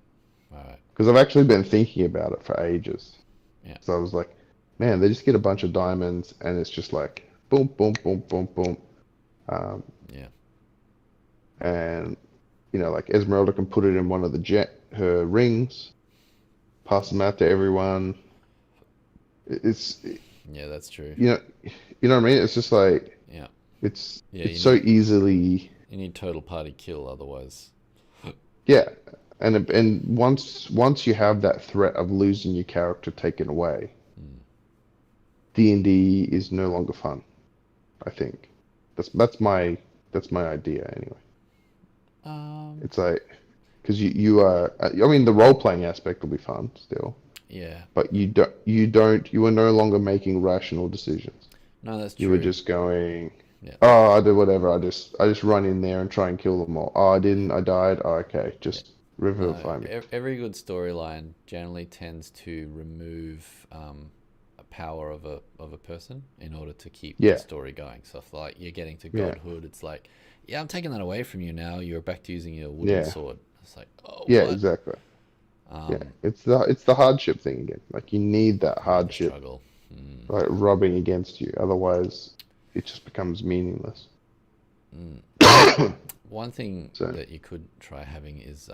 [SPEAKER 1] right.
[SPEAKER 2] Because I've actually been thinking about it for ages.
[SPEAKER 1] Yeah,
[SPEAKER 2] So I was like, man, they just get a bunch of diamonds, and it's just like boom, boom, boom, boom, boom. Um,
[SPEAKER 1] yeah,
[SPEAKER 2] and like Esmeralda can put it in one of her rings, pass them out to everyone. It's
[SPEAKER 1] yeah. That's true.
[SPEAKER 2] you know, you know what I mean? It's just like
[SPEAKER 1] Yeah,
[SPEAKER 2] it's
[SPEAKER 1] yeah.
[SPEAKER 2] it's so easily.
[SPEAKER 1] You need total party kill otherwise.
[SPEAKER 2] Yeah, and once you have that threat of losing your character taken away,
[SPEAKER 1] Mm.
[SPEAKER 2] D&D is no longer fun, I think. That's my idea anyway.
[SPEAKER 1] Um,
[SPEAKER 2] It's like because you are I mean the role playing aspect will be fun still,
[SPEAKER 1] yeah.
[SPEAKER 2] but you are no longer making rational decisions.
[SPEAKER 1] No, that's
[SPEAKER 2] You were
[SPEAKER 1] true.
[SPEAKER 2] just going,
[SPEAKER 1] Yeah,
[SPEAKER 2] oh, I did whatever. I just run in there and try and kill them all. Oh, I didn't. I died. Oh, okay.
[SPEAKER 1] yeah.
[SPEAKER 2] Just
[SPEAKER 1] No,
[SPEAKER 2] Revivify me.
[SPEAKER 1] every good storyline generally tends to remove a power of a person in order to keep the
[SPEAKER 2] Yeah,
[SPEAKER 1] story going. So if like you're getting to
[SPEAKER 2] yeah,
[SPEAKER 1] godhood, it's like, yeah, I'm taking that away from you now. You're back to using your wooden
[SPEAKER 2] yeah,
[SPEAKER 1] sword. It's like, oh,
[SPEAKER 2] yeah,
[SPEAKER 1] what?
[SPEAKER 2] exactly. Yeah,
[SPEAKER 1] Um,
[SPEAKER 2] it's the hardship thing again. Like you need that
[SPEAKER 1] you need the
[SPEAKER 2] hardship
[SPEAKER 1] struggle. Mm,
[SPEAKER 2] like rubbing against you, otherwise it just becomes meaningless.
[SPEAKER 1] mm. One thing
[SPEAKER 2] So,
[SPEAKER 1] that you could try having is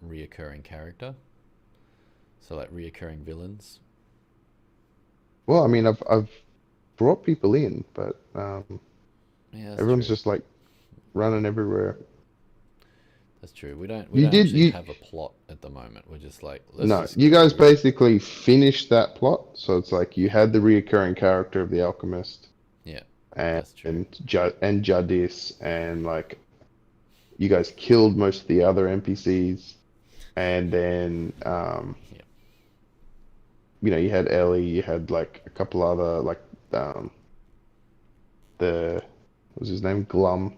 [SPEAKER 1] reoccurring character. So like reoccurring villains.
[SPEAKER 2] well, I mean, I've brought people in, but
[SPEAKER 1] Yeah, that's
[SPEAKER 2] everyone's
[SPEAKER 1] true.
[SPEAKER 2] just like running everywhere.
[SPEAKER 1] That's true. We
[SPEAKER 2] You
[SPEAKER 1] don't
[SPEAKER 2] did
[SPEAKER 1] actually
[SPEAKER 2] you
[SPEAKER 1] have a plot at the moment. We're just like, let's
[SPEAKER 2] No,
[SPEAKER 1] just
[SPEAKER 2] you guys
[SPEAKER 1] go.
[SPEAKER 2] basically finished that plot. So it's like you had the reoccurring character of the alchemist
[SPEAKER 1] Yeah,
[SPEAKER 2] and
[SPEAKER 1] that's true.
[SPEAKER 2] and, and Jadis, and like you guys killed most of the other NPCs, and then
[SPEAKER 1] Yeah.
[SPEAKER 2] you had Ellie, you had like a couple other like um the what was his name, Glum,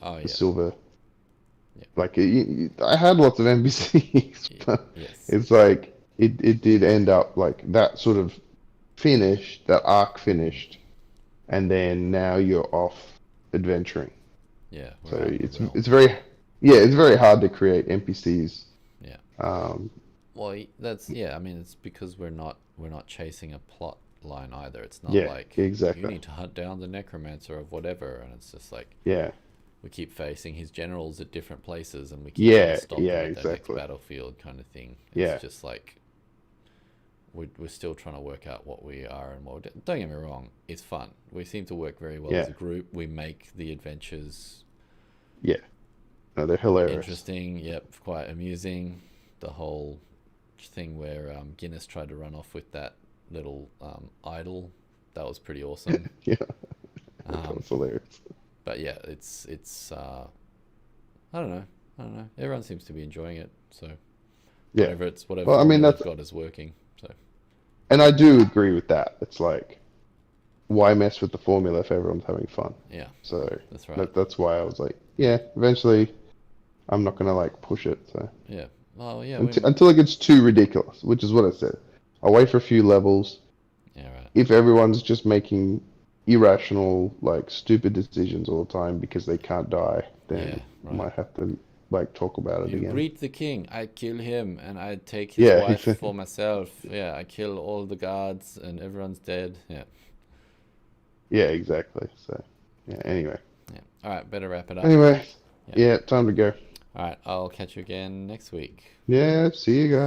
[SPEAKER 1] Oh
[SPEAKER 2] the
[SPEAKER 1] yeah.
[SPEAKER 2] silver.
[SPEAKER 1] Yeah.
[SPEAKER 2] Like I had lots of NPCs, but
[SPEAKER 1] Yes.
[SPEAKER 2] it's like it did end up like that sort of finished, that arc
[SPEAKER 1] Mm.
[SPEAKER 2] finished, and then now you're off adventuring.
[SPEAKER 1] Yeah,
[SPEAKER 2] So
[SPEAKER 1] we're out in the
[SPEAKER 2] it's
[SPEAKER 1] realms.
[SPEAKER 2] very yeah, it's very hard to create NPCs.
[SPEAKER 1] Yeah.
[SPEAKER 2] Um,
[SPEAKER 1] Well, that's yeah. I mean, it's because we're not chasing a plot line either. It's not
[SPEAKER 2] yeah,
[SPEAKER 1] like you
[SPEAKER 2] exactly.
[SPEAKER 1] need to hunt down the necromancer of whatever, and it's just like
[SPEAKER 2] Yeah,
[SPEAKER 1] we keep facing his generals at different places, and we keep trying to
[SPEAKER 2] yeah,
[SPEAKER 1] stop
[SPEAKER 2] yeah,
[SPEAKER 1] them at that next
[SPEAKER 2] exactly.
[SPEAKER 1] battlefield, kind of thing. It's
[SPEAKER 2] Yeah,
[SPEAKER 1] just like we're still trying to work out what we are and what we're doing. Don't get me wrong, it's fun. We seem to work very well as
[SPEAKER 2] yeah,
[SPEAKER 1] a group. We make the adventures
[SPEAKER 2] yeah. No, they're hilarious.
[SPEAKER 1] interesting, yep, quite amusing. The whole thing where Guinness tried to run off with that little idol, that was pretty awesome.
[SPEAKER 2] Yeah, that
[SPEAKER 1] Um,
[SPEAKER 2] was hilarious.
[SPEAKER 1] but yeah, it's I don't know, I don't know. Everyone seems to be enjoying it, so
[SPEAKER 2] Yeah.
[SPEAKER 1] whatever
[SPEAKER 2] Well, I mean
[SPEAKER 1] formula
[SPEAKER 2] that's
[SPEAKER 1] they've got is working. So
[SPEAKER 2] and I do agree with that. It's like why mess with the formula if everyone's having fun?
[SPEAKER 1] yeah,
[SPEAKER 2] So
[SPEAKER 1] that's right.
[SPEAKER 2] that's why I was like, yeah, eventually I'm not gonna like push it. So
[SPEAKER 1] Yeah. Oh yeah,
[SPEAKER 2] until it gets too ridiculous, which is what I said. I'll wait for a few levels.
[SPEAKER 1] yeah, right.
[SPEAKER 2] If everyone's just making irrational, like stupid decisions all the time because they can't die,
[SPEAKER 1] Yeah,
[SPEAKER 2] then I
[SPEAKER 1] right.
[SPEAKER 2] might have to like talk about it
[SPEAKER 1] You
[SPEAKER 2] again.
[SPEAKER 1] greet the king. I kill him, and I take his
[SPEAKER 2] Yeah,
[SPEAKER 1] wife for myself. Yeah, I kill all the guards, and everyone's dead. Yeah,
[SPEAKER 2] yeah, exactly. So yeah. Anyway,
[SPEAKER 1] yeah. All right, better wrap it up.
[SPEAKER 2] anyway,
[SPEAKER 1] Yeah.
[SPEAKER 2] yeah, time to go.
[SPEAKER 1] All right, I'll catch you again next week.
[SPEAKER 2] Yeah, see you guys.